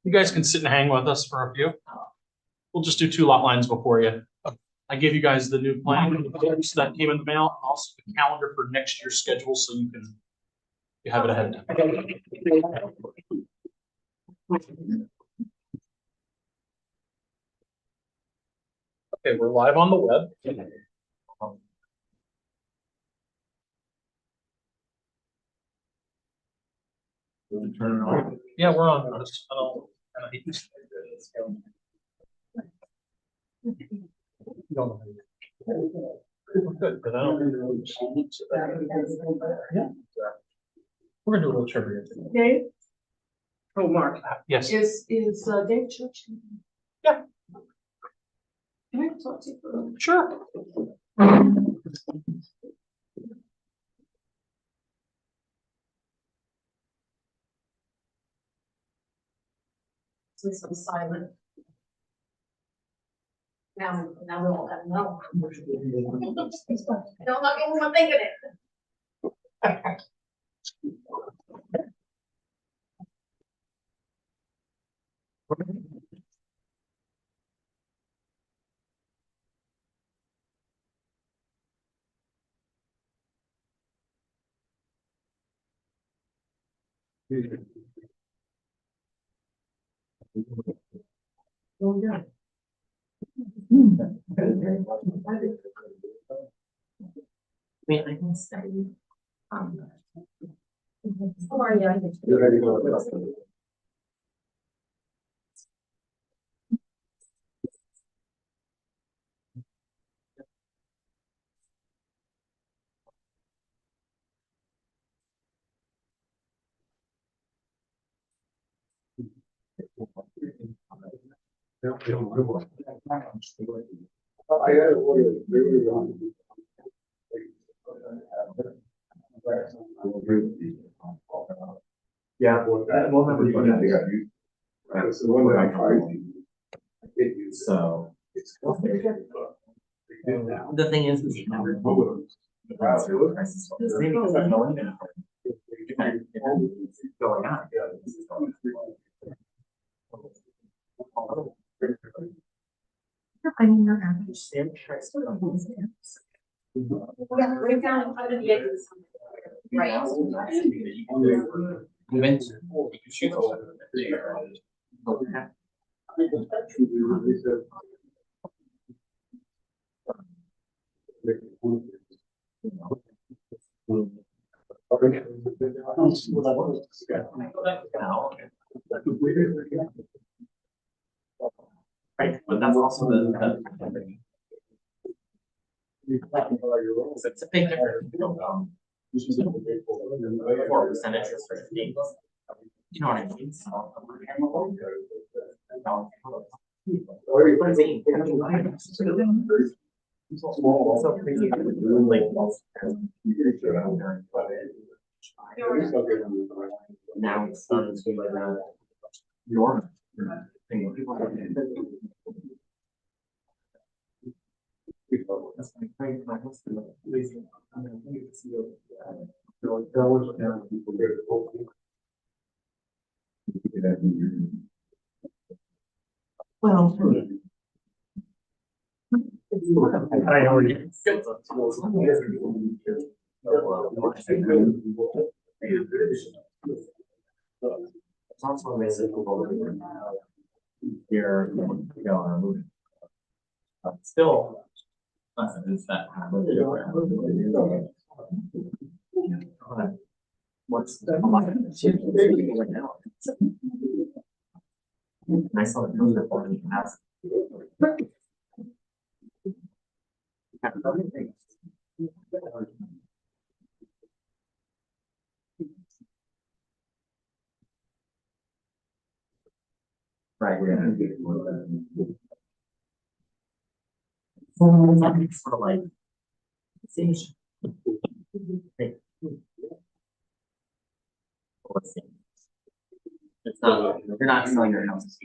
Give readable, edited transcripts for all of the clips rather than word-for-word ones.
You guys can sit and hang with us for a few. We'll just do 2 lot lines before you. I gave you guys the new plan that came in the mail, and also the calendar for next year's schedule, so you have it ahead of time. Okay, we're live on the web. Turn it on. Yeah, we're on. I hate this. Good, but I don't. Yeah. We're gonna do a little trivia. Dave? Oh, Mark. Yes. Is Dave Church? Yeah. Can I talk to you for a minute? Sure. Since I'm silent. Now we all gotta know. Don't look at what I'm thinking it. Oh, yeah. I can say, how are you? Yeah, we'll have everybody. So. The thing is never going on. I mean, you're having to stand. Yeah, we're down under the edges. Right. Right, but that's also the it's a big difference. Or percentage or certain things. You know what I mean? So, now it's starting to be like your thing. Well, I already. It's also amazing here, still, is that what's right now? I saw the news report and asked. Right, we're gonna do sort of like it's not, you're not selling your house.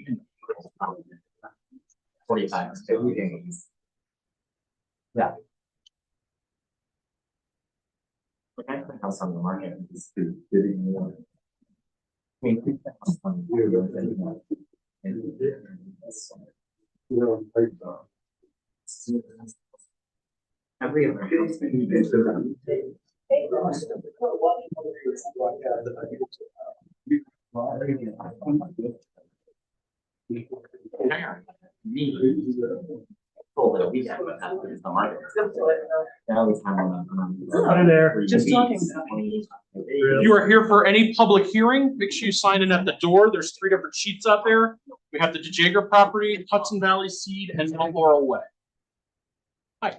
45 days. Yeah. Like I put a house on the market. I mean, Hi there. Just talking. If you are here for any public hearing, make sure you sign in at the door. There's 3 different sheets out there. We have the DeJager property, Hudson Valley Seed, and Mount Laurel Way. Hi.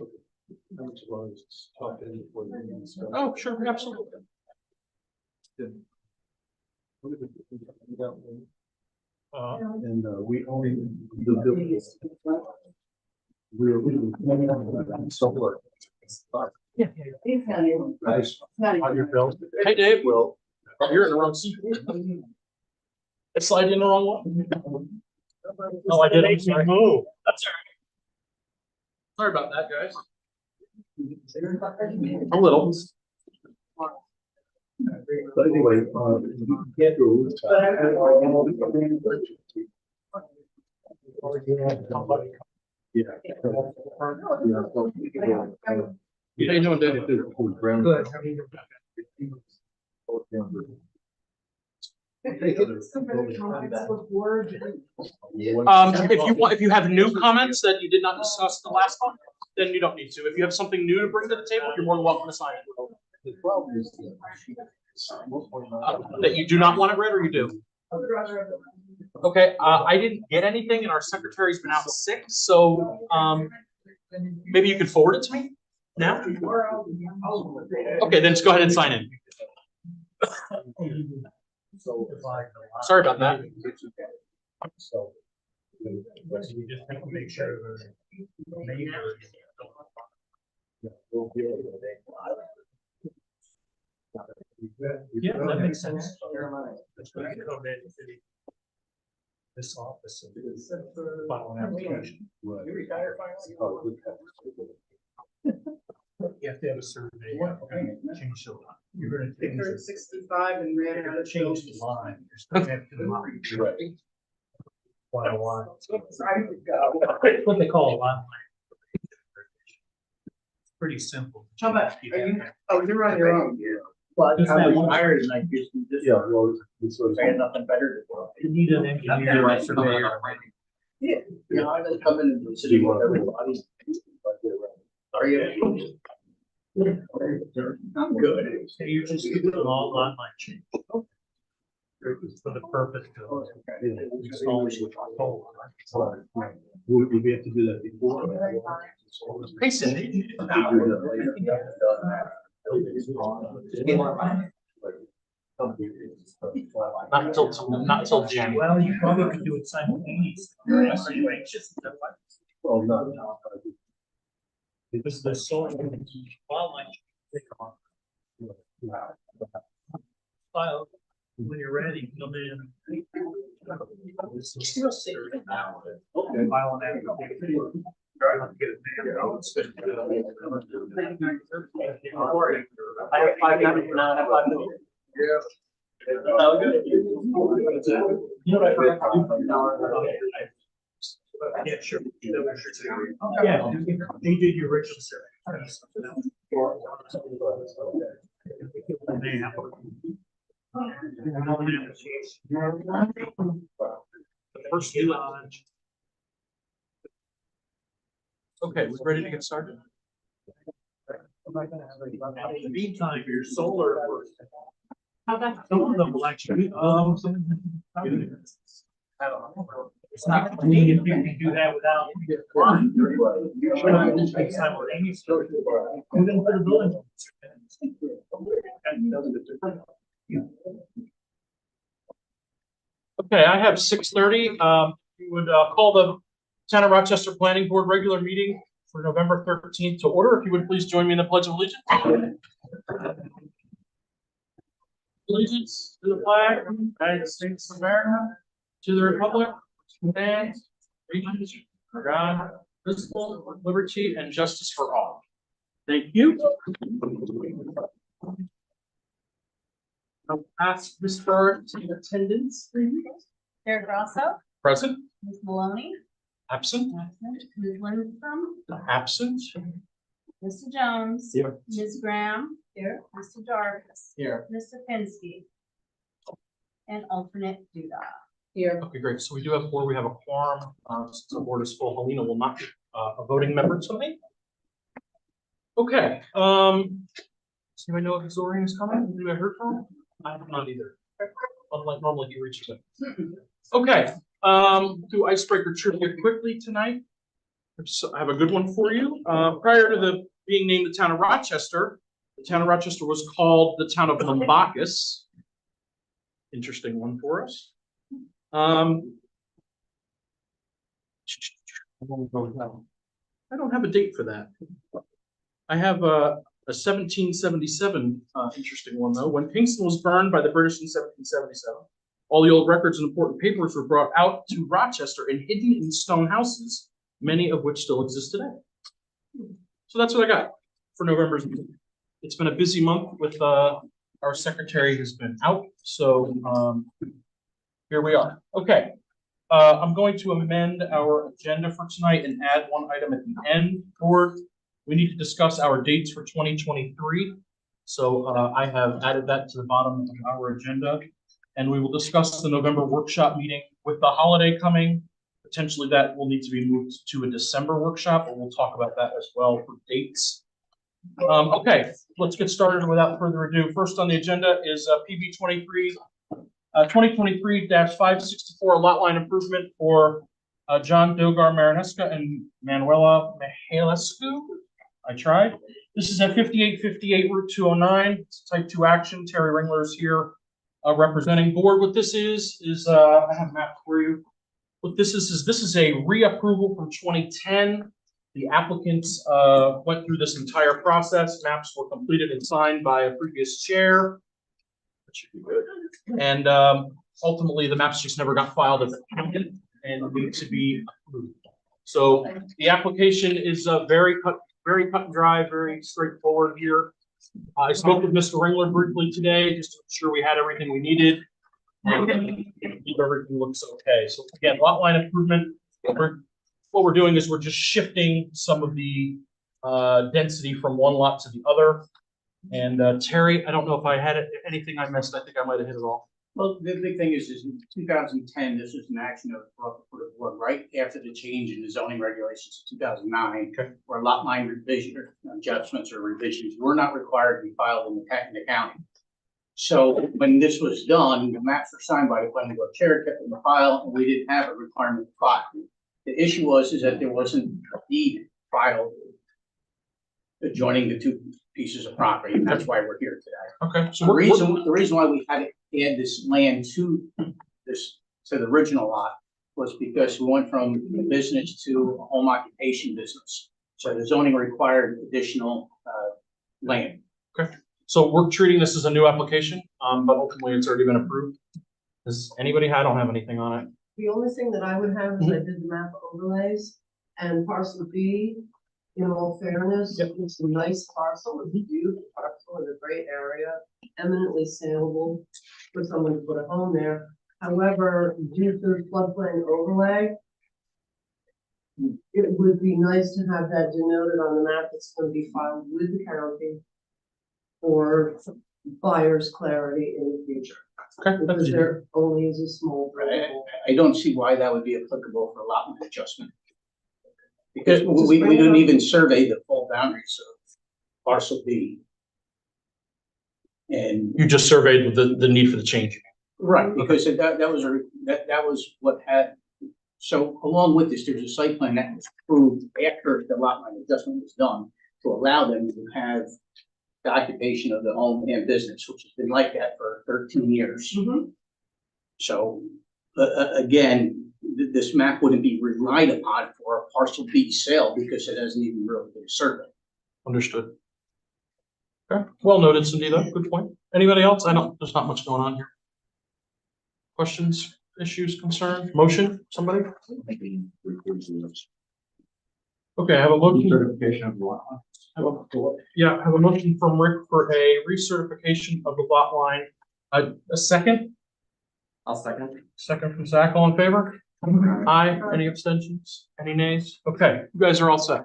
Oh, sure, absolutely. And we only the we're solar. Nice. On your bill. Hey, Dave. Well, You're in the wrong seat. I slide in the wrong one. Oh, I did. I'm sorry. Move. That's all right. Sorry about that, guys. A little. But anyway, you can't go. Yeah. How you doing, Dave? Good. If you have new comments that you did not discuss the last one, then you don't need to. If you have something new to bring to the table, you're more than welcome to sign it. The problem is That you do not want it read, or you do? Okay, I didn't get anything, and our secretary's been out sick, so maybe you could forward it to me now. Okay, then just go ahead and sign in. Sorry about that. So you just have to make sure yeah, that makes sense. This office. File an application. You retire finally? You have to have a survey. Change the line. You're gonna take 65 and ran out of change the line. You're still have to line. Right. Quite a while. What they call a line. It's pretty simple. How about, are you, oh, you're on your own. Well, Just that one hired and I just, Yeah, well, it's sort of. I had nothing better to do. You need an engineer. Yeah, you know, I just come in and sit with everybody. Are you? I'm good. So you're just doing an online change. For the purpose of installing which I told. Would we have to do that before? Hey, Cindy. Not until January. Well, you probably could do it simultaneously. Are you anxious? Oh, no. Because the solar wildlife. File, when you're ready, come in. Okay. File an application. I have 5 minutes now, I have 5 minutes. You know what I forgot to do? Yeah, sure. Yeah, they did your original survey. The first lodge. Okay, we're ready to get started. In the meantime, your solar. How about Some of them will actually, it's not clean if you can do that without. You should just take simultaneously. Put in for the building. Okay, I have 6:30. We would call the Town of Rochester Planning Board regular meeting for November 13th to order. If you would please join me in the Pledge of Allegiance. Allegiance to the flag of the United States of America, to the republic, and for God, principle, liberty, and justice for all. Thank you. I'll ask Ms. Burr to attendance. Jared Rosso. Present. Ms. Maloney, Absent. absent. Ms. Lindstrom, Absent. Mr. Jones. Here. Ms. Graham. Here. Mr. Jarvis. Here. Mr. Pinsky. And alternate Duda. Here. Okay, great. So we do have four. We have a quorum. Since the board is full, Helena will not be a voting member tonight. Okay. Does anybody know if Zorian is coming? Have you heard from him? I have not either. Unlike normally he reaches out. Okay. Do icebreaker trivia quickly tonight. So I have a good one for you. Prior to being named the town of Rochester, the town of Rochester was called the town of Lumbacus. Interesting one for us. I don't have a date for that. I have a 1777 interesting one though. When Kingston was burned by the British in 1777, all the old records and important papers were brought out to Rochester and hidden in stone houses, many of which still exist today. So that's what I got for November's meeting. It's been a busy month with our secretary has been out, so here we are. Okay, I'm going to amend our agenda for tonight and add one item at the end. Board, we need to discuss our dates for 2023. So I have added that to the bottom of our agenda, and we will discuss the November workshop meeting. With the holiday coming, potentially that will need to be moved to a December workshop, and we'll talk about that as well for dates. Okay, let's get started without further ado. First on the agenda is PB 2023-564 lot line improvement for John Dogar Marineska and Manuela Mihalescu. I tried. This is at 5858 Route 209. It's a type 2 action. Terry Ringler is here representing board. What this is I have a map for you. What this is a reapproval from 2010. The applicants went through this entire process. Maps were completed and signed by a previous chair. That should be good. And ultimately, the maps just never got filed as a county and need to be approved. So the application is very cut and dry, very straightforward here. I spoke with Mr. Ringler briefly today, just to ensure we had everything we needed. And everything looks okay. So again, lot line improvement. What we're doing is we're just shifting some of the density from one lot to the other. And Terry, I don't know if I had anything I missed. I think I might have hit it all. Well, the big thing is in 2010, this was an action that was brought before the board right after the change in the zoning regulations of 2009, Okay. where lot line revision adjustments or revisions were not required to be filed in the county. So when this was done, the maps were signed by the planning board chair, kept in the file, and we didn't have a requirement to file. The issue was that there wasn't a deed filed adjoining the two pieces of property, and that's why we're here today. Okay. So The reason why we had to add this land to the original lot was because we went from a business to a home occupation business. So the zoning required additional land. Okay. So we're treating this as a new application, but ultimately it's already been approved. Does anybody? I don't have anything on it. The only thing that I would have is I did the map overlays and parcel B, in all fairness, it's a nice parcel, it's a beautiful parcel in a great area, eminently saleable for someone to put a home there. However, due to the floodplain overlay, it would be nice to have that denoted on the map that's going to be filed with the county for buyer's clarity in the future. Okay. Because there only is a small. I don't see why that would be applicable for lot line adjustment. Because we didn't even survey the full boundaries of parcel B. And You just surveyed the need for the change. right, because that was what had, so along with this, there's a site plan that was approved after the lot line adjustment was done to allow them to have the occupation of the home and business, which has been like that for 13 years. Mhm. So again, this map wouldn't be relied upon for a parcel B sale because it hasn't even really been surveyed. Understood. Okay. Well noted, Cindy, though. Good point. Anybody else? There's not much going on here. Questions, issues, concerns, motion, somebody? Okay, I have a motion. Certification of lot. I have a motion from Rick for a recertification of the lot line. A second? I'll second. Second from Zach, all in favor? Aye. Any abstentions? Any nays? Okay, you guys are all set.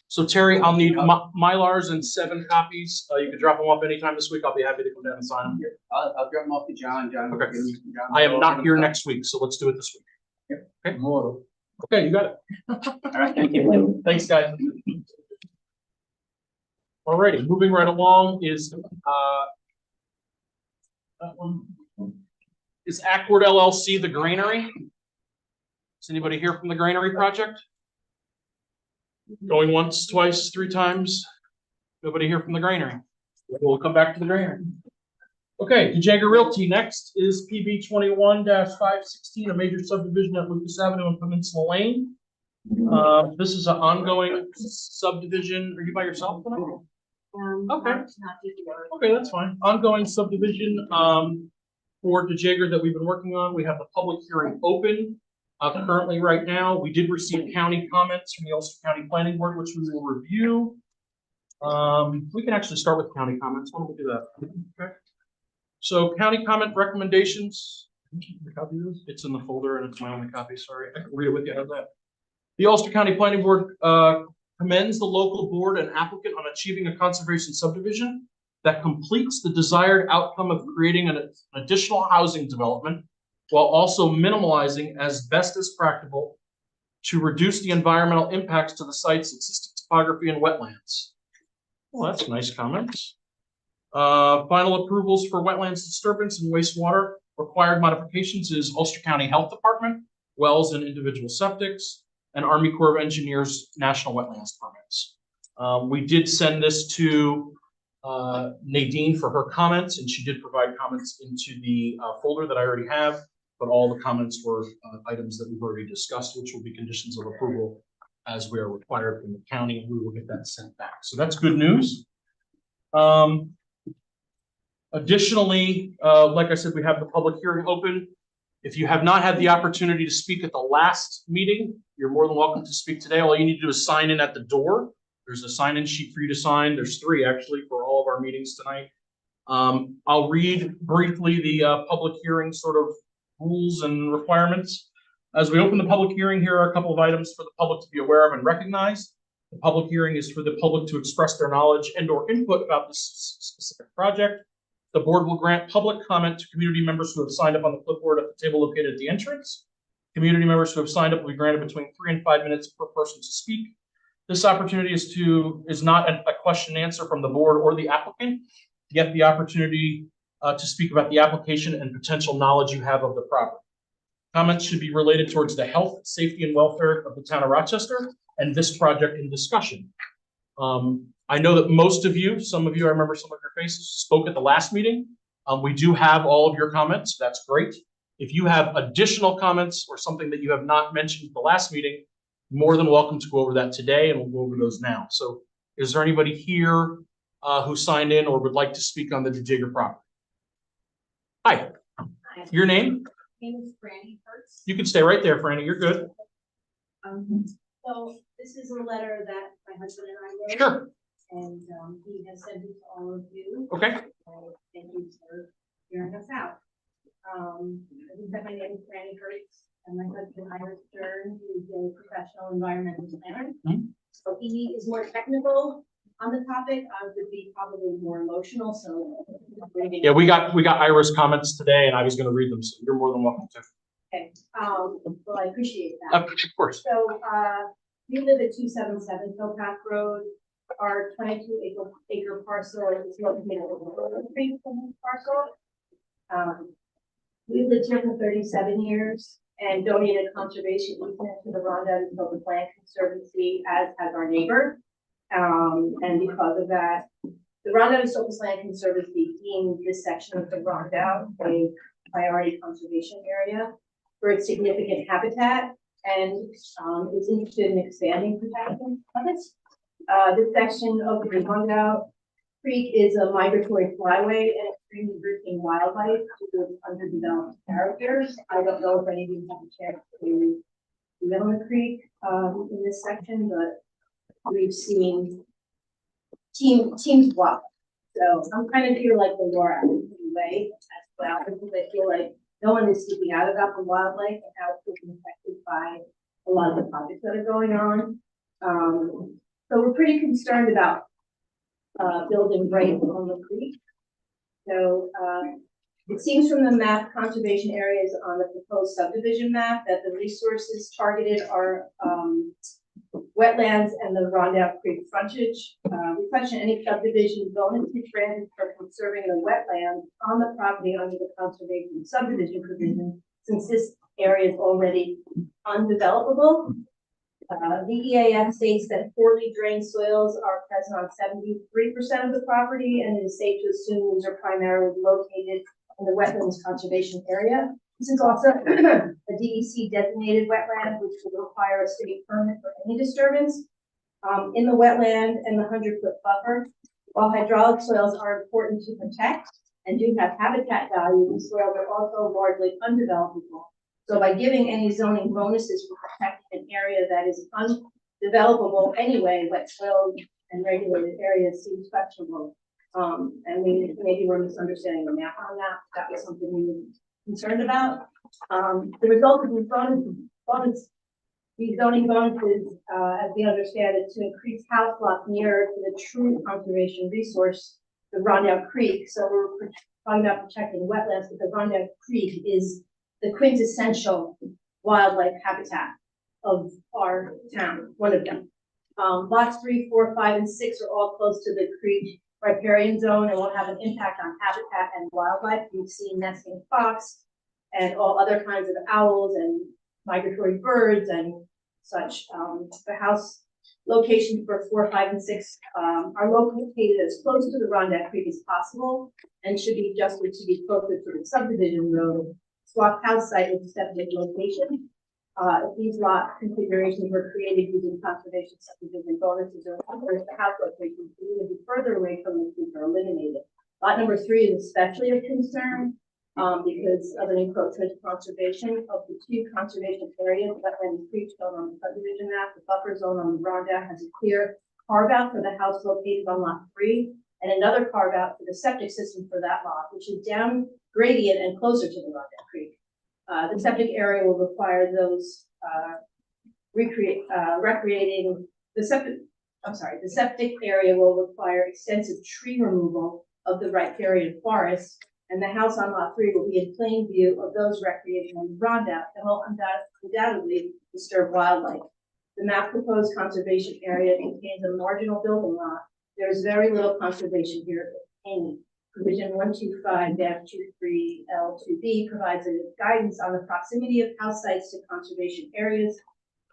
So Terry, I'll need Mylars and 7 copies. You can drop them off anytime this week. I'll be happy to come down and sign them. I'll drop them off to John. John. Okay. John- I am not here next week, so let's do it this week. Okay, okay, you got it. All right, thank you. Thanks, guys. Alrighty, moving right along is, that one. Is Ackward LLC the granary? Is anybody here from the granary project? Going once, twice, 3 times? Nobody here from the granary? We'll come back to the granary. Okay, DeJager Realty next is PB 21-516, a major subdivision at Lucas Avenue and Peninsula Lane. This is an ongoing subdivision. Are you by yourself tonight? Okay. Okay, that's fine. Ongoing subdivision, for DeJager that we've been working on. We have the public hearing open, currently right now. We did receive county comments from the Ulster County Planning Board, which we will review. We can actually start with county comments. Why don't we do that? Okay. So county comment recommendations. It's in the folder and it's my only copy. Sorry, I can read it with you. How's that? The Ulster County Planning Board commends the local board and applicant on achieving a conservation subdivision that completes the desired outcome of creating an additional housing development while also minimalizing as best as practicable to reduce the environmental impacts to the site's existing topography and wetlands. Well, that's nice comments. Final approvals for wetlands disturbance and wastewater. Required modifications is Ulster County Health Department, wells and individual septics, and Army Corps of Engineers National Wetlands permits. We did send this to Nadine for her comments, and she did provide comments into the folder that I already have, but all the comments were items that we've already discussed, which will be conditions of approval as we are required from the county, and we will get that sent back. So that's good news. Additionally, like I said, we have the public hearing open. If you have not had the opportunity to speak at the last meeting, you're more than welcome to speak today. All you need to do is sign in at the door. There's a sign-in sheet for you to sign. There's 3 actually for all of our meetings tonight. I'll read briefly the public hearing sort of rules and requirements. As we open the public hearing, here are a couple of items for the public to be aware of and recognize. The public hearing is for the public to express their knowledge and or input about this specific project. The board will grant public comment to community members who have signed up on the clipboard at the table located at the entrance. Community members who have signed up will be granted between 3 and 5 minutes per person to speak. This opportunity is not a question and answer from the board or the applicant. You get the opportunity to speak about the application and potential knowledge you have of the property. Comments should be related towards the health, safety, and welfare of the town of Rochester and this project in discussion. I know that most of you, some of you, I remember some of your faces, spoke at the last meeting. We do have all of your comments. That's great. If you have additional comments or something that you have not mentioned at the last meeting, more than welcome to go over that today, and we'll go over those now. So is there anybody here who signed in or would like to speak on the DeJager property? Hi. Your name? My name is Franny Hertz. You can stay right there, Franny. You're good. So this is a letter that my husband and I wrote. Sure. And he has sent it to all of you. Okay. So thank you for hearing us out. I think that my name is Franny Hertz, and my husband Iris Stern, who is a professional environmental planner. So he is more technical on the topic. I would be probably more emotional. So yeah, we got Iris comments today, and I was going to read them. So you're more than welcome to. okay. Well, I appreciate that. Of course. So we live at 277 Towpath Road. Our 22-acre parcel is located on the creek parcel. We've lived here for 37 years and donated conservation easement to the Rhonda and Public Land Conservancy, as has our neighbor. And because of that, the Rhonda and Public Land Conservancy deemed this section of the Rhonda a priority conservation area for its significant habitat, and is interested in expanding protection of it. This section of the Rhonda Creek is a migratory flyway and extremely rich in wildlife due to its underdeveloped characters. I don't know if any of you have a chance to live on the creek in this section, but we've seen teams walk. So I'm kind of here like the Laura in a way as well, because I feel like no one is speaking out about the wildlife and how it's being affected by a lot of the projects that are going on. So we're pretty concerned about building right on the creek. So it seems from the map, conservation areas on the proposed subdivision map, that the resources targeted are wetlands and the Rondout Creek frontage. We question any subdivision bonus be granted for conserving the wetlands on the property under the conservation subdivision provision, since this area is already undevelopable. The EAF states that poorly drained soils are present on 73% of the property, and it is safe to assume these are primarily located in the wetlands conservation area. This is also a DEC designated wetland, which will require a state permit for any disturbance in the wetland and the 100-foot buffer. While hydraulic soils are important to protect and do have habitat value, these soils are also largely undevelopable. So by giving any zoning bonuses for protecting an area that is undevelopable anyway, wet soil and regulated areas seems questionable. And maybe we're misunderstanding the map on that. That was something we were concerned about. The result of these zoning bonuses, as we understand it, to increase house lots nearer to the true conservation resource, the Rondout Creek. So we're talking about protecting wetlands, but the Rondout Creek is the quintessential wildlife habitat of our town, one of them. Lots 3, 4, 5, and 6 are all close to the creek riparian zone and will have an impact on habitat and wildlife. We've seen nesting fox and all other kinds of owls and migratory birds and such. The house locations for 4, 5, and 6 are located as close to the Rondout Creek as possible and should be adjusted to be closer to the subdivision road. Swap house site with septic location. If these lot configurations were created using conservation subdivision bonuses or others, the house locations would be further away from the creek or eliminated. Lot number 3 is especially of concern because of an encroachment to conservation of the 2 conservation areas. Wetland and creek shown on the subdivision map. The buffer zone on the Rondout has a clear carve out for the house located on lot 3 and another carve out for the septic system for that lot, which is down gradient and closer to the Rondout Creek. The septic area will require those the septic area will require extensive tree removal of the riparian forest, and the house on lot 3 will be in plain view of those recreational Rondout and will undoubtedly disturb wildlife. The map proposed conservation area contains a marginal building lot. There is very little conservation here, if any. Provision 125-23L2B provides a guidance on the proximity of house sites to conservation areas.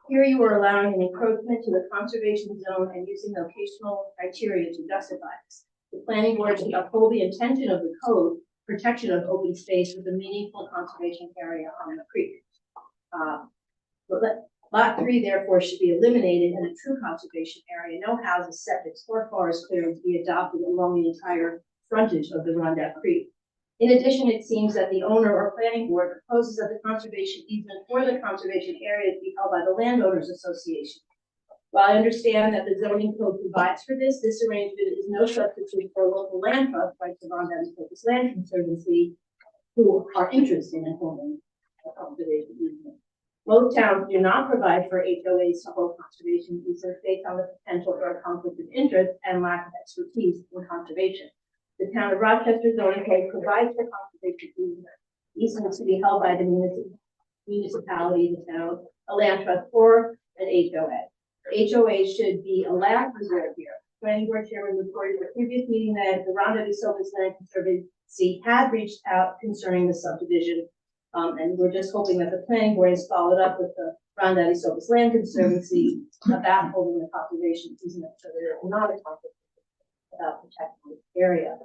Here you are allowing an encroachment to the conservation zone and using locational criteria to justify this. The planning board should uphold the intention of the code, protection of open space with a meaningful conservation area on the creek. Lot 3 therefore should be eliminated and a true conservation area. No houses, septics, or forest clearings be adopted along the entire frontage of the Rondout Creek. In addition, it seems that the owner or planning board proposes that the conservation easement for the conservation area be held by the landowners association. While I understand that the zoning code provides for this, this arrangement is no substitute for local land trust like the Rondout Land Conservancy, who are interested in holding a conservation easement. Most towns do not provide for HOAs to hold conservation easements based on the potential for a conflict of interest and lack of expertise in conservation. The town of Rochester zoning code provides for conservation easements to be held by the municipality, the town, a land trust, or an HOA. The HOA should be a land reserve here. Planning board chairman reported at a previous meeting that the Rondout Land Conservancy had reached out concerning the subdivision. And we're just hoping that the planning board has followed up with the Rondout Land Conservancy about holding the conservation easement so there is not a conflict about protecting this area.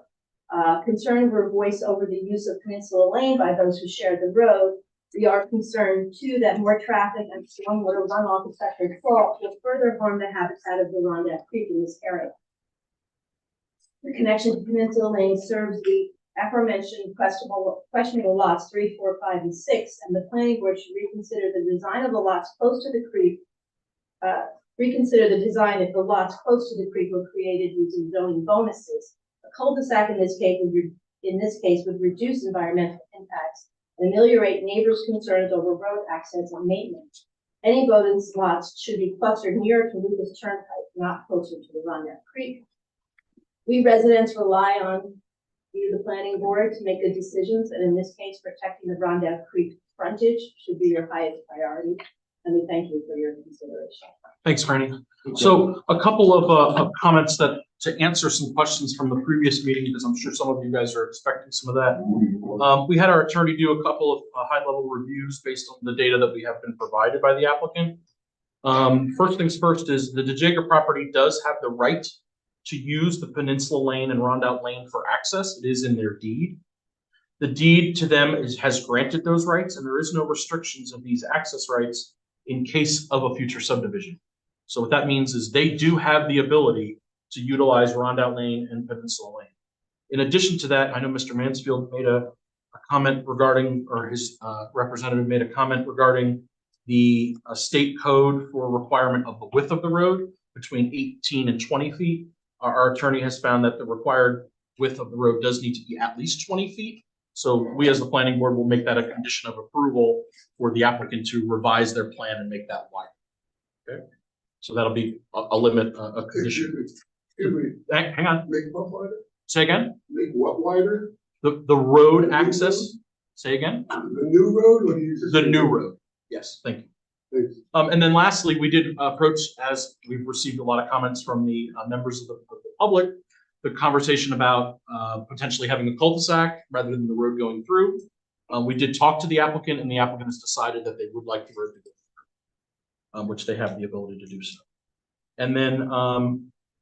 Concerns were voiced over the use of Peninsula Lane by those who share the road. We are concerned too that more traffic and stormwater runoff, especially fault, will further harm the habitat of the Rondout Creek in this area. The connection to Peninsula Lane serves the aforementioned questionable lots 3, 4, 5, and 6, and the planning board should reconsider the design of the lots close to the creek. Reconsider the design if the lots close to the creek were created using zoning bonuses. A cul-de-sac in this case would reduce environmental impacts and ameliorate neighbors' concerns over road access and maintenance. Any voting slots should be clustered nearer to Lucas Turnpike, not closer to the Rondout Creek. We residents rely on you, the planning board, to make good decisions, and in this case, protecting the Rondout Creek frontage should be your highest priority. And we thank you for your consideration. Thanks, Franny. So a couple of comments that to answer some questions from the previous meeting, because I'm sure some of you guys are expecting some of that. We had our attorney do a couple of high-level reviews based on the data that we have been provided by the applicant. First things first is the DeJager property does have the right to use the Peninsula Lane and Rondout Lane for access. It is in their deed. The deed to them has granted those rights, and there is no restrictions of these access rights in case of a future subdivision. So what that means is they do have the ability to utilize Rondout Lane and Peninsula Lane. In addition to that, I know Mr. Mansfield made a comment regarding, or his representative made a comment regarding the state code for requirement of the width of the road between 18 and 20 feet. Our attorney has found that the required width of the road does need to be at least 20 feet. So we as the planning board will make that a condition of approval for the applicant to revise their plan and make that wider. Okay, so that'll be a limit, a condition. Excuse me, Hang on, make what wider? say again? Make what wider? The road access, say again? The new road or the existing? The new road, yes, thank you. Thanks. And then lastly, we did approach, as we've received a lot of comments from the members of the public, the conversation about potentially having a cul-de-sac rather than the road going through. We did talk to the applicant, and the applicant has decided that they would like the road to go through, which they have the ability to do so. And then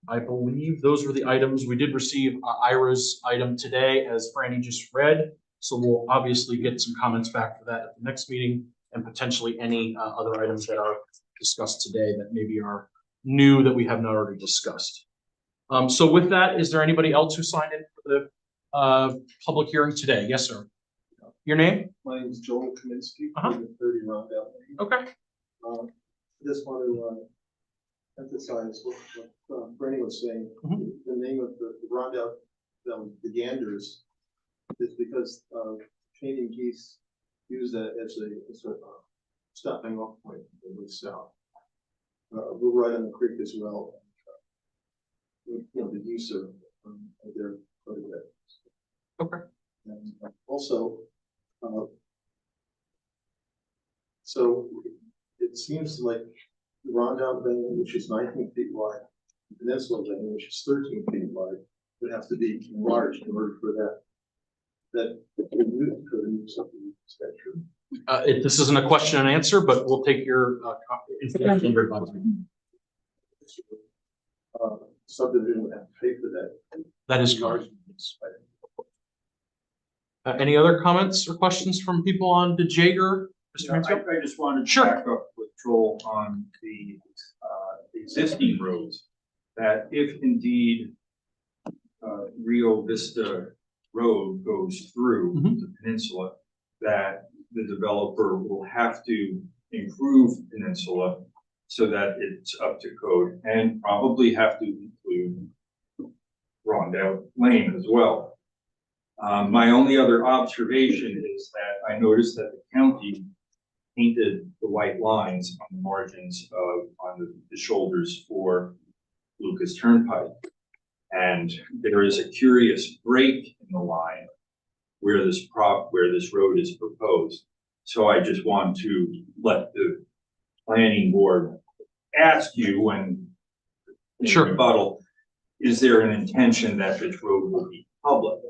I believe those were the items. We did receive Ira's item today, as Franny just read. So we'll obviously get some comments back for that at the next meeting, and potentially any other items that are discussed today that maybe are new that we have not already discussed. So with that, is there anybody else who signed in for the public hearing today? Yes, sir. Your name? My name is Joel Kaminsky, Uh-huh. 30 Rondout Lane. Okay. Just want to emphasize what Bernie was saying. Mhm. The name of the Rondout, the Ganders, is because Canadian geese use that as a stopping off point in the south. We're right on the creek as well. You know, the use of their photograph. Okay. And also, so it seems like the Rondout Lane, which is 19 feet wide, the Peninsula Lane, which is 13 feet wide, would have to be enlarged in order for that for the new subdivision. Is that true? This isn't a question and answer, but we'll take your information. Subdivision would have to pay for that. That is correct. Any other comments or questions from people on DeJager? Mr. Mansfield? I just wanted to Sure. back up with Joel on the existing roads, that if indeed Rio Vista Road goes through Mhm. the peninsula, that the developer will have to improve Peninsula so that it's up to code, and probably have to include Rondout Lane as well. My only other observation is that I noticed that the county painted the white lines on the margins of, on the shoulders for Lucas Turnpike. And there is a curious break in the line where this road is proposed. So I just want to let the planning board ask you when Sure. rebuttal, is there an intention that this road will be public?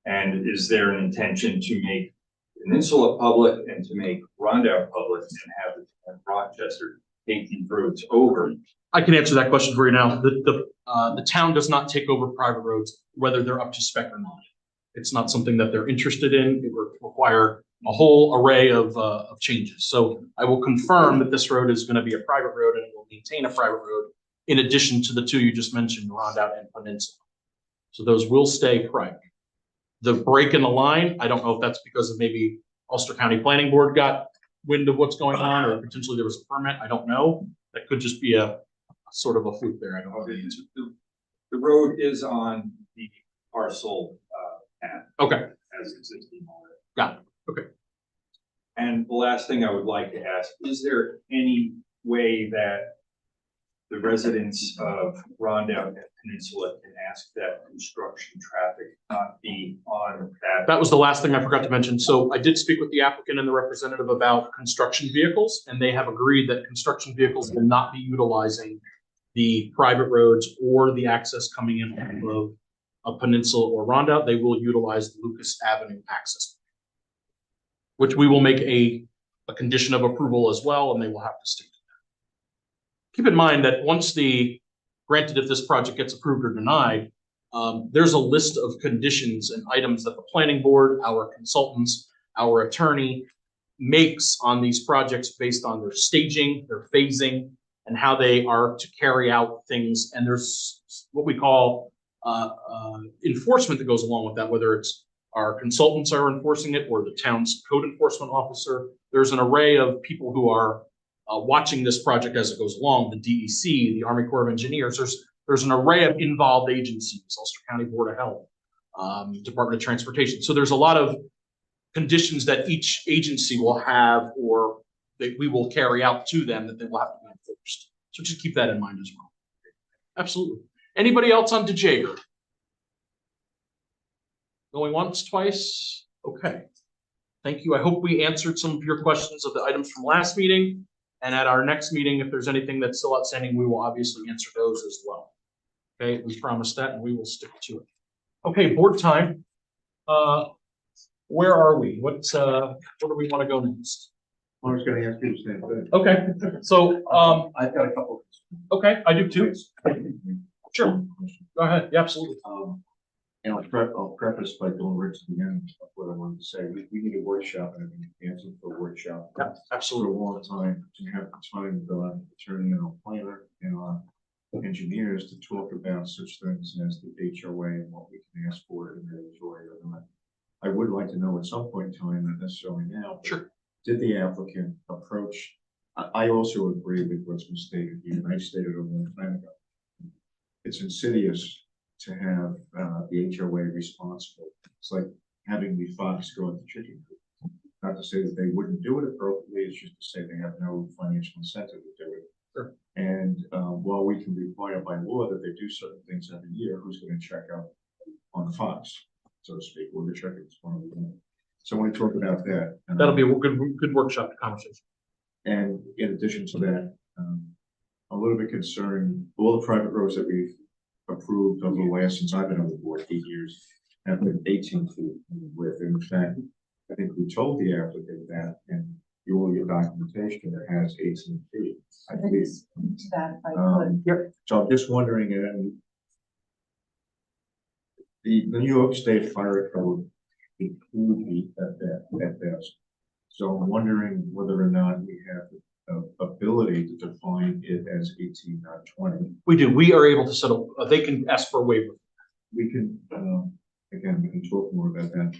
And is there an intention to make Peninsula public and to make Rondout public and have Rochester take these roads over? I can answer that question for you now. The town does not take over private roads, whether they're up to spec or not. It's not something that they're interested in. It would require a whole array of changes. So I will confirm that this road is going to be a private road and it will maintain a private road in addition to the two you just mentioned, Rondout and Peninsula. So those will stay private. The break in the line, I don't know if that's because of maybe Ulster County Planning Board got wind of what's going on, or potentially there was a permit. I don't know. That could just be a sort of a fluke there. I don't know the answer. The road is on the parcel path Okay, as existing already. got it. Okay. And the last thing I would like to ask, is there any way that the residents of Rondout Peninsula can ask that construction traffic not be on that? That was the last thing I forgot to mention. So I did speak with the applicant and the representative about construction vehicles, and they have agreed that construction vehicles will not be utilizing the private roads or the access coming in of a peninsula or Rondout. They will utilize the Lucas Avenue access, which we will make a condition of approval as well, and they will have to stick to that. Keep in mind that once granted, if this project gets approved or denied, there's a list of conditions and items that the planning board, our consultants, our attorney makes on these projects based on their staging, their phasing, and how they are to carry out things. And there's what we call enforcement that goes along with that, whether it's our consultants are enforcing it or the town's code enforcement officer. There's an array of people who are watching this project as it goes along, the DEC, the Army Corps of Engineers. There's an array of involved agencies, Ulster County Board of Health, Department of Transportation. So there's a lot of conditions that each agency will have or that we will carry out to them that they will have to be enforced. So just keep that in mind as well. Absolutely. Anybody else on DeJager? Going once, twice? Okay. Thank you. I hope we answered some of your questions of the items from last meeting. And at our next meeting, if there's anything that's still outstanding, we will obviously answer those as well. Okay, we promised that and we will stick to it. Okay, board time. Where are we? Where do we want to go next? I was gonna ask you the same thing. Okay, so, I've got a couple. okay, I do too. Sure, go ahead. Yeah, absolutely. And I'll preface by going right to the end of what I wanted to say. We need a workshop, and I've been canceling for a workshop. Yeah, For absolutely. a long time, to have the time to go out and attorney and our planner and our engineers to talk about such things as the HOA and what we can ask for in the HOA or not. I would like to know at some point in time, not necessarily now. But Sure. did the applicant approach? I also agree with what's been stated here, and I stated a long time ago. It's insidious to have the HOA responsible. It's like having the fox go at the chicken coop. Not to say that they wouldn't do it appropriately, it's just to say they have no financial incentive to do it. Sure. And while we can require by law that they do certain things every year, who's going to check out on the fox, so to speak, or the chicken? So when we talk about that, That'll be a good workshop conversation. and in addition to that, a little bit concerned, all the private roads that we've approved over the last, since I've been on the board, 8 years, have been 18 feet width. In fact, I think we told the applicant that in your documentation that has 18 feet. I believe. To that, if I could. So I'm just wondering, the New York State Fire Code include heat at best. So I'm wondering whether or not we have the ability to define it as 18, not 20. We do. We are able to settle. They can ask for a waiver. We can, again, we can talk more about that.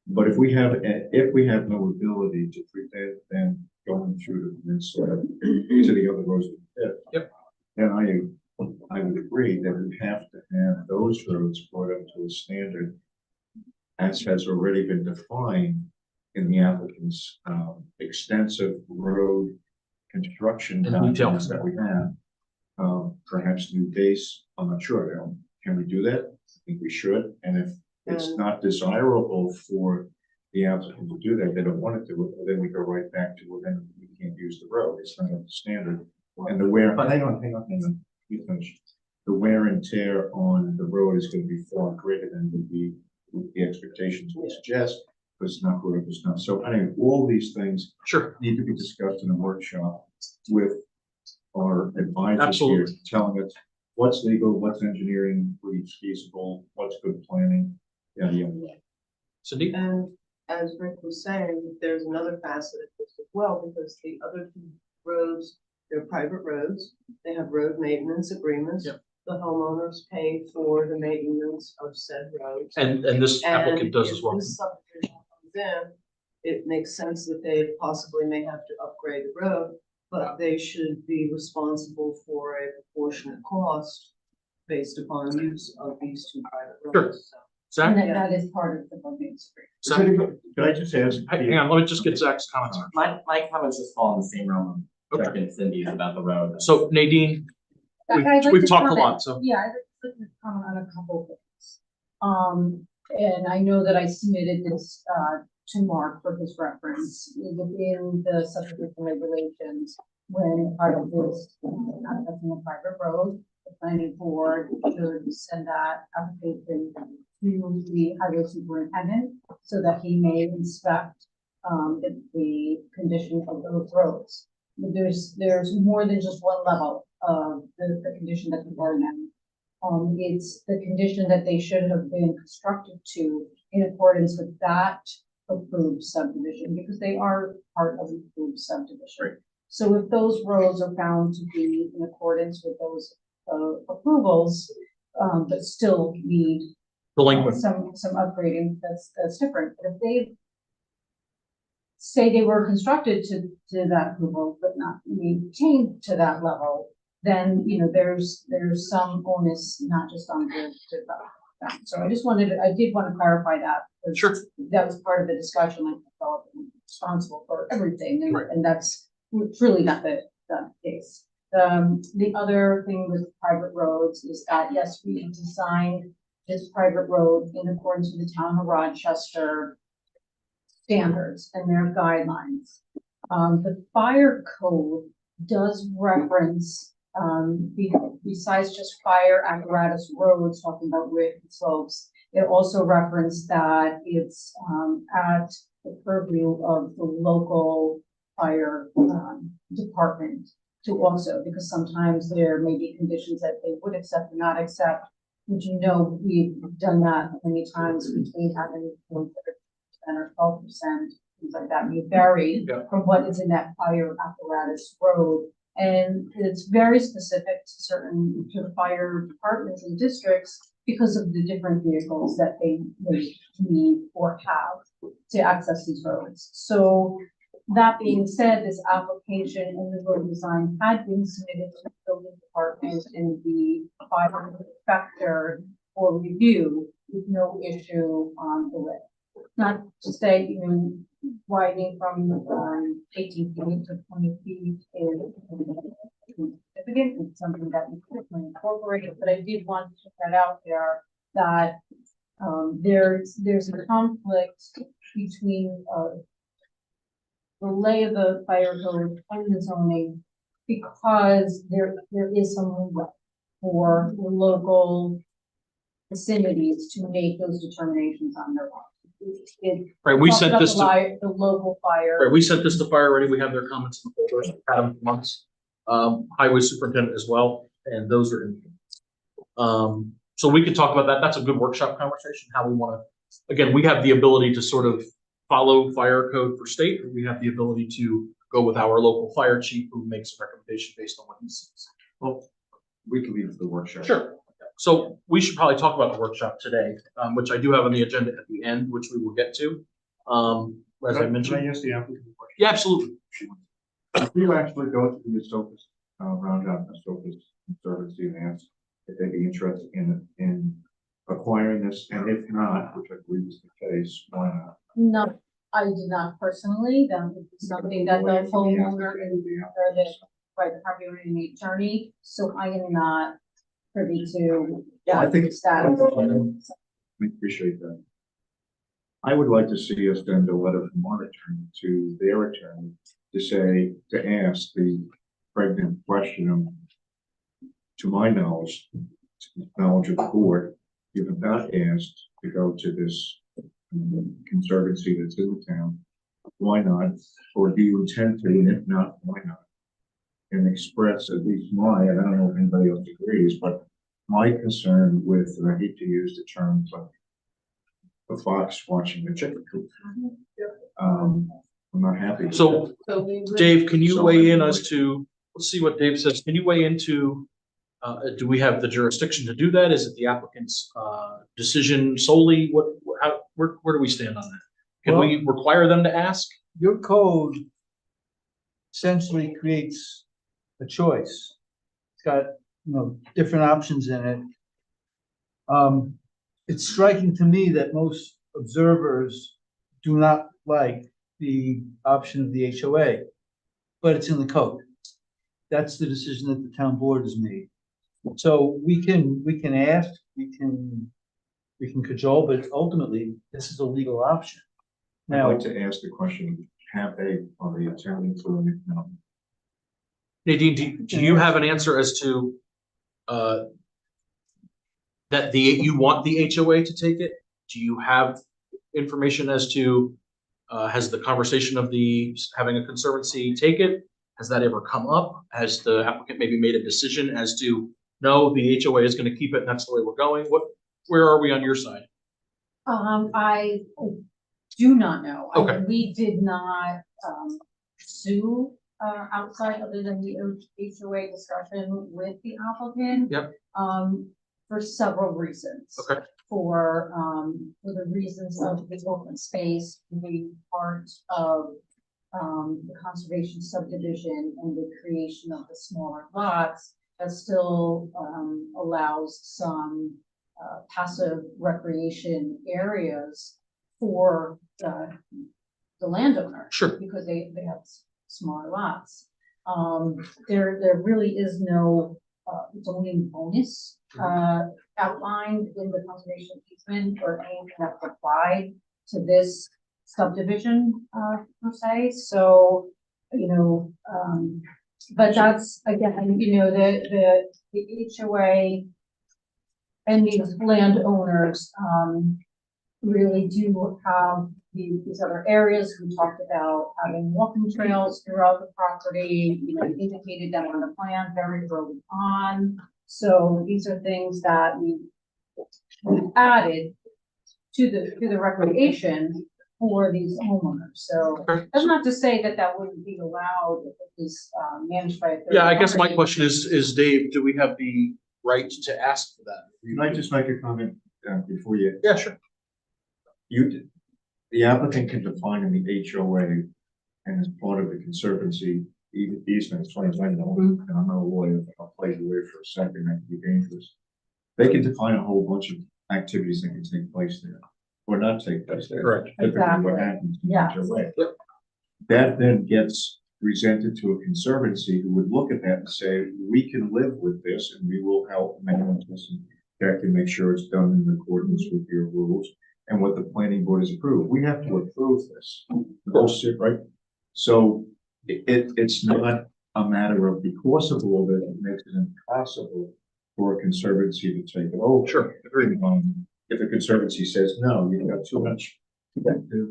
But if we have no ability to prevent them going through the peninsula to the other roads, Yep. then I would agree that we have to have those roads brought up to a standard as has already been defined in the applicant's extensive road construction And detail. documents that we have. Perhaps new base, I'm not sure. Can we do that? I think we should. And if it's not desirable for the applicant to do that, they don't want to do it, then we go right back to, well, then we can't use the road. It's not up to standard. And the wear, but hang on. You finish. The wear and tear on the road is going to be far greater than the expectations would suggest, but it's not good, it's not. So anyway, all these things Sure. need to be discussed in a workshop with our advisors here, Absolutely. telling us what's legal, what's engineering, what's feasible, what's good planning, yada, yada, yada. Cindy? And as Rick was saying, there's another facet of this as well, because the other two roads, they're private roads. They have road maintenance agreements. Yep. The homeowners pay for the maintenance of said roads. And this applicant does as well. And if this subdivision comes in, it makes sense that they possibly may have to upgrade the road, but they should be responsible for a proportionate cost based upon use of these two private Sure. roads. So Zach? that is part of the voting spree. Zach? Could I just ask? Hang on, let me just get Zach's comments. My comments just fall in the same realm of Jack and Cindy's about the road. So Nadine, I'd like we've to talked a comment. lot, so. Yeah, I'd like to comment on a couple of things. And I know that I submitted this, to Mark for his reference within the subdivision regulations. When part of this, accessing a private road, the planning board should send that application to the highway superintendent so that he may inspect, the condition of those roads. There's more than just one level of the condition that we are now. It's the condition that they should have been constructed to in accordance with that approved subdivision, because they are part of the approved subdivision. Right. So if those roads are found to be in accordance with those approvals, but still need Delinquent. some upgrading, that's different. But if they say they were constructed to that approval, but not maintained to that level, then, you know, there's some onus, not just on the that. So I did want to clarify that. Because Sure. that was part of the discussion, like, I felt responsible for everything, Right. and that's truly not the case. The other thing with private roads is that, yes, we designed this private road in accordance with the town of Rochester standards and their guidelines. The fire code does reference, besides just fire apparatus roads, talking about width and slopes, it also referenced that it's, at the purview of the local fire, department to also, because sometimes there may be conditions that they would accept or not accept. Would you know, we've done that many times between having 10% or 12%, things like that, may vary Yeah. from what is in that fire apparatus road. And it's very specific to the fire departments and districts because of the different vehicles that they need or have to access these roads. So that being said, this application and the road design had been submitted to the building department and the fire inspector for review with no issue on the width. Not to say, you know, widening from 18 feet to 20 feet is significant. It's something that we could incorporate, but I did want to put that out there that there's a conflict between the lay of the fire code and the zoning, because there is some room for local vicinities to make those determinations on their own. Right, we sent this to, The local fire. right, we sent this to fire already. We have their comments in the folder, had them for months. Highway superintendent as well, and those are in. So we could talk about that. That's a good workshop conversation, how we want to, again, we have the ability to sort of follow fire code for state, or we have the ability to go with our local fire chief who makes a recommendation based on what he sees. Well, we can leave the workshop. Sure. So we should probably talk about the workshop today, which I do have on the agenda at the end, which we will get to. As I mentioned. Can I ask the applicant a question? Yeah, absolutely. If you actually go to the Esopus, Roundup Esopus Conservancy and ask if they'd be interested in acquiring this, and if not, which I believe is the case, why not? No, I did not personally. That would be something that the homeowner and the property owner and the attorney. So I am not privy to I that think- status. I appreciate that. I would like to see us send a letter from our attorney to their attorney to ask the pregnant question, to my knowledge, to the knowledge of the board, you have not asked to go to this conservancy that's in the town. Why not? Or do you intend to? And if not, why not? And express at least I don't know if anybody else agrees, but my concern with, and I hate to use the term, but the fox watching the chicken coop. I'm not happy. So we would- Dave, can you weigh in as to, let's see what Dave says. Can you weigh into, do we have the jurisdiction to do that? Is it the applicant's decision solely? Where do we stand on that? Can we require them to ask? Your code essentially creates a choice. It's got, different options in it. it's striking to me that most observers do not like the option of the HOA, but it's in the code. That's the decision that the town board has made. So we can ask, we can cajole, but ultimately, this is a legal option. I'd Now, like to ask the question, have they, are they attempting to, no, Nadine, do you have an answer as to, that you want the HOA to take it? Do you have information as to, has the conversation of having a conservancy take it? Has that ever come up? Has the applicant maybe made a decision as to, no, the HOA is gonna keep it and that's the way we're going? Where are we on your side? I do not know. Okay. We did not, sue, outside other than the HOA discussion with the applicant. Yep. For several reasons. Okay. For the reasons of the open space being part of, the conservation subdivision and the creation of the smaller lots that still, allows some, passive recreation areas for the landowner. Sure. Because they have smaller lots. There really is no zoning bonus outlined in the conservation easement or anything that's applied to this subdivision per se. So, but that's again, the HOA and these landowners really do have these other areas. We talked about having walking trails throughout the property, indicated that on the plan very early on. So these are things that we've added to the recreation for these homeowners. So that's not to say that wouldn't be allowed if it was managed by a third Yeah, I guess my party. question is, Dave, do we have the right to ask for that? can I just make a comment, before you, Yeah, sure. the applicant can define in the HOA and as part of the conservancy easement, as far as I know, and I'm not a lawyer, but I'll play the way for a second, that could be dangerous. They can define a whole bunch of activities that can take place there, or not take place there. Correct. Typically what Exactly. happens in the Yes. HOA. Yep. That then gets presented to a conservancy who would look at that and say, we can live with this and we will help manage this and that can make sure it's done in accordance with your rules and what the planning board has approved. We have to approve this. Bullshit, right? So it's not a matter of because of all that, it makes it impossible for a conservancy to take it over. Sure, agreed. If a conservancy says, no, you've got too much effective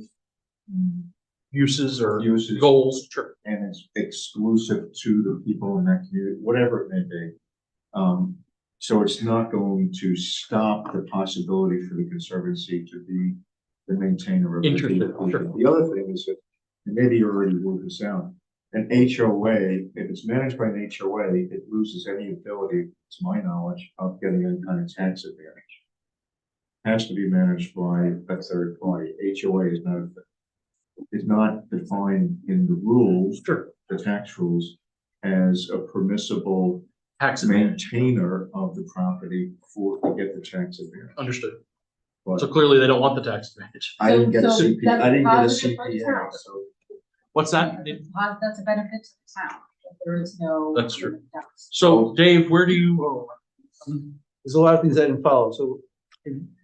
Uses or uses goals, sure. and it's exclusive to the people in that community, whatever it may be. So it's not going to stop the possibility for the conservancy to be the maintainer of. Interesting, The sure. The other thing is that, and maybe you already ruled this out, an HOA, if it's managed by an HOA, it loses any ability, to my knowledge, of getting any kind of tax advantage. Has to be managed by a third party. HOA is not defined in the rules, Sure. the tax rules, as a permissible Tax advantage, maintainer of the property to get the tax advantage. understood. But So clearly they don't want the tax advantage. I didn't get a So CP, that's I didn't get a positive for the CPA, town. so. What's that? That's a benefit to the town, if there is no. That's true. tax. So Dave, where do you, there's a lot of things I didn't follow, so.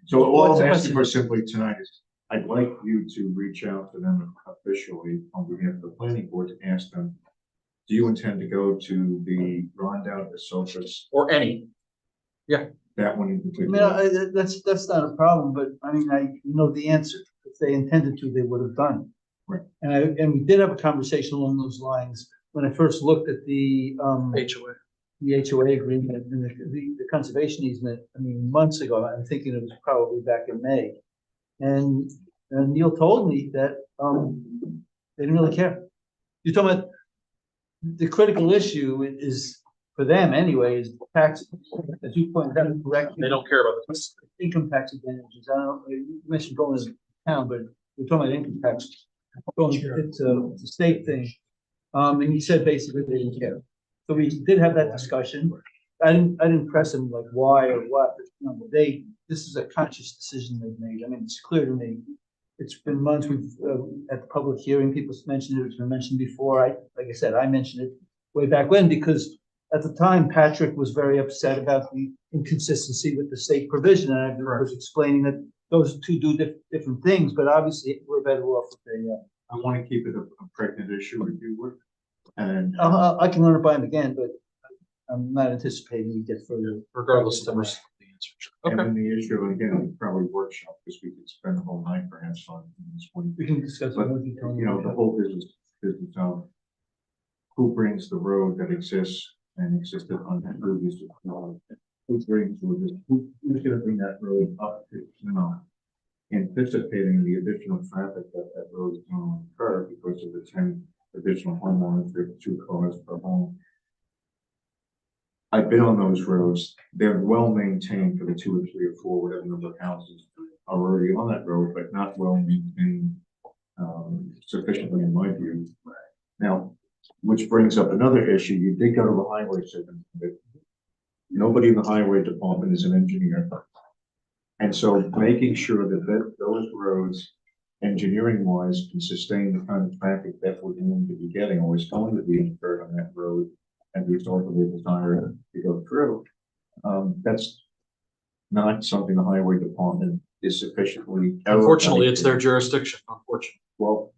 So all What's the I'm asking question? for simply tonight is, I'd like you to reach out to them officially on behalf of the planning board to ask them, do you intend to go to the Rondout, the Sofas, or any? that one in I mean, particular? that's not a problem, but I mean, I know the answer. If they intended to, they would have done it. Right. And we did have a conversation along those lines when I first looked at the HOA. HOA agreement and the conservation easement, I mean, months ago. I'm thinking it was probably back in May. And Neil told me that they didn't really care. You're talking about the critical issue is for them anyway, is tax, as you pointed out correctly. They don't care about this. Income tax advantages. I don't know, you mentioned going to town, but we're talking about income tax. It's a state thing. And he said basically they didn't care. So we did have that discussion. I didn't press them like why or what, but, you know, this is a conscious decision they've made. I mean, it's clear to me. It's been months, we've, at the public hearing, people mentioned it, it's been mentioned before. Like I said, I mentioned it way back when, because at the time, Patrick was very upset about the inconsistency with the state provision, and I was explaining that those two do different things, but obviously we're better off if they, I want to keep it a pregnant issue if you would. And I can run it by him again, but I'm not anticipating he gets further. Regardless of the answer. and Okay, then the issue, again, probably workshop, because we could spend the whole night perhaps on this one. We can discuss it But, more detail. you know, the whole business of who brings the road that exists and existed on that previous, who brings, who's gonna bring that road up to, you know, anticipating the additional traffic that that road is going to incur because of the 10 additional homeowners, there are 2 cars per home. I've been on those roads. They're well maintained for the 2 or 3 or 4, whatever number of houses are already on that road, but not well maintained sufficiently in my view. Now, which brings up another issue. You did go to the highway superintendent. Nobody in the highway department is an engineer. And so making sure that those roads, engineering wise, can sustain the kind of traffic that we're going to be getting or is going to be incurred on that road as a result of the desire to go through. That's not something the highway department is sufficiently. unfortunately, it's their jurisdiction, unfortunately. Well,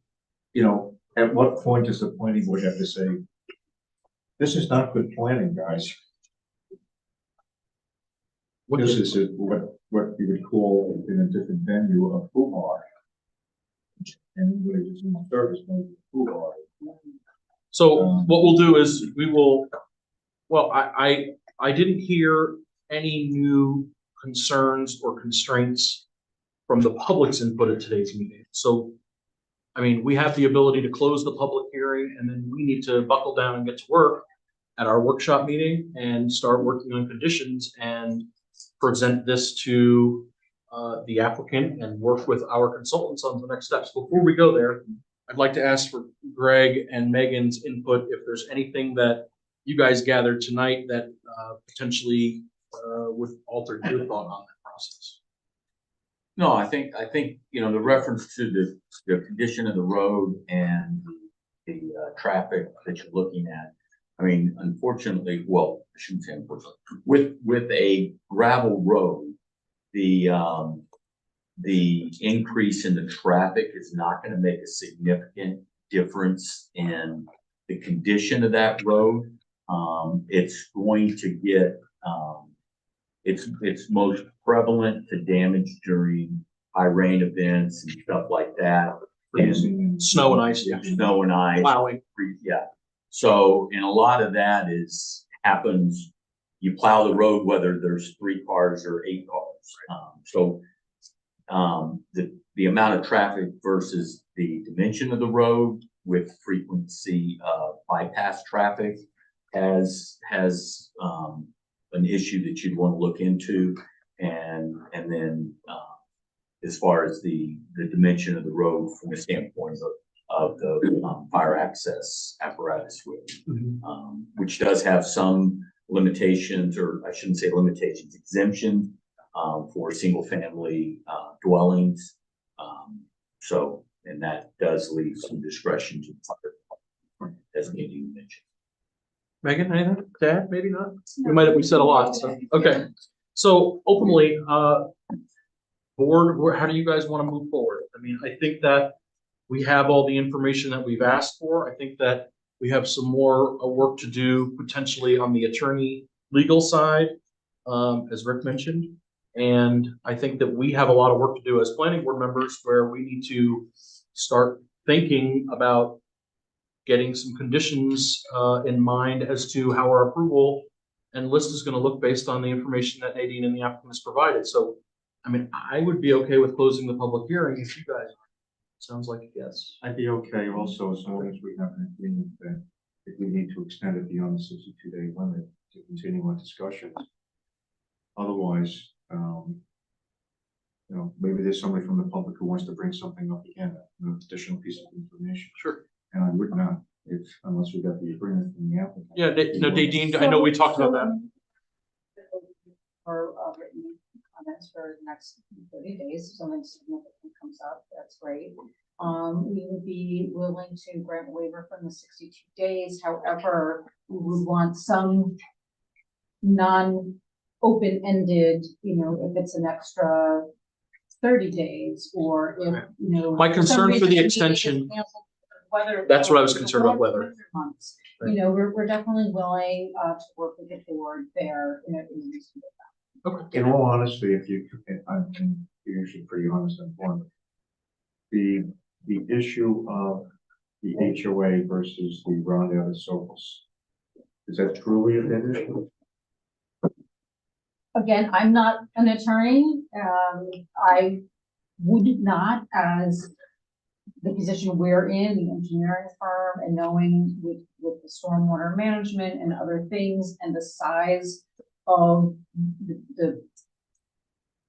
you know, at what point does the planning board have to say, this is not good planning, guys? This is what you would call in a different venue a foo-bar. And what is in service mode, foo-bar. So what we'll do is we will, well, I didn't hear any new concerns or constraints from the public's input at today's meeting. So, I mean, we have the ability to close the public hearing, and then we need to buckle down and get to work at our workshop meeting and start working on conditions and present this to the applicant and work with our consultants on the next steps. Before we go there, I'd like to ask for Greg and Megan's input if there's anything that you guys gathered tonight that potentially would alter your thought on that process. No, I think, you know, the reference to the condition of the road and the traffic that you're looking at. I mean, unfortunately, well, I shouldn't say unfortunately, with a gravel road, the increase in the traffic is not going to make a significant difference in the condition of that road. It's going to get, it's most prevalent to damage during high rain events and stuff like that. And Snow and ice, yeah. Snow and ice. Plowing. Yeah. So, and a lot of that happens, you plow the road, whether there's 3 cars or 8 cars. The amount of traffic versus the dimension of the road with frequency of bypass traffic has an issue that you'd want to look into. And then as far as the dimension of the road from the standpoint of the fire access apparatus, which does have some limitations, or I shouldn't say limitations, exemptions for single family dwellings. So, and that does leave some discretion to the fire department, as you mentioned. Megan, anything to add? Maybe not. We said a lot. So okay. So ultimately, board, how do you guys want to move forward? I mean, I think that we have all the information that we've asked for. I think that we have some more work to do potentially on the attorney legal side, as Rick mentioned. And I think that we have a lot of work to do as planning board members, where we need to start thinking about getting some conditions in mind as to how our approval and list is going to look based on the information that Nadine and the applicant has provided. So, I mean, I would be okay with closing the public hearing if you guys. Sounds like a yes. I'd be okay also as long as we have an agreement that if we need to extend it beyond the 62-day limit to continue our discussions. Otherwise, you know, maybe there's somebody from the public who wants to bring something up again, an additional piece of information. Sure. And I would not, unless we got the agreement from the applicant. Yeah, no, Nadine, I know we talked about that. for written comments for the next 30 days. If something significant comes up, that's great. We would be willing to grant a waiver from the 62 days. However, we would want some non-open-ended, if it's an extra 30 days, or if, My for some concern for the reason extension- canceled, whether. That's what I was concerned about, whether. winter months. We're definitely willing to work with the board there, in a reasonable. In all honesty, if you, and you're usually pretty honest and blunt, the issue of the HOA versus the Rondell and Sofas, is that truly a big issue? Again, I'm not an attorney. I would not, as the position we're in, the engineering firm, and knowing with the stormwater management and other things, and the size of the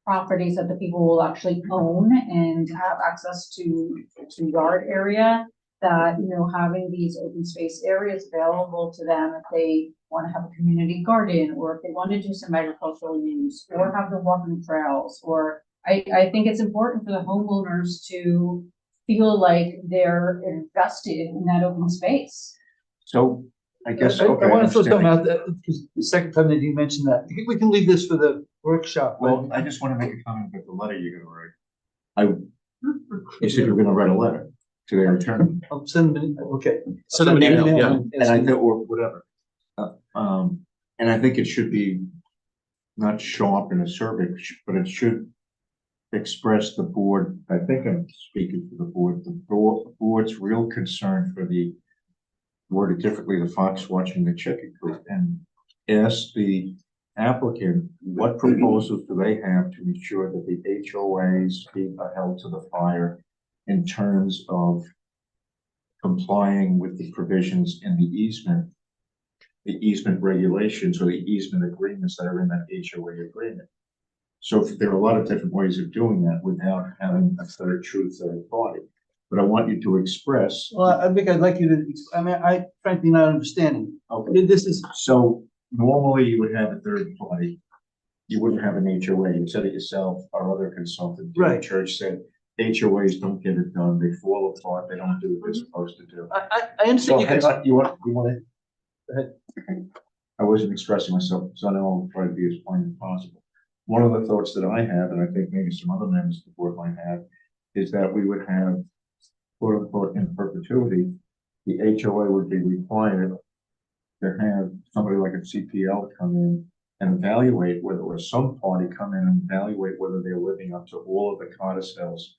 properties that the people will actually own and have access to yard area, that, having these open space areas available to them if they want to have a community garden, or if they want to do some agricultural use, or have the walking trails, or I think it's important for the homeowners to feel like they're invested in that open space. So I guess, I okay. want to throw something understand. out that, because the second time that you mentioned that, I think we can leave this for the workshop. Well, I just want to make a comment about the letter you're gonna write. You said you were gonna write a letter to their attorney. I'll send them, okay. Send them an email, yeah. And I think, or whatever. And I think it should be not sharp and acerbic, but it should express the board, I think I'm speaking for the board's real concern for the, worded differently, the fox watching the chicken coop, and ask the applicant, what proposals do they have to ensure that the HOAs be held to the fire in terms of complying with the provisions in the easement regulations or the easement agreements that are in that HOA agreement. So there are a lot of different ways of doing that without having a third party. But I want you to express. Well, I think I'd like you to, I frankly not understanding. Okay. This is, So normally you would have a third party. You wouldn't have an HOA. You said it yourself. Our other consultant, the Right. church, said HOAs don't get it done. They fall apart. They don't do what they're supposed to do. I So understand you hang can. on, you want to? Go ahead. I wasn't expressing myself, so I know I'll try to be as plain as possible. One of the thoughts that I have, and I think maybe some other members of the board might have, is that we would have, quote unquote, in perpetuity, the HOA would be required to have somebody like a CPL come in and evaluate whether, or some party come in and evaluate whether they're living up to all of the codicils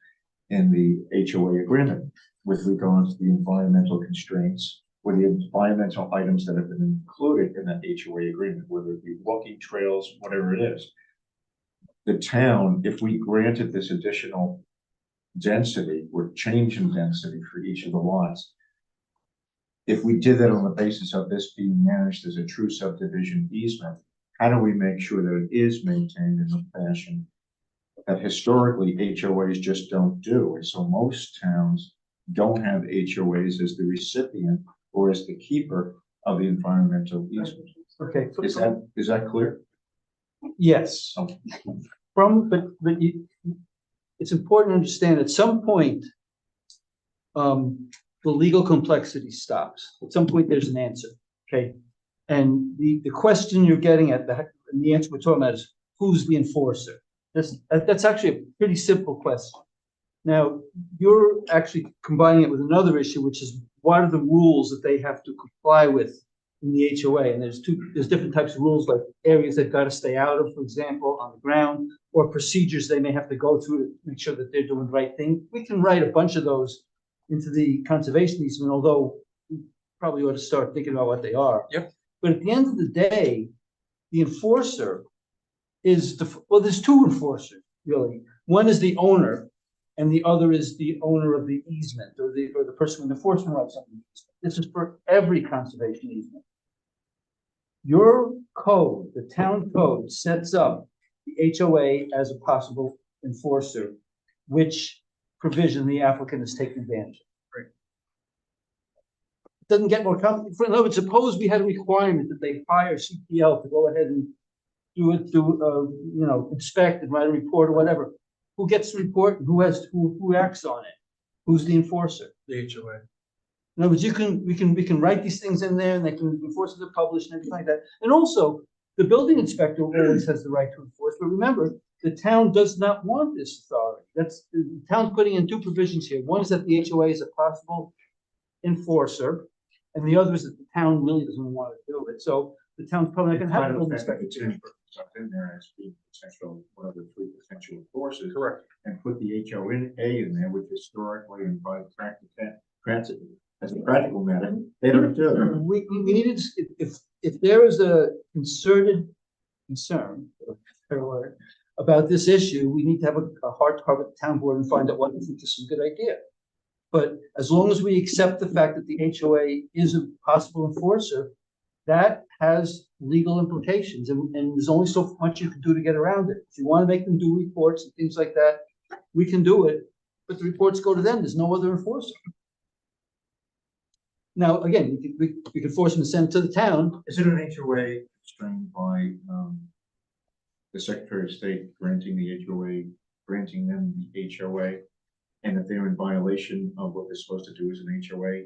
in the HOA agreement with regards to the environmental constraints or the environmental items that have been included in that HOA agreement, whether it be walking trails, whatever it is. The town, if we granted this additional density or change in density for each of the lots, if we did that on the basis of this being managed as a true subdivision easement, how do we make sure that it is maintained in a fashion that historically HOAs just don't do? And so most towns don't have HOAs as the recipient or as the keeper of the environmental easement. Okay. Is that clear? Yes. Okay. But it's important to understand at some point, the legal complexity stops. At some point, there's an answer, okay? And the question you're getting at, and the answer we're talking about is, who's the enforcer? That's actually a pretty simple question. Now, you're actually combining it with another issue, which is what are the rules that they have to comply with in the HOA? And there's different types of rules, like areas they've got to stay out of, for example, on the ground, or procedures they may have to go through to make sure that they're doing the right thing. We can write a bunch of those into the conservation easement, although we probably ought to start thinking about what they are. Yep. But at the end of the day, the enforcer is there's two enforcers, really. One is the owner, and the other is the owner of the easement, or the person with enforcement rights on the easement. This is for every conservation easement. Your code, the town code, sets up the HOA as a possible enforcer, which provision the applicant is taking advantage of. Right. It doesn't get more complicated. In other words, suppose we had a requirement that they hire CPL to go ahead and inspect and write a report or whatever. Who gets the report? Who acts on it? Who's the enforcer? The HOA. In other words, we can write these things in there and they can enforce it, they're published and everything like that. And also, the building inspector always has the right to enforce, but remember, the town does not want this authority. That's, the town's putting in two provisions here. One is that the HOA is a possible enforcer, and the other is that the town really doesn't want to do it. So the town's probably not gonna have a building inspector. Stuff in there as being potential, one of the three potential enforcers. Correct. And put the HOA in there, which historically and by transit, as a practical matter, they don't do. We needed, if there is a concerted concern, about this issue, we need to have a heart to heart with the town board and find out what we think this is a good idea. But as long as we accept the fact that the HOA is a possible enforcer, that has legal implications, and there's only so much you can do to get around it. If you want to make them do reports and things like that, we can do it, but the reports go to them. There's no other enforcer. Now, again, we could force them to send it to the town. Is it an HOA constrained by, the Secretary of State granting the HOA, granting them the HOA? And if they're in violation of what they're supposed to do as an HOA,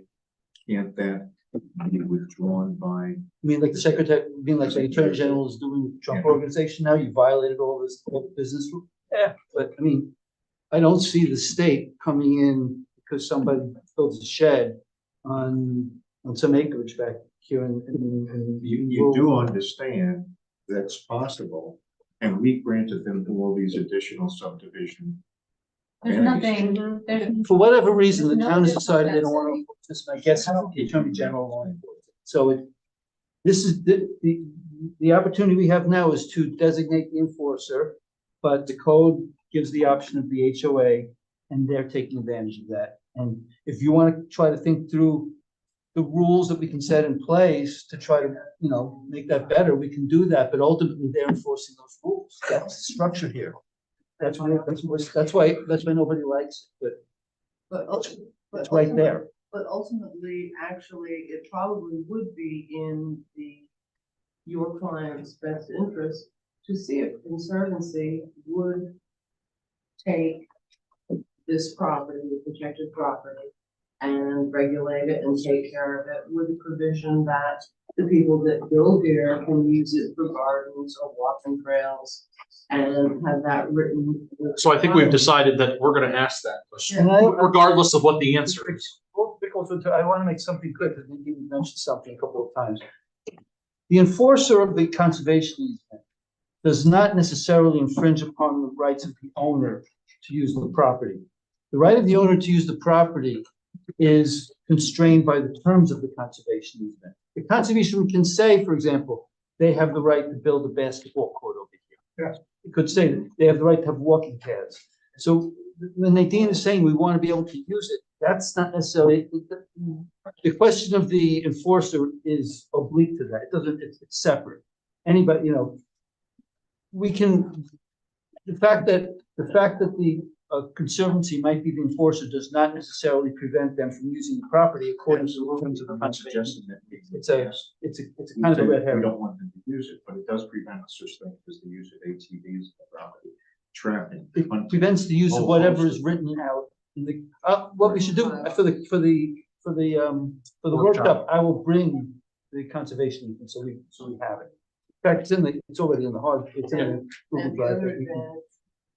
can't that be withdrawn by? I mean, like the secretary, like the attorney general is doing with the Trump organization now, you violated all this business. Yeah, but I mean, I don't see the state coming in because somebody builds a shed on some acreage back here in. You do understand that's possible, and we granted them all these additional subdivision. There's nothing, there's. For whatever reason, the No, town has there's decided they don't nothing. want to, this, I guess, the attorney general will enforce it. So this is the opportunity we have now is to designate the enforcer, but the code gives the option of the HOA, and they're taking advantage of that. And if you want to try to think through the rules that we can set in place to try to, make that better, we can do that, but ultimately they're enforcing those rules. That's the structure here. That's why nobody likes it, but it's right there. But ultimately, actually, it probably would be in your client's best interest to see if Conservancy would take this property, the protected property, and regulate it and take care of it with the provision that the people that build here can use it for gardens or walking trails, and have that written. So I think we've decided that we're gonna ask that question, And regardless of what the answer is. I want to make something clear, because you mentioned something a couple of times. The enforcer of the conservation easement does not necessarily infringe upon the rights of the owner to use the property. The right of the owner to use the property is constrained by the terms of the conservation easement. The conservation can say, for example, they have the right to build a basketball court over here. Yes. It could say that they have the right to have walking paths. So when Nadine is saying we want to be able to use it, that's not necessarily, the question of the enforcer is oblique to that. It doesn't, it's separate. Anybody, we can, the fact that the conservancy might be the enforcer does not necessarily prevent them from using the property according to the terms of the conservation. It's a kind of a red We herring. don't want them to use it, but it does prevent such things as the use of ATVs in the property, trapping. It prevents the use of whatever is written out in the, what we should do for the workshop, I will bring the conservation, easement so we have it. In fact, it's already in the hard, it's in the Google And the Drive. other advantage,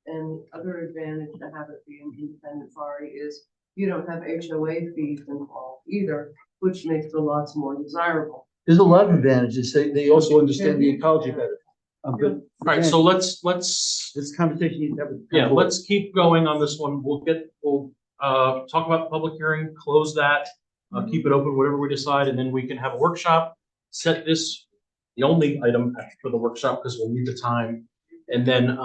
and other advantage to have it be an independent party is you don't have HOA fees involved either, which makes the lots more desirable. There's a lot of advantages. They also understand the ecology better. But All right, so let's, this conversation you have with. yeah, let's keep going on this one. We'll talk about the public hearing, close that, keep it open, whatever we decide, and then we can have a workshop, set this, the only item for the workshop, because we'll need the time, and then,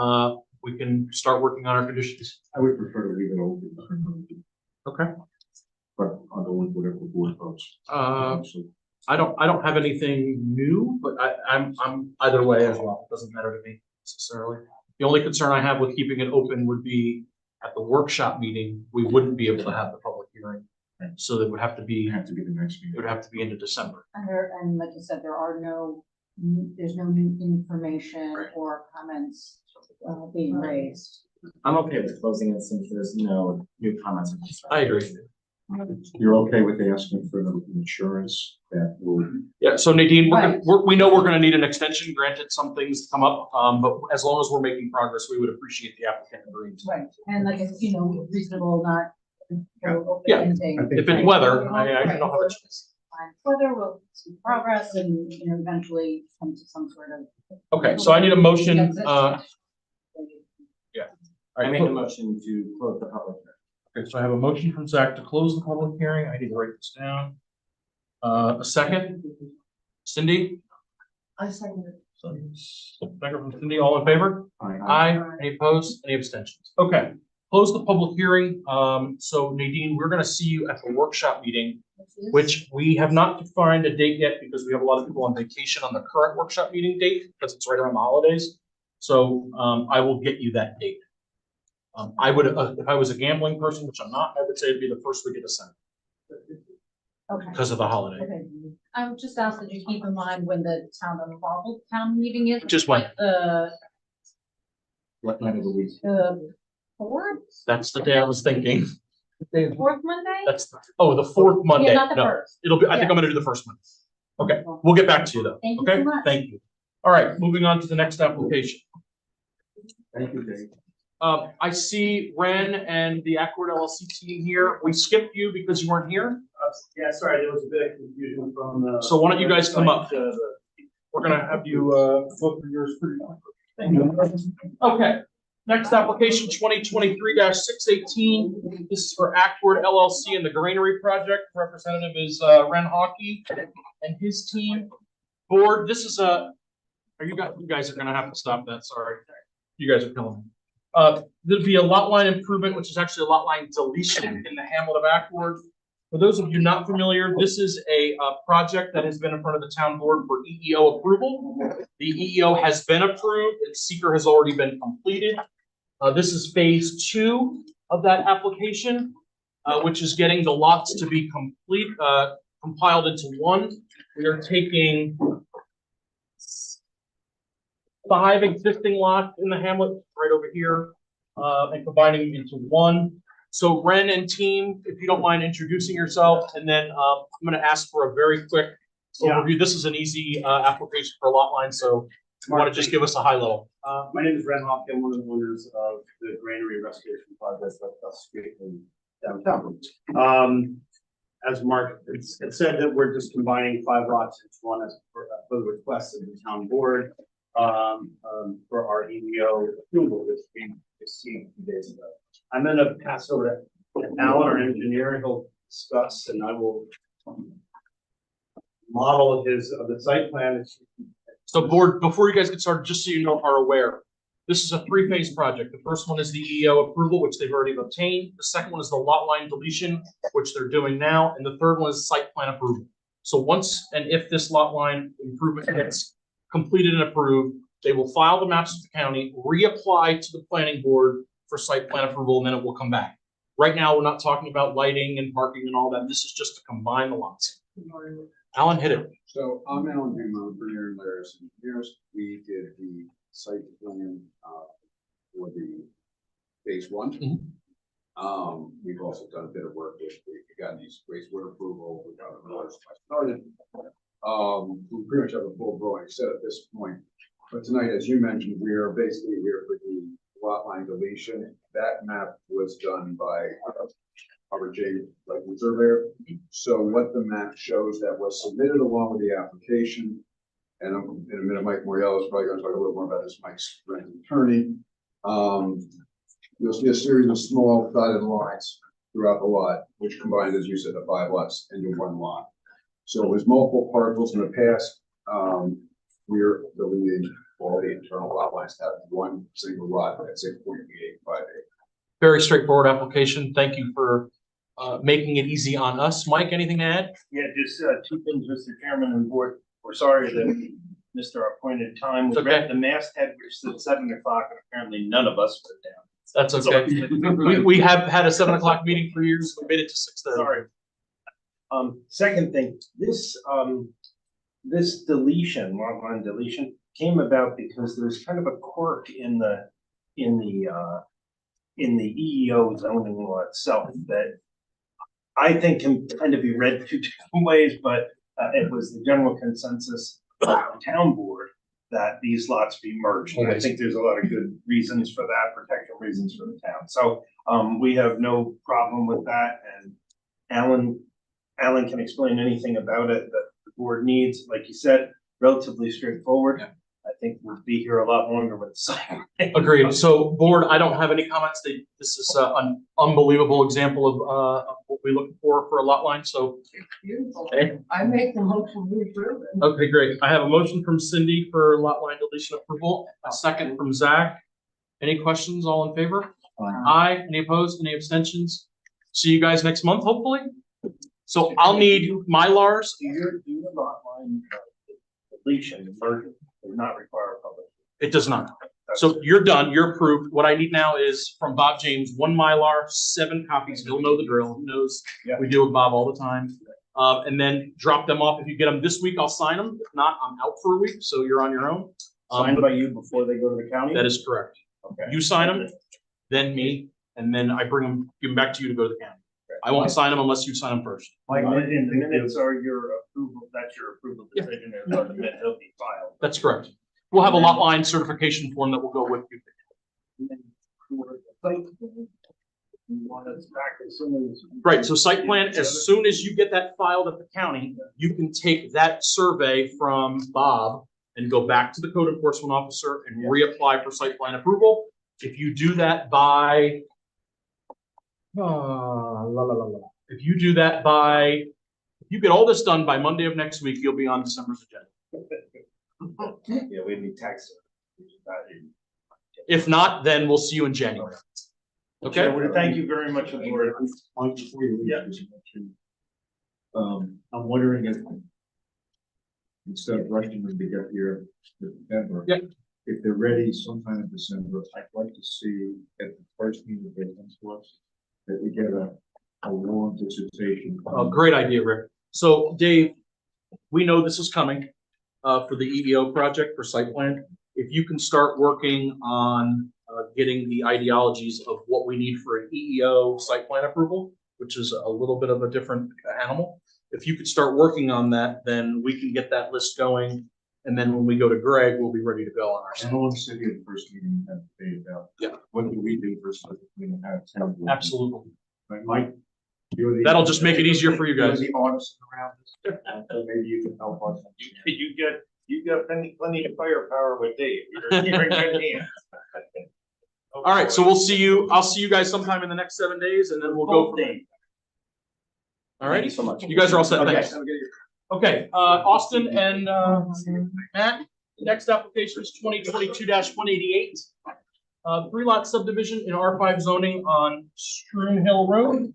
we can start working on our conditions. I would prefer to leave it open. Okay. But on the whatever the board votes. I don't have anything new, but I'm either way as well. It doesn't matter to me necessarily. The only concern I have with keeping it open would be at the workshop meeting, we wouldn't be able to have the public hearing. Right. So that would have to be, Have to be the next it meeting. would have to be into December. And like you said, there are no there's no new information Right. or comments being raised. I'm okay with closing it since there's no new comments. or concerns. I agree. You're okay with asking for the insurance that will, Yeah, so Nadine, Right. we know we're gonna need an extension, granted, some things come up, but as long as we're making progress, we would appreciate the applicant agreeing to. Right, and like, it's, reasonable, not. Yeah. Open-ending. If it's weather, I don't have a choice. Whether we'll see progress and, eventually come to some sort of. Okay, so I need a motion, I alright, make a motion to close the public hearing. okay, so I have a motion from Zach to close the public hearing. I need to write this down. A second? Cindy? I second it. Second from Cindy, all in favor? Aye. Any opposed? Any abstentions? Okay, close the public hearing. So Nadine, we're gonna see you at the workshop meeting, which we have not defined a date yet because we have a lot of people on vacation on the current workshop meeting date because it's right around the holidays. So, I will get you that date. I would, if I was a gambling person, which I'm not, I would say it'd be the first week of December Okay. because of the holiday. Okay. I would just ask that you keep in mind when the town meeting is. Just when? what night of the week? The fourth, That's the day I was thinking. fourth Monday? That's, the fourth Monday. Yeah, not the No, first. it'll be, I think I'm gonna do the first one. Okay, we'll get back to you though. Thank you Okay, so much. thank you. All right, moving on to the next application. Thank you, Dave. I see Ren and the Accord LLC team here. We skipped you because you weren't here. Yeah, sorry, there was a bit of confusion from the. So why don't you guys come up? The- We're gonna have you, go through yours pretty quick. Thank you. Okay, next application 2023-618. This is for Accord LLC and the Granary Project. Representative is, Ren Hockey and his team. Board, this is you guys are gonna have to stop that, sorry. You guys are killing me. There'd be a lot line improvement, which is actually a lot line deletion in the hamlet of Accord. For those of you not familiar, this is a project that has been in front of the town board for EEO approval. The EEO has been approved and seeker has already been completed. This is phase 2 of that application, which is getting the lots to be compiled into one. We are taking 5 existing lots in the hamlet right over here, and combining them into one. So Ren and team, if you don't mind introducing yourself, and then I'm gonna ask for a very quick overview. This is an easy application for a lot line, so you wanna just give us a high level. My name is Ren Hock. I'm one of the owners of the Granary Restoration Project across the street in downtown. As Mark had said, that we're just combining 5 lots into one as for the request of the town board for our EEO approval, which we received 2 days ago. I'm gonna pass over to Alan, our engineer. He'll discuss, and I will model the site plan. So board, before you guys get started, just so you know, are aware, this is a 3-phase project. The first one is the EEO approval, which they've already obtained. The second one is the lot line deletion, which they're doing now. And the third one is site plan approval. So once and if this lot line improvement gets completed and approved, they will file the maps with the county, reapply to the planning board for site plan approval, and then it will come back. Right now, we're not talking about lighting and parking and all that. This is just to combine the lots. Alan, hit it. So I'm Alan Newman, Premier and Laris Engineers. We did the site plan for the phase 1. We've also done a bit of work with, we got these wastewater approval, we got a water supply started. We pretty much have a full drawing set at this point. But tonight, as you mentioned, we are basically here for the lot line deletion. That map was done by Robert J. Lakeland Surveyor. So what the map shows that was submitted along with the application, and in a minute, Mike Moriello is probably going to talk a little more about this. Mike's friend and attorney. You'll see a series of small dotted lines throughout the lot, which combined, as you said, the 5 lots into one lot. So it was multiple parcels in the past. We're deleting all the internal lot lines to have one single lot at 6.858. Very straightforward application. Thank you for making it easy on us. Mike, anything to add? Yeah, just 2 things, Mr. Chairman and board. We're sorry that we missed our appointed time. We It's okay. read the masthead, which said 7 o'clock, and apparently none of us were down. That's okay. We have had a 7 o'clock meeting for years. We made it to 6:30. Sorry. Second thing, this this deletion, lot line deletion, came about because there's kind of a quirk in the EEO zoning law itself that I think can kind of be read two different ways, but it was the general consensus of the town board that these lots be merged. And I think there's a lot of good reasons for that, protection reasons for the town. So we have no problem with that. And Alan can explain anything about it that the board needs. Like you said, relatively straightforward. Yeah. I think we'll be here a lot longer with the sign. Agreed. So board, I don't have any comments. This is an unbelievable example of what we look for a lot line. So, Beautiful. okay. I make the motion to approve it. Okay, great. I have a motion from Cindy for lot line deletion approval, a second from Zach. Any questions? All in favor? Aye. Any opposed? Any abstentions? See you guys next month, hopefully. So I'll need Mylars. Your lot line deletion merger does not require a public. It does not. So you're done. You're approved. What I need now is from Bob James, 1 Mylar, 7 copies. He'll know the drill. He knows we deal with Bob all the time. And then drop them off. If you get them this week, I'll sign them. If not, I'm out for a week, so you're on your own. Signed by you before they go to the county? That is correct. Okay. You sign them, then me, and then I bring them, give them back to you to go to the county. I won't sign them unless you sign them first. And the minutes are your approval, that's your approval decision, and the minutes will be filed. That's correct. We'll have a lot line certification form that will go with you. And then for the site, you want us back as soon as. Right, so site plan, as soon as you get that filed at the county, you can take that survey from Bob and go back to the code enforcement officer and reapply for site plan approval. If you do that by, if you do that by, if you get all this done by Monday of next week, you'll be on December's agenda. Yeah, we need tax. If not, then we'll see you in January. Okay? Well, thank you very much, Lord. Mike, before you leave, Yeah. just mention, I'm wondering if instead of rushing them to get here in November, Yeah. if they're ready sometime in December, I'd like to see at the first meeting of business for us, that we get a long dissertation. Oh, great idea, Rick. So Dave, we know this is coming for the EEO project for site plan. If you can start working on getting the ideologies of what we need for an EEO site plan approval, which is a little bit of a different animal. If you could start working on that, then we can get that list going. And then when we go to Greg, we'll be ready to go on our I side. don't want to sit here at the first meeting and debate about. Yeah. What do we do versus what we have? Absolutely. But Mike, you're the. That'll just make it easier for you guys. You're the artist around this, so maybe you can help us. You got plenty of firepower with Dave. You're in good hands. All right, so we'll see you. I'll see you guys sometime in the next 7 days, and then we'll go from there. All right. Thank you so much. You guys are all set. Okay. Thanks. Okay, Austin and Matt, the next application is 2022-188. 3-lot subdivision in R5 zoning on Stroom Hill Road.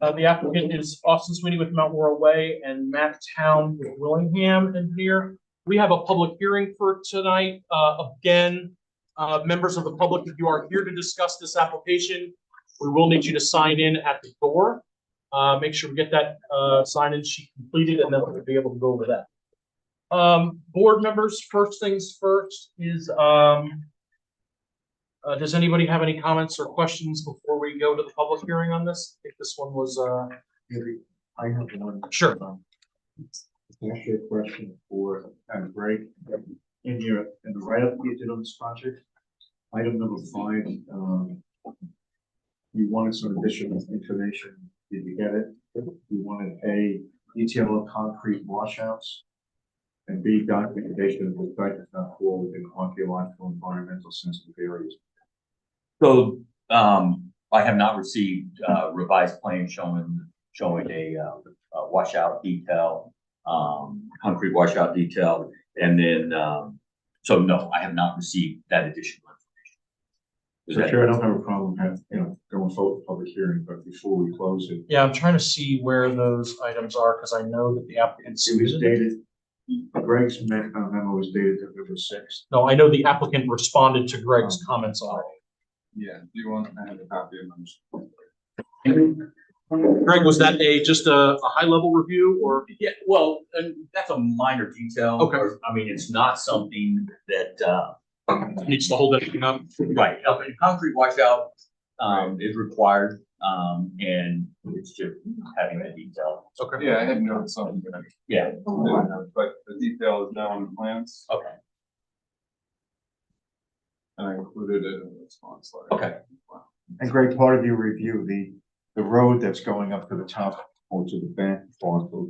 The applicant is Austin Sweeney with Mount Laurel Way and Matt Town with Willingham Engineer. We have a public hearing for tonight. Again, members of the public, if you are here to discuss this application, we will need you to sign in at the door. Make sure we get that sign-in sheet completed, and then we'll be able to go over that. Board members, first things first is, does anybody have any comments or questions before we go to the public hearing on this? I think this one was, I have one. Sure. It's actually a question for Greg. In the write-up you did on this project, item number 5, you wanted some additional information. Did you get it? You wanted A, detail of concrete washouts, and B, documentation of the site does not fall within archaeological environmental sensitive areas. So, I have not received, revised plans showing a washout detail, concrete washout detail. And then, so no, I have not received that additional information. So sure, I don't have a problem going forward with public hearing, but before we close it. yeah, I'm trying to see where those items are, because I know that the applicant It was submitted. dated, Greg's memo was dated November 6th. No, I know the applicant responded to Greg's comments already. Yeah, do you want to have a copy of them? Greg, was that just a high level review or? Yeah, well, and that's a minor detail. Okay. I mean, it's not something that, Needs to hold anything up? right, concrete washout, is required, and it's just having the detail. Okay. Yeah, I had noticed something, but Yeah, but the detail is now on the plans, okay, and I included it in the response letter. okay. And Greg, part of your review, the road that's going up to the top or to the back parcel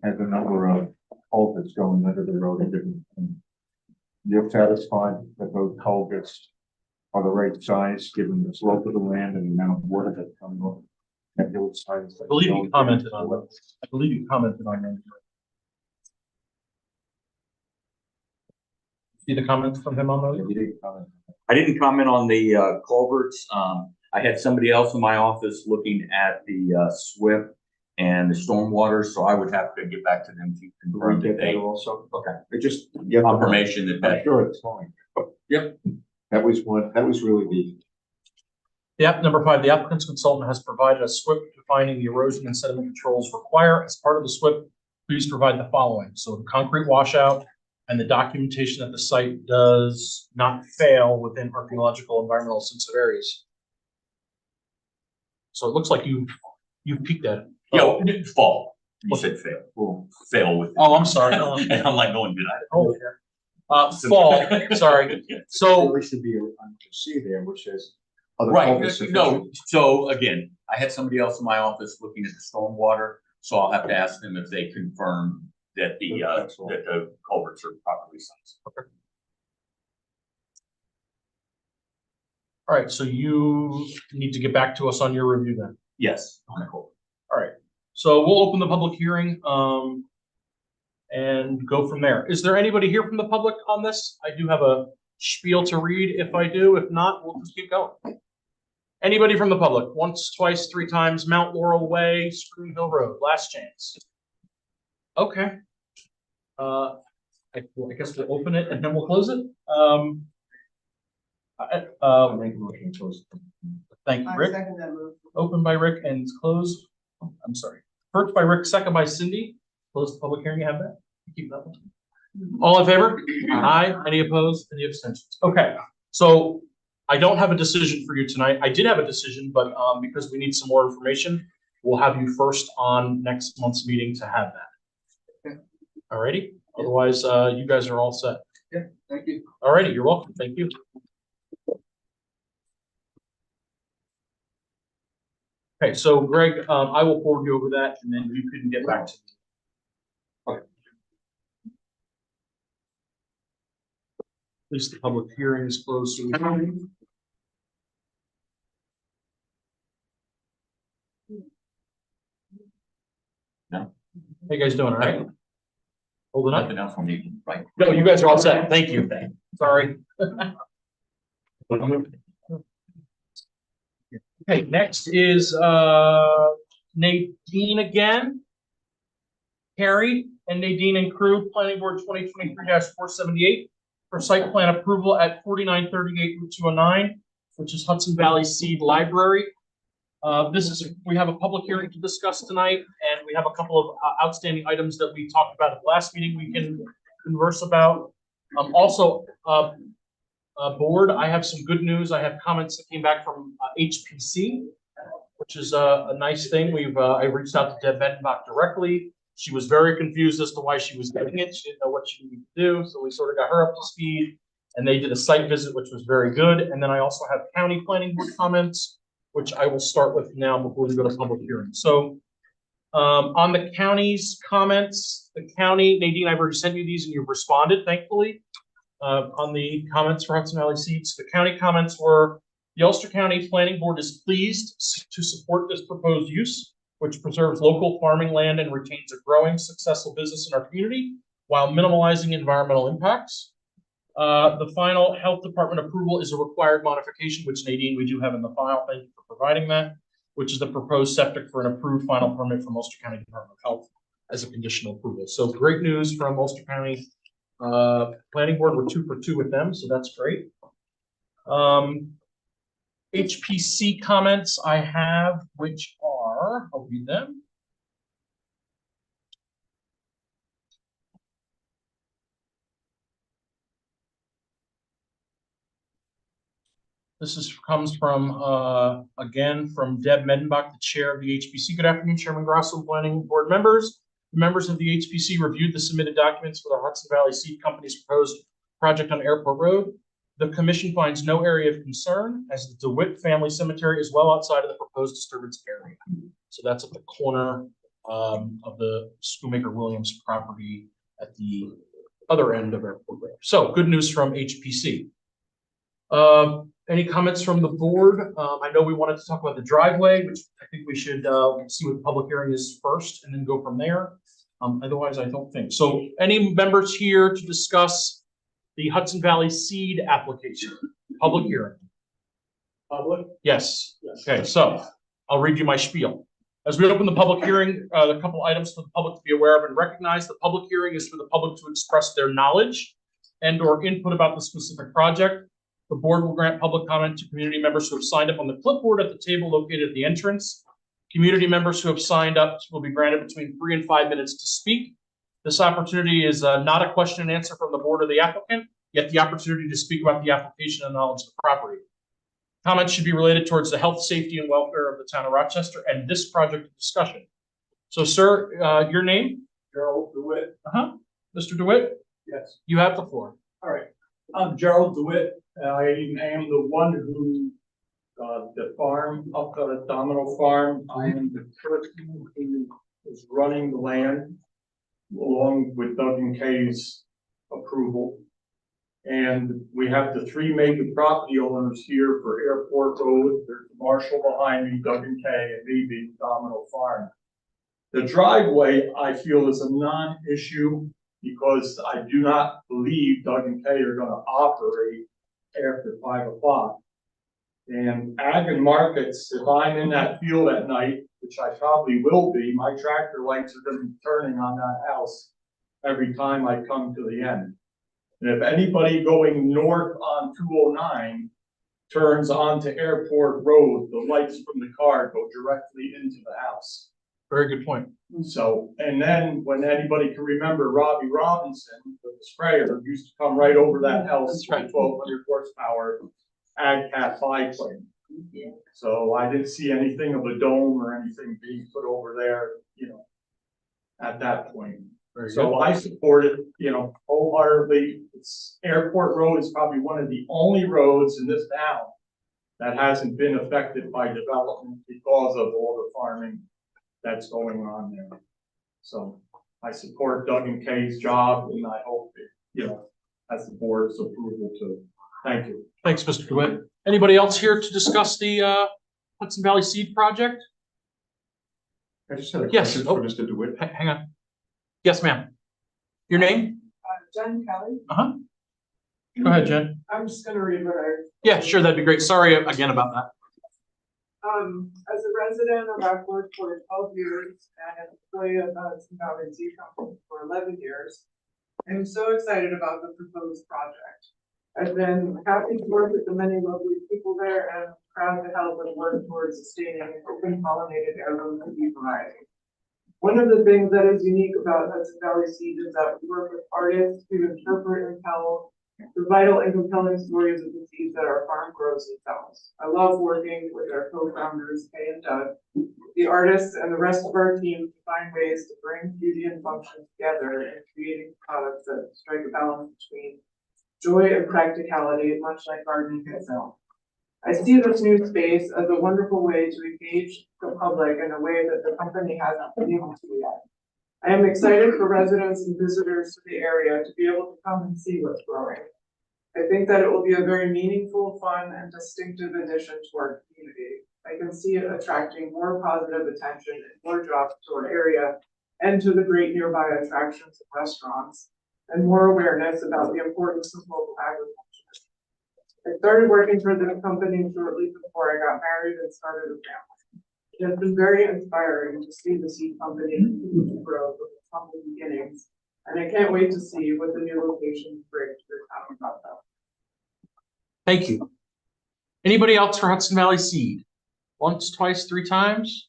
has a number of culverts going under the road at different. You're satisfied that those culverts are the right size, given the slope of the land and the amount of water that's coming off? That hillside. I believe you commented on that. I believe you commented on that. See the comments from him on those? I didn't comment on the culverts. I had somebody else in my office looking at the SWIP and the stormwater, so I would have to get back to them to confirm that they. Also, Okay. it just get Confirmation that I'm that. sure it's fine. Yep. That was really the. Yep, number 5, the applicant's consultant has provided a SWIP defining the erosion and sediment controls require. As part of the SWIP, please provide the following. So the concrete washout and the documentation that the site does not fail within archaeological environmental sensitive areas. So it looks like you've peeked at it. Yeah, fall. You said fail. Cool. Fail with. Oh, I'm sorry. And I'm like going, did I? Oh, fall, sorry. So There should be a C there, which says. other Right, culverts no, sufficient. so again, I had somebody else in my office looking at the stormwater, so I'll have to ask them if they confirm that the culverts are properly sized. Okay. All right, so you need to get back to us on your review then. Yes. Cool. All right, so we'll open the public hearing, and go from there. Is there anybody here from the public on this? I do have a spiel to read if I do. If not, we'll just keep going. Anybody from the public? Once, twice, 3 times, Mount Laurel Way, Spring Hill Road, last chance. Okay. I guess we'll open it and then we'll close it. Make a motion to close. Thank you, I Rick. second that move. Open by Rick and it's closed. Oh, I'm sorry. First by Rick, second by Cindy. Close the public hearing. You have that? Keep that one. All in favor? Aye. Any opposed? Any abstentions? Okay. So I don't have a decision for you tonight. I did have a decision, but because we need some more information, we'll have you first on next month's meeting to have that. Okay. All righty. Otherwise, you guys are all set. Yeah, thank you. All righty. You're welcome. Thank you. Okay, so Greg, I will forward you over that and then you can get back to me. Okay. At least the public hearing is closed. So we can... No. How you guys doing? All right. Holding up. Nothing else on me, right? No, you guys are all set. Thank you. Sorry. Okay, next is Nadine again. Carrie and Nadine and crew, Planning Board 2023-478 for site plan approval at 4938 Route 209, which is Hudson Valley Seed Library. We have a public hearing to discuss tonight, and we have a couple of outstanding items that we talked about at the last meeting we can converse about. Board, I have some good news. I have comments that came back from HPC, which is a nice thing. I reached out to Deb Bettenbach directly. She was very confused as to why she was doing it. She didn't know what she needed to do, so we sort of got her up to speed. And they did a site visit, which was very good. And then I also have county planning board comments, which I will start with now before we go to public hearing. So on the county's comments, the county, Nadine, I've already sent you these and you've responded, thankfully. On the comments for Hudson Valley Seeds. The county comments were, the Ulster County Planning Board is pleased to support this proposed use, which preserves local farming land and retains a growing, successful business in our community while minimizing environmental impacts. The final health department approval is a required modification, which Nadine, we do have in the file. Thank you for providing that, which is the proposed septic for an approved final permit from Ulster County Department of Health as a conditional approval. So great news from Ulster County Planning Board. We're 2 for 2 with them, so that's great. HPC comments I have, which are will read them. Comes from, again, from Deb Medenbach, the chair of the HPC. Good afternoon, Chairman Grosso, planning board members. The members of the HPC reviewed the submitted documents for the Hudson Valley Seed Company's proposed project on Airport Road. The commission finds no area of concern as the DeWitt Family Cemetery is well outside of the proposed disturbance area. So that's at the corner of the Schoonmaker Williams property at the other end of Airport Road. So good news from HPC. Any comments from the board? I know we wanted to talk about the driveway, which I think we should see what the public hearing is first and then go from there. Otherwise, I don't think. So any members here to discuss the Hudson Valley Seed application? Public hearing. Public? Yes. Yes. Okay, so I'll read you my spiel. As we open the public hearing, a couple items for the public to be aware of and recognize. The public hearing is for the public to express their knowledge and or input about the specific project. The board will grant public comment to community members who have signed up on the clipboard at the table located at the entrance. Community members who have signed up will be granted between 3 and 5 minutes to speak. This opportunity is not a question and answer from the board or the applicant, yet the opportunity to speak about the application and knowledge of the property. Comments should be related towards the health, safety, and welfare of the town of Rochester and this project discussion. So, sir, your name? Gerald DeWitt. Mr. DeWitt, Yes. you have the floor. All right. I'm Gerald DeWitt. I am the one who, the farm up the Domino Farm. I am the person who is running the land along with Doug and Kay's approval. And we have the 3 major property owners here for Airport Road. There's Marshall behind me, Doug and Kay, and me being Domino Farm. The driveway, I feel, is a non-issue because I do not believe Doug and Kay are going to operate after 5 o'clock. And ag and markets, if I'm in that field at night, which I probably will be, my tractor lights are going to be turning on that house every time I come to the end. And if anybody going north on 209 turns onto Airport Road, the lights from the car go directly into the house. Very good point. So, and then when anybody can remember Robbie Robinson with the sprayer used to come right over that house, That's right. 1200 horsepower ag cat biplane. Yeah. So I didn't see anything of a dome or anything being put over there, you know, at that point. Very So good. I support it, you know, wholeheartedly. It's Airport Road is probably one of the only roads in this town that hasn't been affected by development because of all the farming that's going on there. So I support Doug and Kay's job, and I hope it, you know, has the board's approval too. Thank you. Thanks, Mr. DeWitt. Anybody else here to discuss the Hudson Valley Seed Project? I just had a Yes. question for Mr. DeWitt. Hang on. Yes, ma'am. Your name? Jen Kelly. Go ahead, Jen. I'm just gonna read what I. Yeah, sure, that'd be great. Sorry again about that. As a resident of Rockford for 12 years and an employee of the Hudson Valley Seed Company for 11 years, I'm so excited about the proposed project. I've been happy to work with the many lovely people there and proud to help and work towards sustaining an open pollinated heirloom bee variety. One of the things that is unique about Hudson Valley Seed is that we work with artists who interpret and tell the vital and compelling stories of the seeds that our farm grows and sells. I love working with our co-founders, Kay and Doug, the artists, and the rest of our team to find ways to bring beauty and function together in creating products that strike a balance between joy and practicality, much like gardening itself. I see this new space as a wonderful way to engage the public in a way that the company hasn't been able to yet. I am excited for residents and visitors to the area to be able to come and see what's growing. I think that it will be a very meaningful, fun, and distinctive addition to our community. I can see it attracting more positive attention and more jobs to our area and to the great nearby attractions and restaurants, and more awareness about the importance of local agriculture. I started working for this company shortly before I got married and started a family. It has been very inspiring to see the seed company continue to grow from its humble beginnings, and I can't wait to see what the new locations bring to the town of Rochester. Thank you. Anybody else for Hudson Valley Seed? Once, twice, 3 times?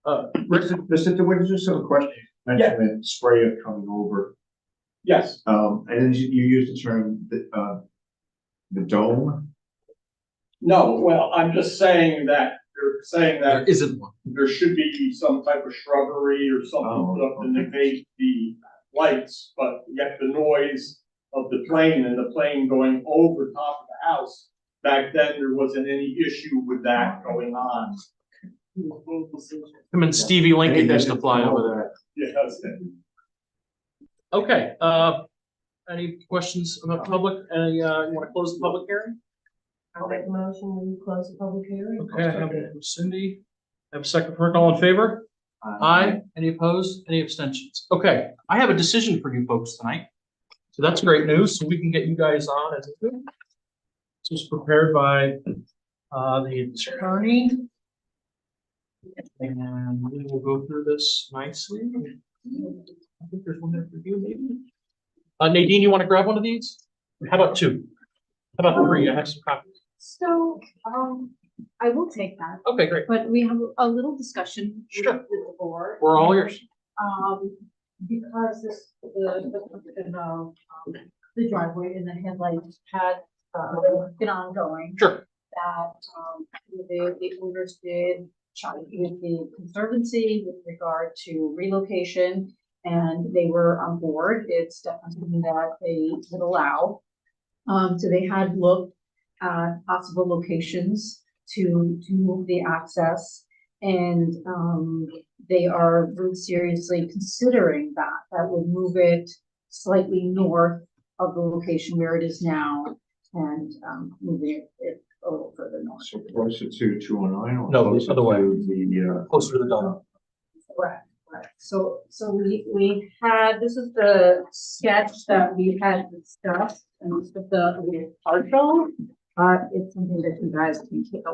Mr. DeWitt, just have a question. You mentioned that sprayer coming over, Yes, and then you used the term, the dome. no, well, I'm just saying that, they're saying There that isn't one. there should be some type of shrubbery or something put up to negate the lights, but yet the noise of the plane and the plane going over top of the house. Back then, there wasn't any issue with that going on. Him and Stevie Lincoln used to fly over there. Yes. Okay, any questions about public? Any, you want to close the public hearing? I'll make a motion when you close the public hearing. Okay, I have it from Cindy. I have a second for it. All in favor? Aye. Any opposed? Any abstentions? Okay, I have a decision for you folks tonight. So that's great news. So we can get you guys on as a group. This was prepared by the attorney. And we will go through this nicely. I think there's one there for you, maybe. Nadine, you want to grab one of these? How about two? How about three? I have some copies. So, I will take that, Okay, great. but we have a little discussion with Sure. the board. We're all ears. Because the driveway and the headlights had, been ongoing. Sure. That, the owners did chat with the conservancy with regard to relocation, and they were on board. It's definitely something that they would allow. So they had looked at possible locations to move the access, and they are very seriously considering that. That would move it slightly north of the location where it is now, and moving it a little further north. So closer to 209 or No, the closer other way. to the, Closer to the dome. Correct, correct. So we had, this is the sketch that we had discussed, and this is the partial. It's something that you guys can take a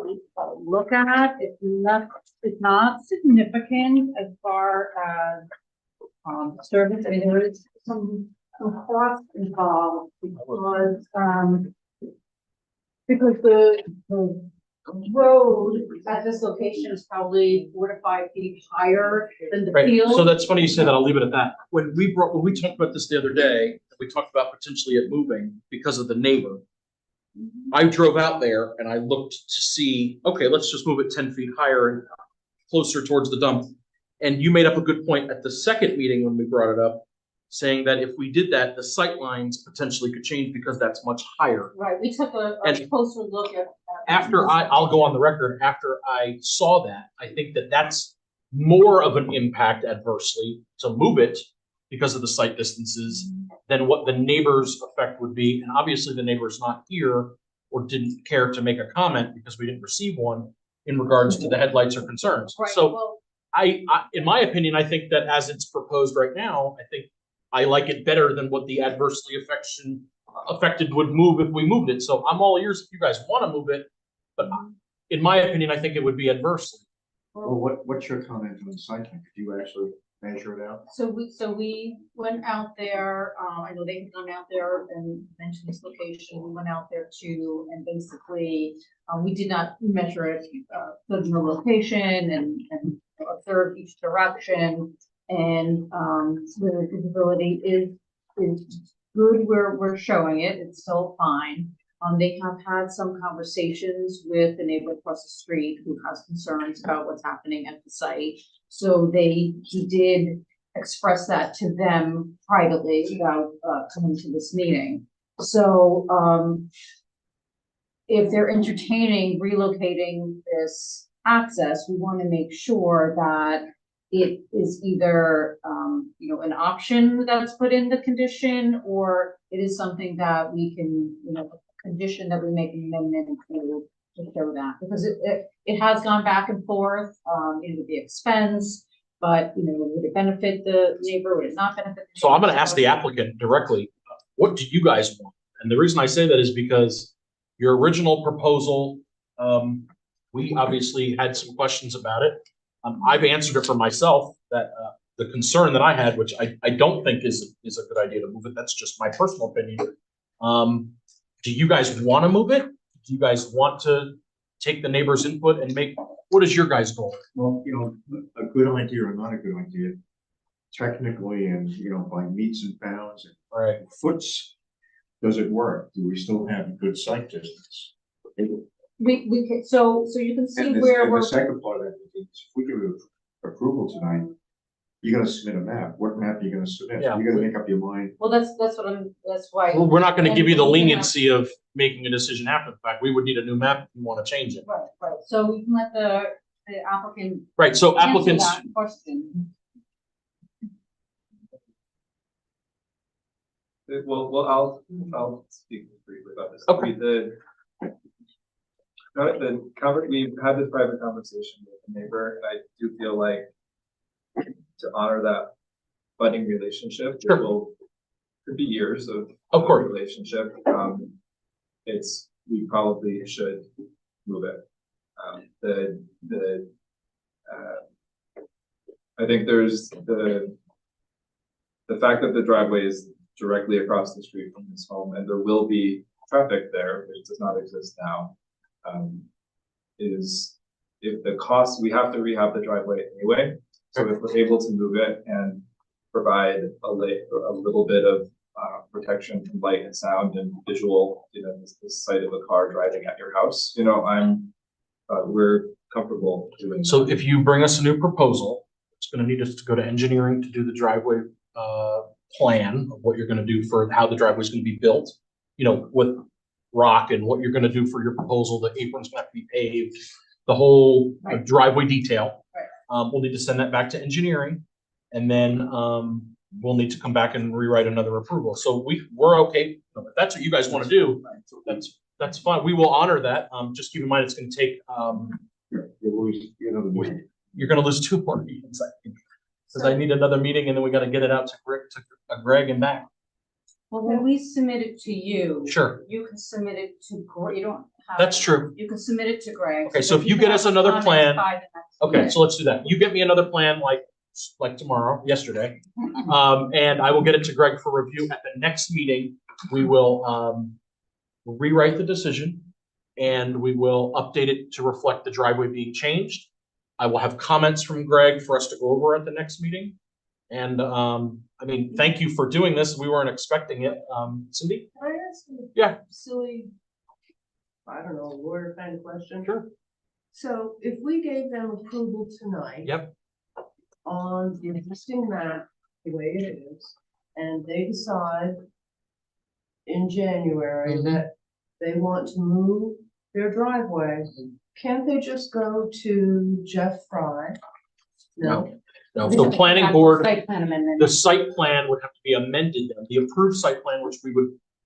look at. It's not significant as far as disturbance. I mean, there is some cost involved because the road at this location is probably 4 to 5 feet higher than the Right, field. so that's funny you say that, I'll leave it at that. When we talked about this the other day, we talked about potentially it moving because of the neighbor. I drove out there and I looked to see, okay, let's just move it 10 feet higher and closer towards the dump. And you made up a good point at the second meeting when we brought it up, saying that if we did that, the sight lines potentially could change because that's much higher. Right, we took a And closer look at. After I'll go on the record, after I saw that, I think that that's more of an impact adversely to move it because of the sight distances than what the neighbor's effect would be. And obviously the neighbor's not here or didn't care to make a comment because we didn't receive one in regards to the headlights or concerns. Right, So well, I, in my opinion, I think that as it's proposed right now, I think I like it better than what the adversely affected would move if we moved it. So I'm all ears if you guys want to move it, but in my opinion, I think it would be adversely. well, what's your comment on the site plan? Could you actually measure it out? So we went out there, I know they had gone out there and mentioned this location, we went out there too, and basically, we did not measure it, put in the location and observe each direction. And, the visibility is good where we're showing it, it's still fine. They have had some conversations with the neighbor across the street who has concerns about what's happening at the site. So he did express that to them privately without coming to this meeting. So if they're entertaining relocating this access, we want to make sure that it is either an option that's put in the condition, or it is something that we can, condition that we make an amendment to show that, because it has gone back and forth, it would be expense, but, would it benefit the neighbor, would it not benefit? So I'm gonna ask the applicant directly, what do you guys want? And the reason I say that is because your original proposal, we obviously had some questions about it. I've answered it for myself that, the concern that I had, which I don't think is a good idea to move it. That's just my personal opinion. Do you guys want to move it? Do you guys want to take the neighbor's input and make What is your guys' goal? Well, a good idea or not a good idea, technically and, by meets and bounds and Right. foots, does it work? Do we still have good sight distance? We can, so you can see And where the we're, second part of that is, if we give approval tonight, you gotta submit a map. What map are you gonna submit? Yeah. You gotta make up your mind. well, that's why. Well, we're not gonna give you the And we can have- leniency of making a decision after the fact. We would need a new map if you wanna change it. Right, right, so we can let the applicant. Right, so answer applicants, that question. I'll speak briefly about this. Okay. We've had this private conversation with the neighbor, and I do feel like to honor that budding relationship, which could be years of course, relationship. We probably should move it. I think there's the fact that the driveway is directly across the street from his home, and there will be traffic there, which does not exist now. Is if the cost, we have to rehab the driveway anyway. So if we're able to move it and provide a little bit of protection from light and sound and visual, the sight of a car driving at your house, we're comfortable doing. so that. if you bring us a new proposal, it's gonna need us to go to engineering to do the driveway plan of what you're gonna do for how the driveway is gonna be built, with rock and what you're gonna do for your proposal, the apron's gonna have to be paved, the whole Right. driveway detail. Right. We'll need to send that back to engineering, and then we'll need to come back and rewrite another approval. So we're okay. If that's what you guys wanna do, that's fine. We will honor that. Just keep in mind, it's gonna take, you're gonna lose 2 more meetings, I think. Cause I need another meeting and then we gotta get it out to Greg and back. Well, when we submit it to you. Sure. You can submit it to Greg, you don't have. That's true. You can submit it to Greg. Okay, so that if you he get can us have another comments plan- by the next Okay, meeting. so let's do that. You get me another plan like tomorrow, yesterday. And I will get it to Greg for review. At the next meeting, we will rewrite the decision and we will update it to reflect the driveway being changed. I will have comments from Greg for us to go over at the next meeting. And thank you for doing this. We weren't expecting it. Cindy? Can I ask you Yeah. a silly, I don't know, lawyer kind of question? Sure. So if we gave them approval tonight. Yep. On the existing map, the way it is, and they decide in January Mhm. that they want to move their driveway, can't they just go to Jeff Fry? No. No, so planning board, Site plan amendment. the site plan would have to be amended. The approved site plan, which we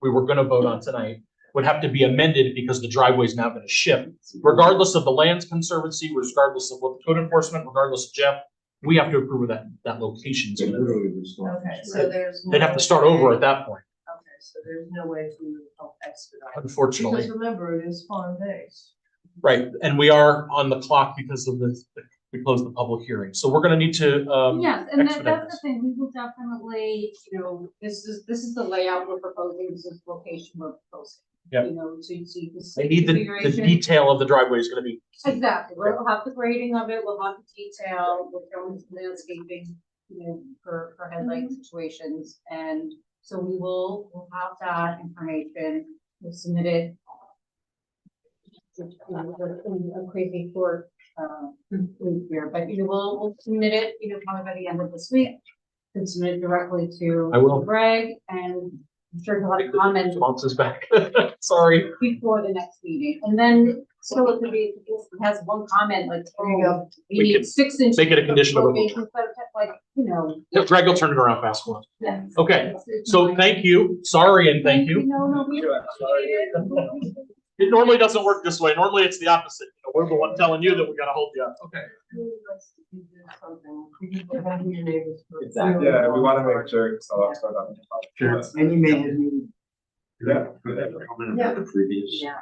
were gonna vote on tonight, would have to be amended because the driveway is now gonna shift. Regardless of the Lands Conservancy, regardless of what the code enforcement, regardless of Jeff, we have to approve of that location. They literally would start. Okay, so there's. They'd have to start over at that point, Okay, so there's no way to help expedite. unfortunately. Because remember, it is farm based. Right, and we are on the clock because of we closed the public hearing. So we're gonna need to, Yes, and expedite that's the this. thing, we will definitely, this is the layout we're proposing, this is the location we're proposing. Yep. So you can see. I need the configuration. detail of the driveway is gonna be. Exactly, we'll have the grading of it, we'll have the detail, we'll show them some landscaping, for headlight situations. And so we'll have that information, we'll submit it. A crazy short, week here, but we'll submit it, probably by the end of this week. Can submit it directly to I will. Greg, and I'm sure he'll have comments Bounces back, sorry. before the next meeting, and then still it could be, if it has one comment, like, There you go. we We need could 6 inches. make it a condition of elevation, instead of like, Greg will turn it around fast for us. yeah. Okay, so thank you, sorry and thank you. No, we appreciate it. It normally doesn't work this way. Normally it's the opposite. We're the one telling you that we gotta hold you up. Okay. Exactly. Yeah, we want to make sure, so I'll start on the top. Sure. And you may. Yeah. Comment Yeah. about the previous. Yeah.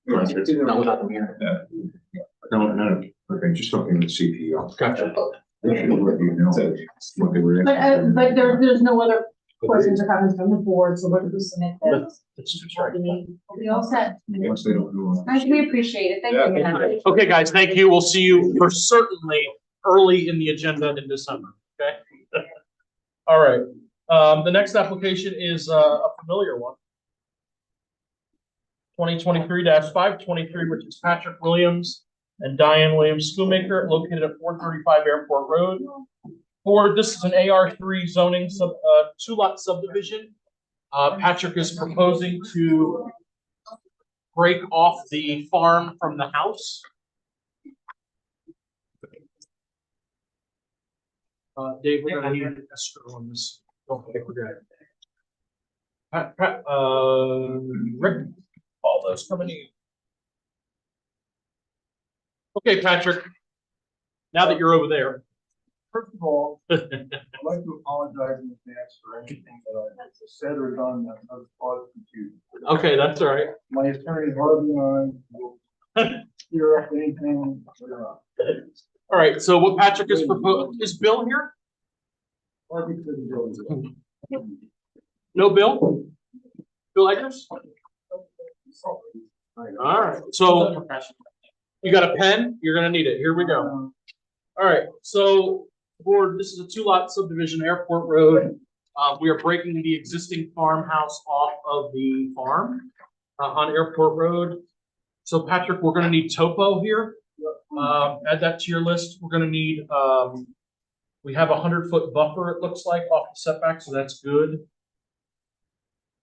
Not without them here. No, okay, just something with CPO. Gotcha. They should let you know what they were. But there's no other questions or comments from the board, so we're going to submit them. That's right. We'll be all set. Once they don't do it. We appreciate it. Thank you. Okay, guys, thank you. We'll see you for certainly early in the agenda in December, okay? All right, the next application is a familiar one. 2023-523, which is Patrick Williams and Diane Williams Schoolmaker, located at 435 Airport Road. This is an AR3 zoning two-lot subdivision. Patrick is proposing to break off the farm from the house. Dave, we're gonna need an escrow on this. Don't forget. Rick, all those coming in. Okay, Patrick. Now that you're over there. First of all, I'd like to apologize in advance for anything that I said or done that has caused confusion. Okay, that's all right. My attorney Harvey and I will clear up anything later on. All right, so what Patrick is proposing, is Bill here? Harvey couldn't go into it. No Bill? Bill Eggers? All right, so you got a pen? You're gonna need it. Here we go. All right, so board, this is a two-lot subdivision, Airport Road. We are breaking the existing farmhouse off of the farm on Airport Road. So Patrick, we're gonna need topo here. Add that to your list. We're gonna need, we have a 100-foot buffer, it looks like, off the setback, so that's good.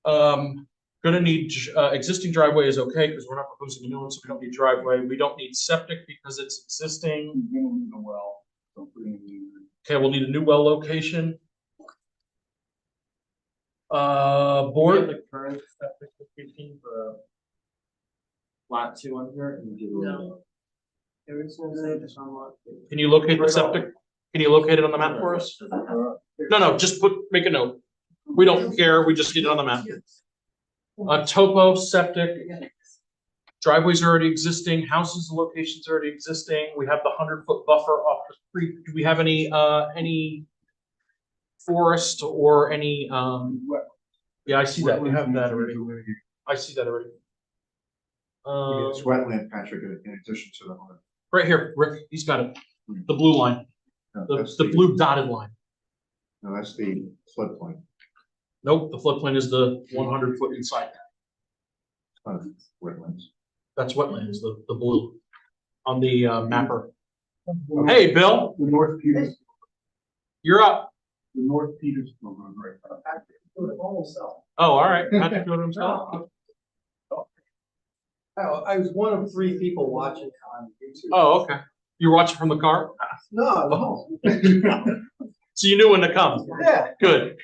Gonna need, existing driveway is okay, because we're not proposing a new one, so we don't need driveway. We don't need septic because it's existing. You're gonna need a well, so put in the- Okay, we'll need a new well location. Board, The current septic location for lot 2 on here and do. No. There is no status on lot. can you locate the septic? Can you locate it on the map for us? No, just make a note. We don't care, we just need it on the map. Topo, septic, driveway's already existing, houses, locations already existing. We have the 100-foot buffer off the creek. Do we have any forest or any, yeah, I see that. We have that already. I see that already. It's wetland, Patrick, in addition to the one. Right here, Rick, he's got it. The blue line, the blue dotted line. No, that's the floodplain. Nope, the floodplain is the 100-foot inside that. Wetlands. That's wetlands, the blue on the mapper. Hey, Bill, The North Peters, you're up. the North Peters program, right? Almost so. Oh, all right. Patrick Williams himself. Oh, I was one of 3 people watching on YouTube. Oh, okay. You were watching from the car, No. so you knew when to come. Yeah. Good.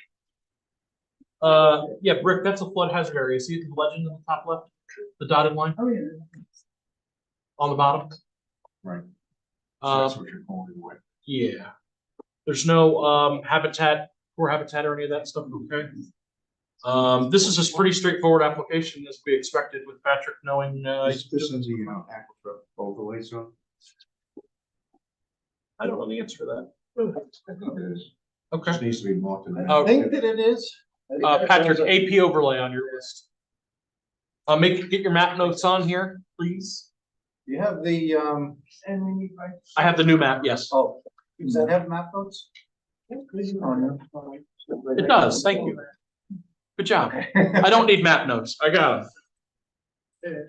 Yeah, Brick, that's a flood hazard area. See the legend in the top left, the dotted line Oh, yeah. on the bottom. Right. So that's what you're calling the wet. Yeah. There's no habitat, poor habitat or any of that stuff. Okay. This is a pretty straightforward application as we expected with Patrick knowing. This is the aquifer overlay zone. I don't know the answer to that. It is. Okay. Just needs to be marked in. I think that it is. Patrick, AP overlay on your list. Get your map notes on here, please. You have the, And we need. I have the new map, yes. oh, does that have map notes? It does, thank you. Good job. I don't need map notes, I got them.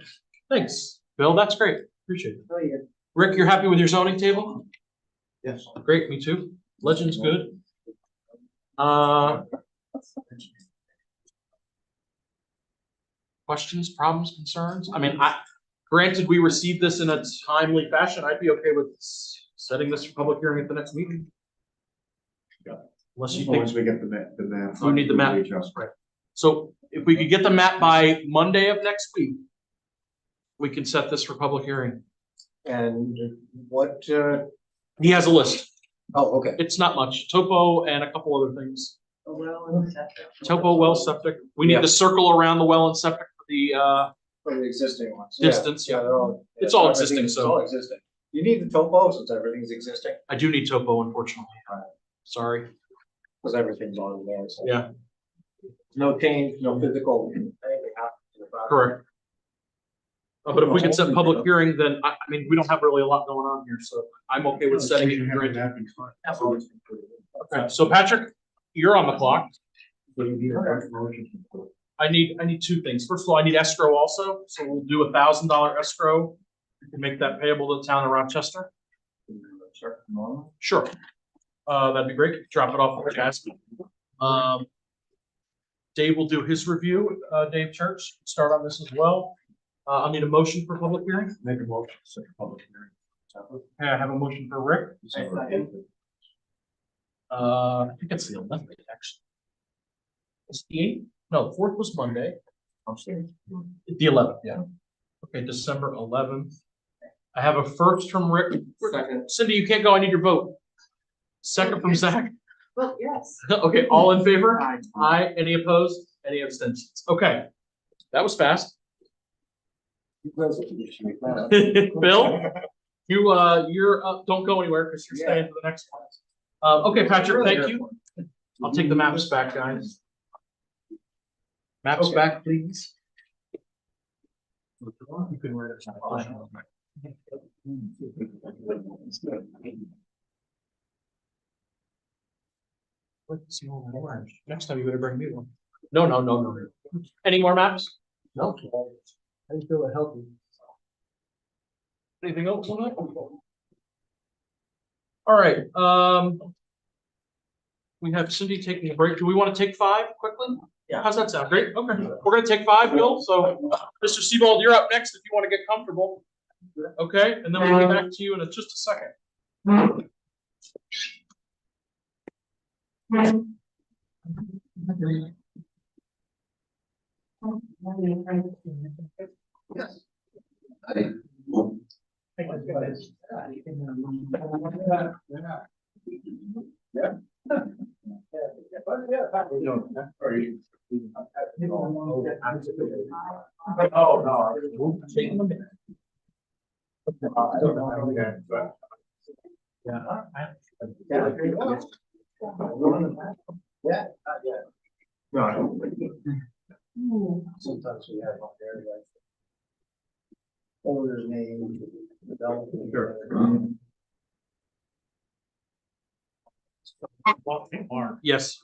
Thanks, Bill, that's great, appreciate it. Oh, yeah. Rick, you're happy with your zoning table? Yes. Great, me too. Legend's good. Questions, problems, concerns? I mean, granted, we received this in a timely fashion. I'd be okay with setting this for public hearing at the next meeting. Unless you think. Once we get the map. We need the map. Right. So if we could get the map by Monday of next week, we can set this for public hearing. And what, He has a list. oh, okay. It's not much. Topo and a couple other things. A well and septic. Topo, well, septic. We need to circle around the well and septic for the For the existing ones. distance. Yeah. they're all. It's all existing, It's so- all existing. You need the topo since everything's existing, I do need topo, unfortunately. Sorry. because everything's on there, so. Yeah. No change, no physical, anything happened to the property. Correct. But if we can set public hearing, then, I mean, we don't have really a lot going on here, so I'm okay with setting it. Okay, so Patrick, you're on the clock. I need two things. First of all, I need escrow also, so we'll do $1,000 escrow. You can make that payable to the town of Rochester. Sure. That'd be great. Drop it off with Jasmine. Dave will do his review. Dave Church, start on this as well. I'll need a motion for public hearing. Make a motion, second public hearing. Okay, I have a motion for Rick. I think it's the 11th, actually. It's the 8th? No, the 4th was Monday. I'm sorry. The 11th, yeah. Okay, December 11th. I have a first from Rick. Second. Cindy, you can't go. I need your vote. Second from Zach. Well, yes. Okay, all in favor? Aye. Any opposed? Any abstentions? Okay, that was fast. Bill, you're up. Don't go anywhere because you're staying for the next one. Okay, Patrick, thank you. I'll take the maps back, guys. Maps back, please. You can write it down. Next time you better bring me one. No. Any more maps? No. I feel healthy. Anything else on that? All right, we have Cindy taking a break. Do we want to take 5 quickly? Yeah. How's that sound? Great. Okay, we're gonna take 5, Bill. So, Mr. Seabold, you're up next if you want to get comfortable. Okay, and then we'll get back to you in just a second. Oh, no. I don't know. Okay, but. Yeah. No. Sometimes we have on there, like. Owner's name, developer. Yes.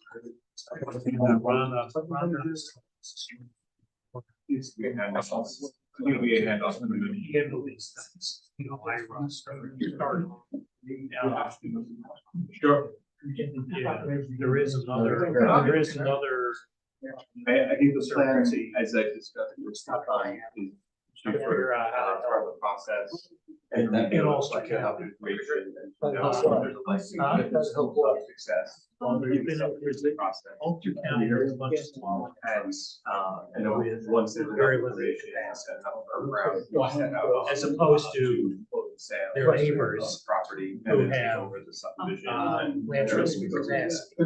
Sure. Yeah, there is another. I think the plan, as I discussed, was not to further the process. And also like how the information and there's a likelihood of success. Process. And once the information is set up around. As opposed to their neighbors property who and then take have, over the subdivision. land trust because asked. I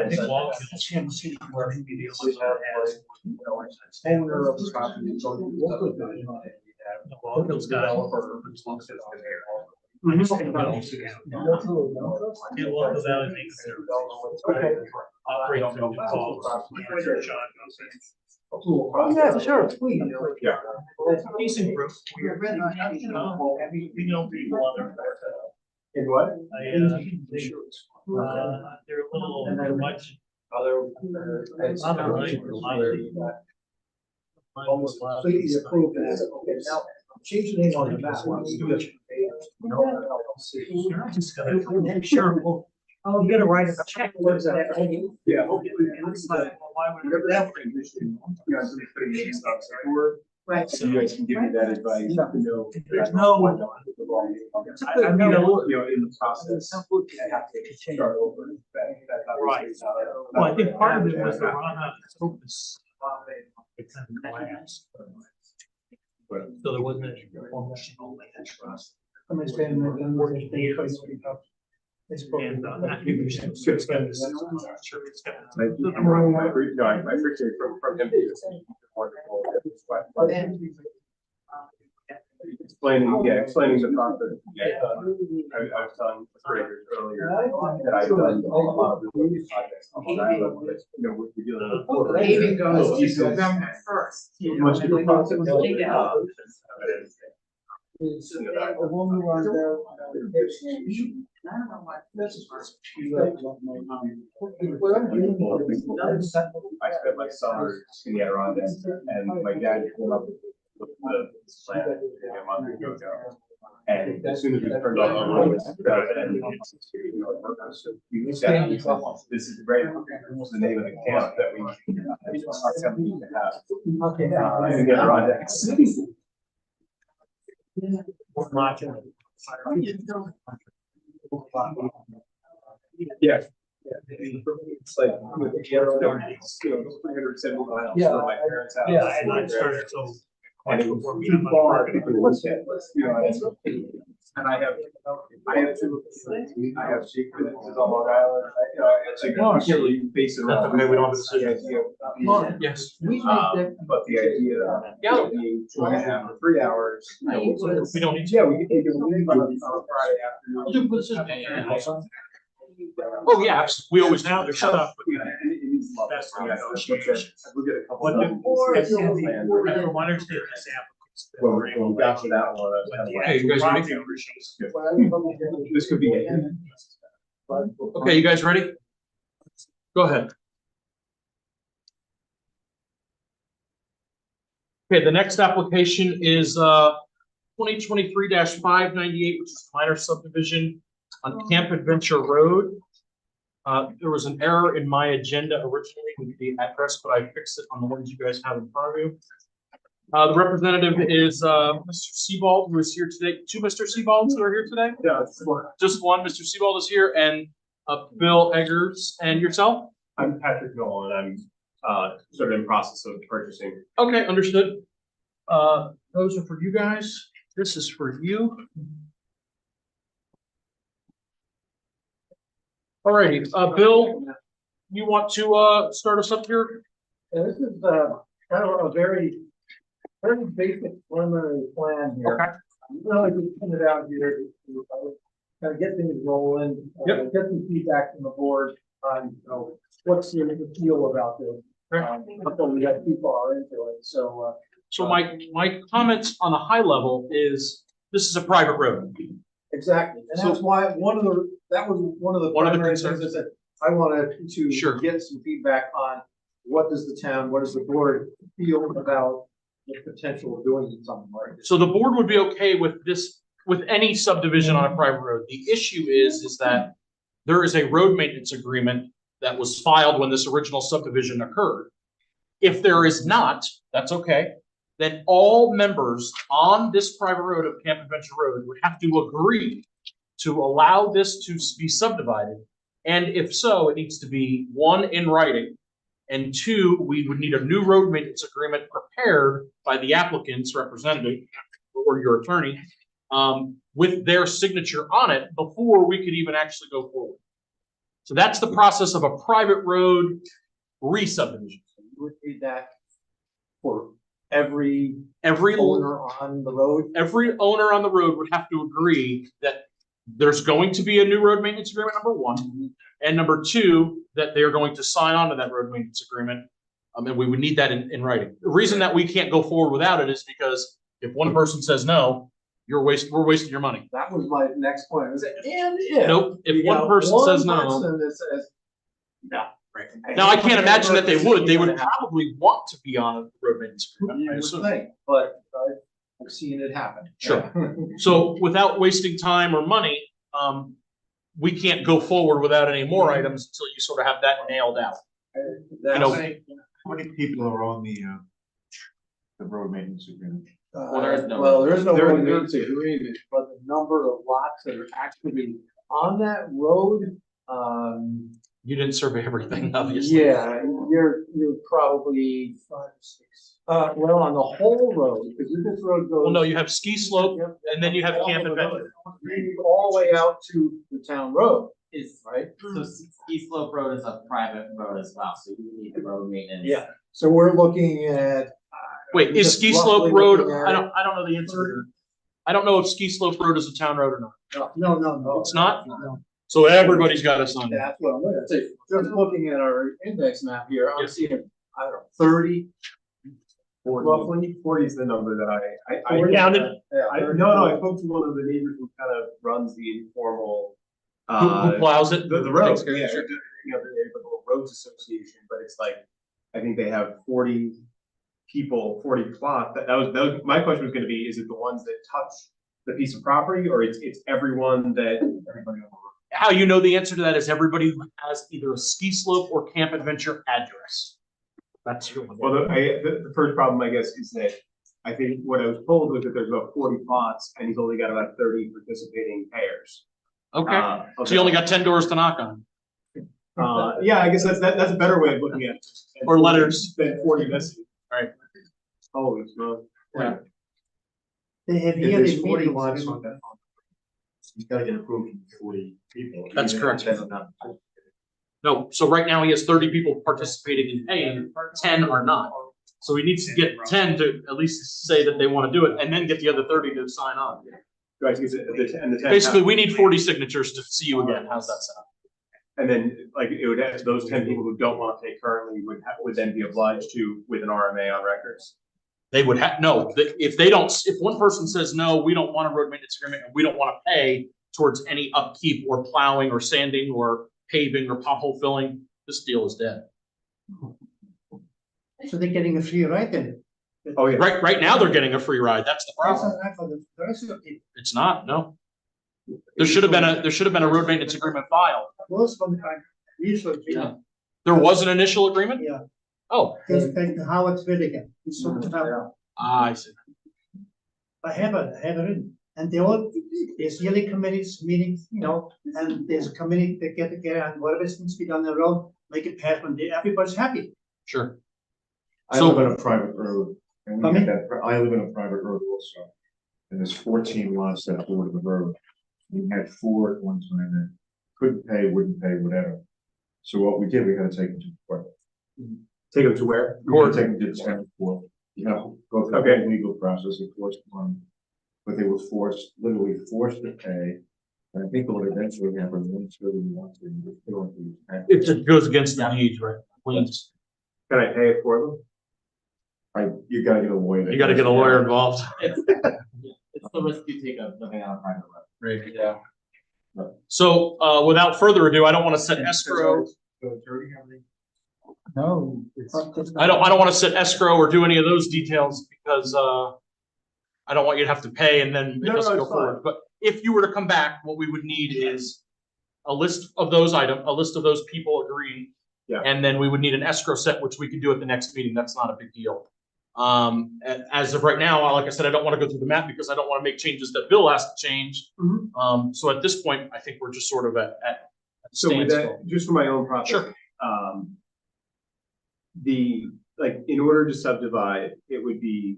think Wall City where he the only one that has. Owner of the property. The Wall Hill's got. And Walker Valley makes their. Operate on the calls. Oh, yeah, sure. Yeah. Decent group. We know people on their. In what? They're a little much. Almost completely approved as, okay, now, change the name on the map. Sure, well, I'll get a write a check. What is that? Yeah. Whatever that. Right. So you guys can give me that advice. There's no. I mean, in the process, I have to start over. Right. Well, I think part of it was the Rana focus. So there wasn't any formal land trust. Somebody's saying that I'm working. And I think we should. Sure, it's got this. Sure, it's got. I appreciate from him. Wonderful. explaining the process. I was telling operators earlier that I've done a lot of really projects on Long Island, but, we're dealing with. Paving goes Pieces. to November first. Much different process. I spent my summer in the Adirondacks, and my dad came up with the plan a month ago now. And as soon as we turned on the road, we said, this is great. What's the name of the camp that we are coming to have? In the Adirondacks. Yeah. It's like with the Adirondacks, 370 miles Yeah. from my parents' house. Yeah, to my and I parents' house. And it was too far to do this, and I have two, I have secret on Long Island, it's like, you can't really face it. Okay, we don't have a decision. Yes. But the idea of being 2.5 or 3 hours. We don't need to. Yeah, we can leave on a Friday afternoon. Oh, yeah, we always have, shut up. That's the We'll get a couple. But of from my understanding, this applicant's been very When we got to that one, I was kind of like. Okay, you guys ready? This could be. Okay, you guys ready? Go ahead. Okay, the next application is 2023-598, which is a minor subdivision on Camp Adventure Road. There was an error in my agenda originally with the address, but I fixed it on the ones you guys have in front of you. The representative is Mr. Sebald, who is here today. Two Mr. Sebalds that are here today? Yeah, just one. Mr. Sebald is here, and Bill Eggers. And yourself? I'm Patrick Nolan. I'm sort of in process of purchasing. Okay, understood. Those are for you guys. This is for you. Alrighty, Bill, you want to start us up here? Yeah, this is kind of a very basic preliminary plan here. Okay. Really just put it out here to kind of get things rolling, get some feedback from the board on, what's the feel about this. Until we got too far into it, so. So my comments on a high level is this is a private road. Exactly, and that's why one of the primary things is that I wanted to get some feedback on what does the board feel about the potential of doing something like this. So the board would be okay with this, with any subdivision on a private road. The issue is that there is a road maintenance agreement that was filed when this original subdivision occurred. If there is not, that's okay. Then all members on this private road of Camp Adventure Road would have to agree to allow this to be subdivided. And if so, it needs to be 1, in writing, and 2, we would need a new road maintenance agreement prepared by the applicant's representative or your attorney with their signature on it before we could even actually go forward. So that's the process of a private road re-subdivision. You would need that for every owner on the road? Every owner on the road would have to agree that there's going to be a new road maintenance agreement, number 1. And number 2, that they are going to sign on to that road maintenance agreement. And we would need that in writing. The reason that we can't go forward without it is because if one person says no, we're wasting your money. That was my next point. Was it, and if nope, if one person says no, no. Now I can't imagine that they would. They would probably want to be on a road maintenance agreement. I would think, but I've seen it happen. Sure. So without wasting time or money, we can't go forward without any more items until you sort of have that nailed out. How many people are on the road maintenance agreement? There is no road maintenance agreement, but the number of lots that are actually on that road. You didn't survey everything, obviously. Yeah, you're probably 5 or 6. Well, on the whole road, because this road goes. Well, no, you have ski slope, and then you have Camp Adventure. All the way out to the town road. Right? So Ski Slope Road is a private road as well, so you need the road maintenance. Yeah, so we're looking at. Wait, is Ski Slope Road, I don't know the answer. I don't know if Ski Slope Road is a town road or not. No. It's not? So everybody's got to sign it. That's what I'm gonna say. Just looking at our index map here, I'm seeing, I don't know, 30. Roughly, 40 is the number that I Counted? No, I spoke to one of the neighbors who kind of runs the informal. Who plows it? The road, Takes care of yeah, it, sure. the neighborhood roads association, but it's like, I think they have 40 people, 40 plots. That was, my question was gonna be, is it the ones that touch the piece of property, or it's everyone that, everybody on the road? How you know the answer to that is everybody who has either a ski slope or camp adventure address. That's your one. Well, the first problem, I guess, is that I think what I was told was that there's about 40 plots and he's only got about 30 participating payers. Okay, so you only got 10 doors to knock on. Yeah, I guess that's a better way of looking at it. Or letters. Than 40 missing. Right. Holy smoke. Yeah. They have If yearly there's 40 meetings. lots on that, he's gotta get approved from 40 people. That's even correct. if 10 are not. No, so right now he has 30 people participating in paying, 10 are not. So he needs to get 10 to at least say that they want to do it and then get the other 30 to sign on. Right, because the 10 Basically, we need 40 signatures to see you again. How's that sound? And then, like, it would have, those 10 people who don't want to pay currently would then be obliged to with an RMA on records. They would have, no, if they don't, if one person says, no, we don't want a road maintenance agreement and we don't want to pay towards any upkeep or plowing or sanding or paving or pothole filling, this deal is dead. So they're getting a free ride then? Oh, yeah. Right now they're getting a free ride. That's the That's problem. not for the rest of the people. It's not, no. There should have been a road maintenance agreement filed. Most from the time, usually, yeah, There was an initial agreement? yeah, Oh, just like the Howard Whittaker, he's so tough. I see. I have it, and they all, there's yearly committees, meetings, you know, and there's a committee that get together and whatever needs to be done on the road, make it pass one day, everybody's happy. Sure. I live on a private road, and we Pardon had that, I live in a private road also. And there's 14 lots that border the road. We had 4 at one time that couldn't pay, wouldn't pay, whatever. So what we did, we had to take them to court. Take them to where? We had to take them to the town court. You know, go through the Okay. whole legal process, of course, but they were literally forced to pay. And I think what eventually happened, once really want to, they don't do that. It goes against the deeds, right? Please. Can I pay it for them? You gotta get a lawyer. You gotta get a lawyer involved. It's the risk you take of living on a private road. Right, yeah. So, without further ado, I don't want to set escrow. No, it's just. I don't want to set escrow or do any of those details because, I don't want you to have to pay and then it No, doesn't no, go it's forward. But if you were to come back, what we would need is a list of those items, a list of those people agreeing. Yeah. And then we would need an escrow set, which we could do at the next meeting. That's not a big deal. As of right now, like I said, I don't want to go through the map because I don't want to make changes that Bill has to change. So at this point, I think we're just sort of at So with standstill. that, just for my own profit. Sure. In order to subdivide, it would be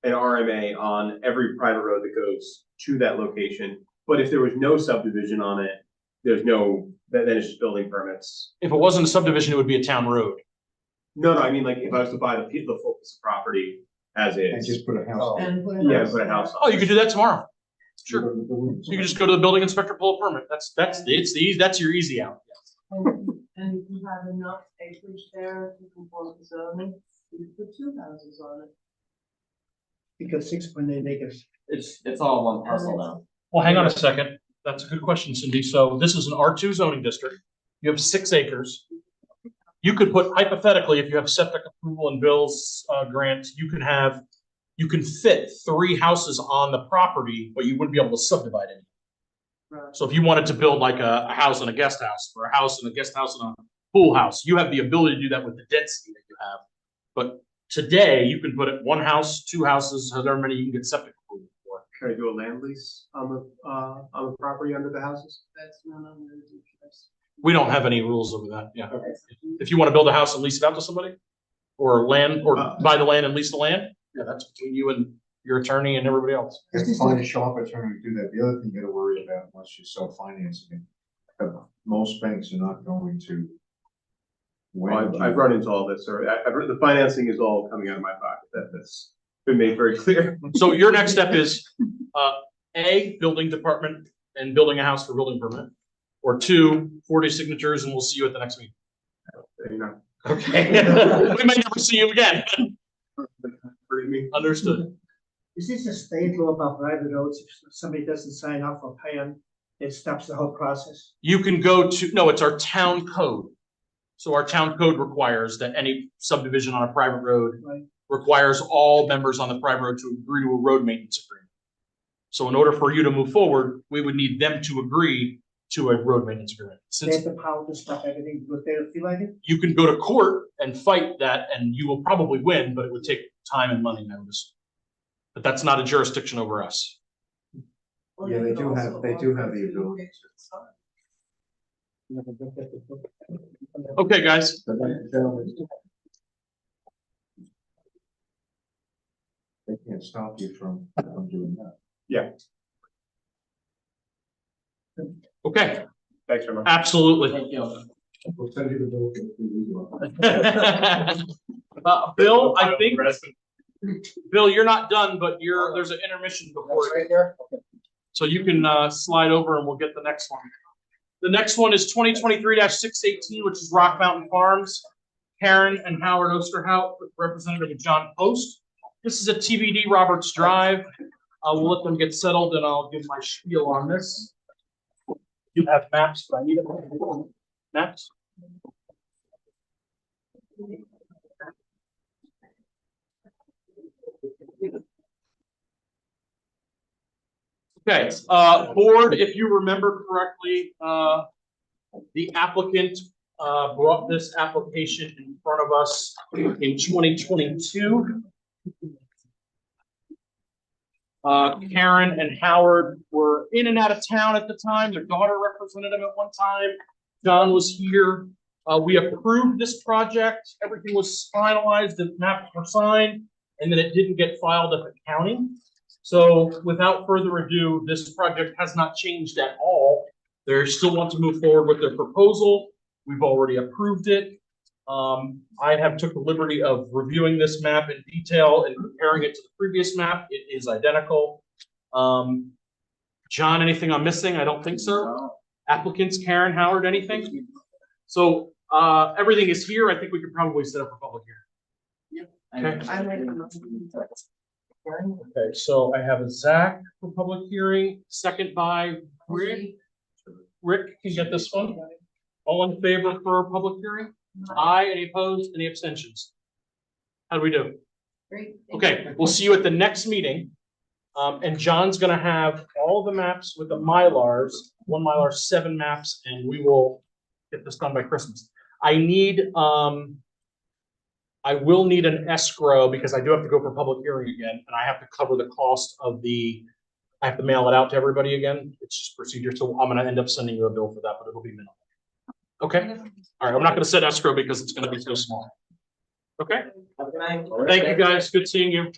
an RMA on every private road that goes to that location. But if there was no subdivision on it, there's no, then it's just building permits. If it wasn't a subdivision, it would be a town road. No, I mean, like, if I was to buy the full piece of property as And is. just put a house. And put Yeah, put a house Oh, on. you could do that tomorrow. Sure. You You can just go to the building inspector, pull a permit. That's your easy out. And you have enough acreage there to conform to zoning, you put 2 houses on it. Because 6.8 acres. It's all one parcel now. Well, hang on a second. That's a good question, Cindy. So this is an R2 zoning district. You have 6 acres. You could put hypothetically, if you have septic approval and Bill's grant, you can fit 3 houses on the property, but you wouldn't be able to subdivide it. Right. So if you wanted to build like a house and a guest house, or a house and a guest house and a pool house, you have the ability to do that with the density that you have. But today, you can put it 1 house, 2 houses, however many you can get septic approval for. Can I do a land lease on the property under the houses? That's none of your interest. We don't have any rules over that, yeah. If you want to build a house and lease it out to somebody, or land, or buy the land and lease the land, yeah, that's between you and your attorney and everybody else. have to find a shop attorney to do that. The other thing you gotta worry about once you self-financing it, most banks are not going to. Well, I've run into all this, or the financing is all coming out of my pocket. That's been made very clear. So your next step is A, building department and building a house for building permit. Or 2, 40 signatures, and we'll see you at the next meeting. There you go. Okay. We may never see you again. Understood. Is this a state law about private roads? If somebody doesn't sign up for paying, it stops the whole process? You can go to, no, it's our town code. So our town code requires that any subdivision on a private road Right. requires all members on the private road to agree to a road maintenance agreement. So in order for you to move forward, we would need them to agree to a road maintenance agreement. They Since have the power to stop everything because they don't feel like it? you can go to court and fight that, and you will probably win, but it would take time and money, I would assume. But that's not a jurisdiction over us. Yeah, they do have the ability. Okay, guys. They can't stop you from doing that. Okay, Thanks very much. absolutely. Thank you. We'll send you the bill. Bill, I think, Bill, you're not done, but there's an intermission before. Right there? So you can slide over and we'll get the next one. The next one is 2023-618, which is Rock Mountain Farms. Karen and Howard Osterhout, Representative John Post. This is a TBD Roberts Drive. We'll let them get settled and I'll give my spiel on this. You have maps, but I need them. Maps? Okay, board, if you remember correctly, the applicant brought this application in front of us in 2022. Karen and Howard were in and out of town at the time. Their daughter represented them at one time. John was here. We approved this project. Everything was finalized. The maps were signed, and then it didn't get filed at the county. So without further ado, this project has not changed at all. They still want to move forward with their proposal. We've already approved it. I have took the liberty of reviewing this map in detail and comparing it to the previous map. It is identical. John, anything I'm missing? I don't think so. Applicants, Karen, Howard, anything? So everything is here. I think we could probably set up a public hearing. Okay. Okay, so I have a Zach for public hearing, second by Rick. Rick can get this one. All in favor for a public hearing? Aye. Any opposed? Any abstentions? How do we do? Great. Okay, we'll see you at the next meeting. And John's gonna have all the maps with the Mylars, 1 Mylar, 7 maps, and we will get this done by Christmas. I will need an escrow because I do have to go for public hearing again, and I have to cover the cost of I have to mail it out to everybody again. It's just procedure, so I'm gonna end up sending you a bill for that, but it'll be minimal. Okay? All right, I'm not gonna set escrow because it's gonna be so small. Okay? Thank you, guys. Good seeing you.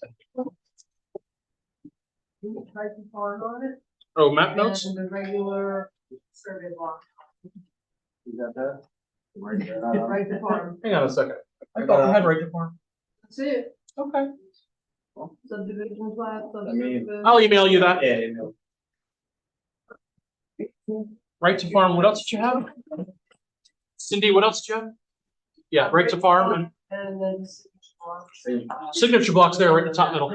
Try to farm on it. Oh, map notes? And the regular survey block. You got that? Right to farm. Hang on a second. I thought we had right to farm. That's it. Okay. Subdivision plat, mean- subdivision. I'll email you that. Yeah, you know. Right to farm. What else did you have? Cindy, what else did you have? Yeah, right to farm And then. and signature blocks there, right in the top middle.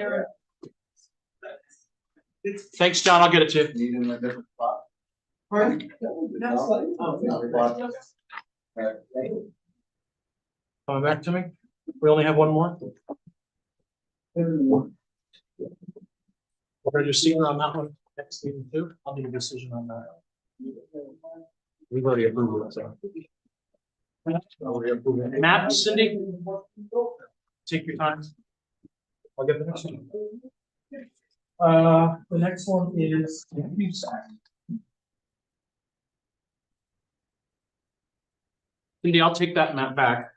Thanks, John. I'll get it to you. Need in a different spot. Pardon? Coming back to me. We only have one more. We're just seeing on that one next meeting too. I'll need a decision on that. We've already approved it, so. Map, Cindy? Take your time. I'll get the next one. The next one is. Cindy, I'll take that map back.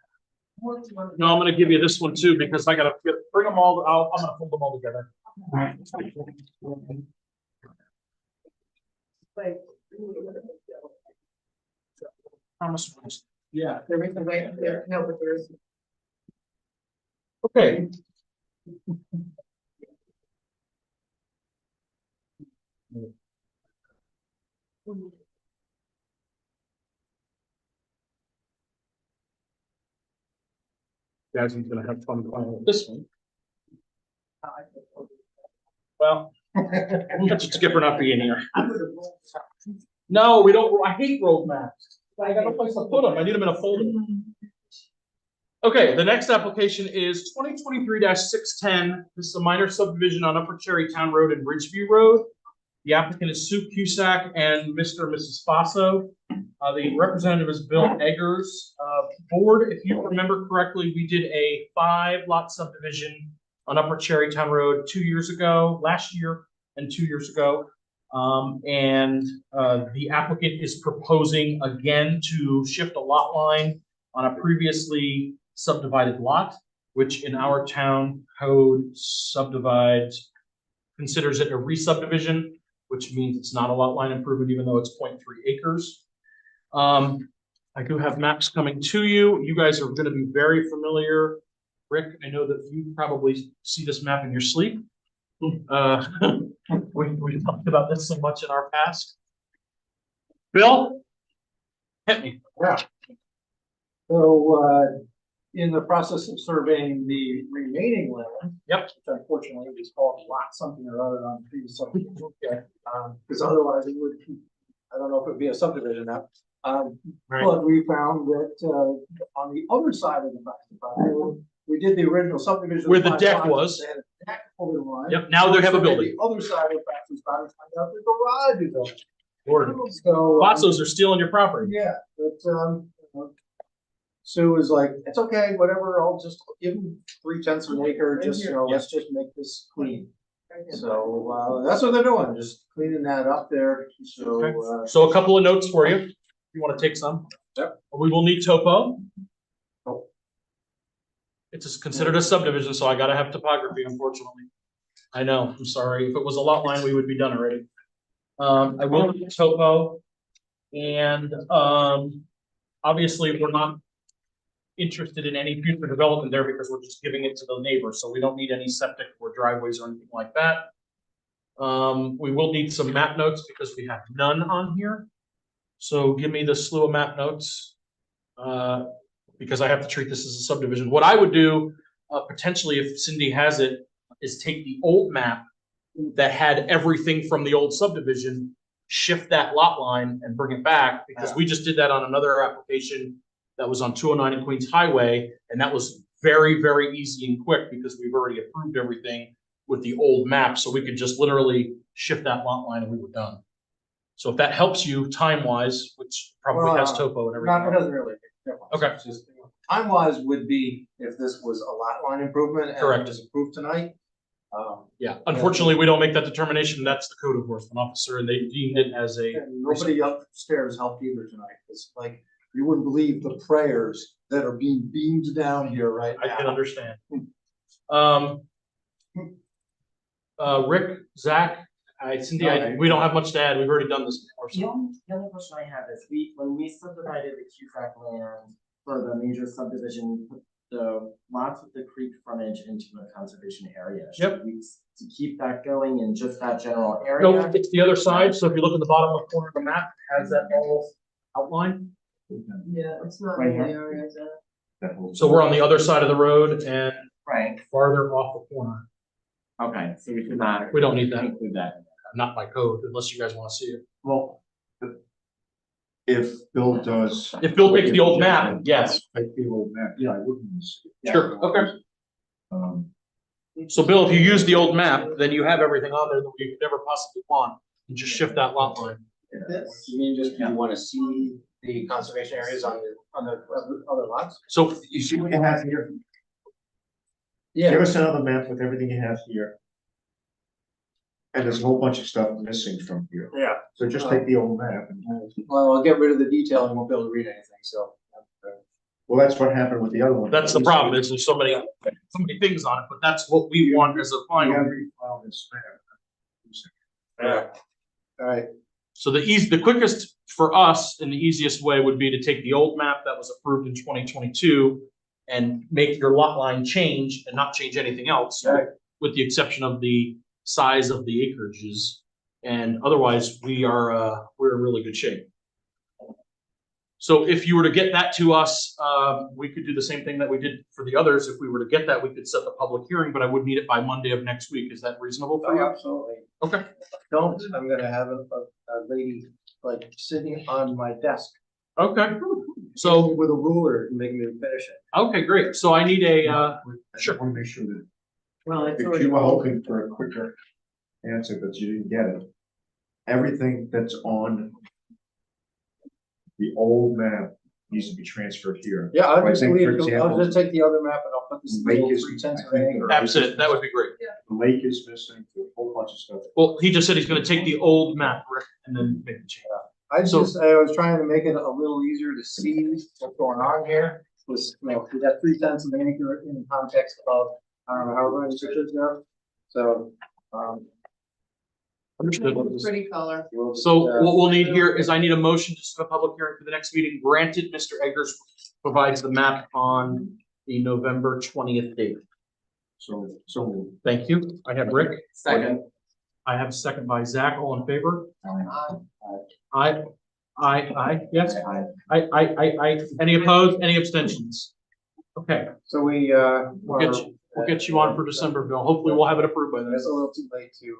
No, I'm gonna give you this one too, because I gotta bring them all, I'm gonna pull them all together. Promise. Yeah, there is a way there. No, but there is. Okay. Guys, I'm gonna have fun playing with this one. Well, that's just Skipper not being here. No, we don't, I hate road maps. I got no place to put them. I need them in a folder. Okay, the next application is 2023-610. This is a minor subdivision on Upper Cherrytown Road and Ridgeview Road. The applicant is Sue Cusack and Mr. and Mrs. Faso. The representative is Bill Eggers. Board, if you remember correctly, we did a 5-lot subdivision on Upper Cherrytown Road 2 years ago, last year and 2 years ago. The applicant is proposing again to shift a lot line on a previously subdivided lot, which in our town code considers it a re-subdivision, which means it's not a lot line improvement, even though it's 0.3 acres. I do have maps coming to you. You guys are going to be very familiar. Rick, I know that you probably see this map in your sleep. We talked about this so much in our past. Bill, hit me. Yeah. So, in the process of surveying the remaining land. Yep. Which unfortunately is called lot something or other on the previous subdivision. Because otherwise it would, I don't know if it would be a subdivision now. Right. But we found that, on the other side of the property, we did the original subdivision. Where the deck was. They had a deck over the line. Yep, now they have a So building. The other side of the property is found out the garage is open. Lord. So. Fasos are stealing your property. Yeah, but, Sue was like, it's okay, whatever, I'll just give him 3/10 of an acre, just, let's just make this clean. So, that's what they're doing, just cleaning that up there, so, So a couple of notes for you, if you want to take some. Yep. We will need topo. Oh. It's considered a subdivision, so I gotta have topography, unfortunately. I know, I'm sorry. If it was a lot line, we would be done already. I will need topo. And, obviously, we're not interested in any future development there because we're just giving it to the neighbor, so we don't need any septic or driveways or anything like that. We will need some map notes because we have none on here. So give me the slew of map notes, because I have to treat this as a subdivision. What I would do, potentially if Cindy has it, is take the old map that had everything from the old subdivision, shift that lot line and bring it back, because we just did that on another application that was on 209 and Queens Highway, and that was very, very easy and quick because we've already approved everything with the old map, so we could just literally shift that lot line and we were done. So if that helps you time-wise, which probably has topo and everything. It doesn't really. Okay. Time-wise would be if this was a lot line improvement and Correct. it was approved tonight. Yeah, unfortunately, we don't make that determination. That's the code enforcement officer, and they deemed it as a. And nobody upstairs helped either tonight. It's like, you wouldn't believe the prayers that are being beamed down here right now. I can understand. Rick, Zach, Cindy, we don't have much to add. We've already done this before. The only question I have is when we subdivided the QFAC land for the major subdivision, we put the lots with the creek frontage into a conservation area. Yep. Should we to keep that going in just that general area? No, it's the other side. So if you look at the bottom left corner of the map, it has that whole outline. Yeah, it's not Right in the here. area that. So we're on the other side of the road and Right. farther off the corner. Okay, so we should not. We don't need that. Include that. Not by code, unless you guys want to see it. Well, if Bill does. If Bill takes the old map, yes. Take the old map, yeah, I wouldn't. Sure, okay. Um, So Bill, if you use the old map, then you have everything on there that we could ever possibly want, and just shift that lot line. You mean just, you wanna see the conservation areas on the other lots? So you see what you have here? Yeah. Give us another map with everything you have here. And there's a whole bunch of stuff missing from here. Yeah. So just take the old map and. Well, I'll get rid of the detail and won't be able to read anything, so. Well, that's what happened with the other one. that's the problem, is there's so many things on it, but that's what we want as a final. Every file is there. All right. So the quickest for us and the easiest way would be to take the old map that was approved in 2022 and make your lot line change and not change anything else, Right. with the exception of the size of the acreages. And otherwise, we're in really good shape. So if you were to get that to us, we could do the same thing that we did for the others. If we were to get that, we could set the public hearing, but I would need it by Monday of next week. Is that reasonable for you? Absolutely. Okay. Don't, I'm gonna have a lady like sitting on my desk Okay. So, with a ruler and making me finish it. okay, great. So I need a, I sure. want to make sure that Well, it's if already. you were hoping for a quicker answer, but you didn't get it. Everything that's on the old map needs to be transferred here. Yeah, So I think, for I'll example, just take the other map and I'll put this the lake little is, 3 tenths of I an think acre. That's it. That would be great. the lake is missing, a whole bunch of stuff. Well, he just said he's gonna take the old map, Rick, and then make the change. I So- was trying to make it a little easier to see what's going on here. Was, you know, we got 3 tenths of an acre in the context of, I don't know, however many pictures there. So, Understood. Pretty color. we'll just, So what we'll need here is I need a motion to set a public hearing for the next meeting. Granted, Mr. Eggers provides the map on the November 20th date. So Thank you. I have Rick. Second. I have a second by Zach. All in favor? Uh, Aye, yes? I. Any opposed? Any abstentions? Okay, So we'll get you on for December, Bill. Hopefully we'll have it approved by then. It's a little too late to,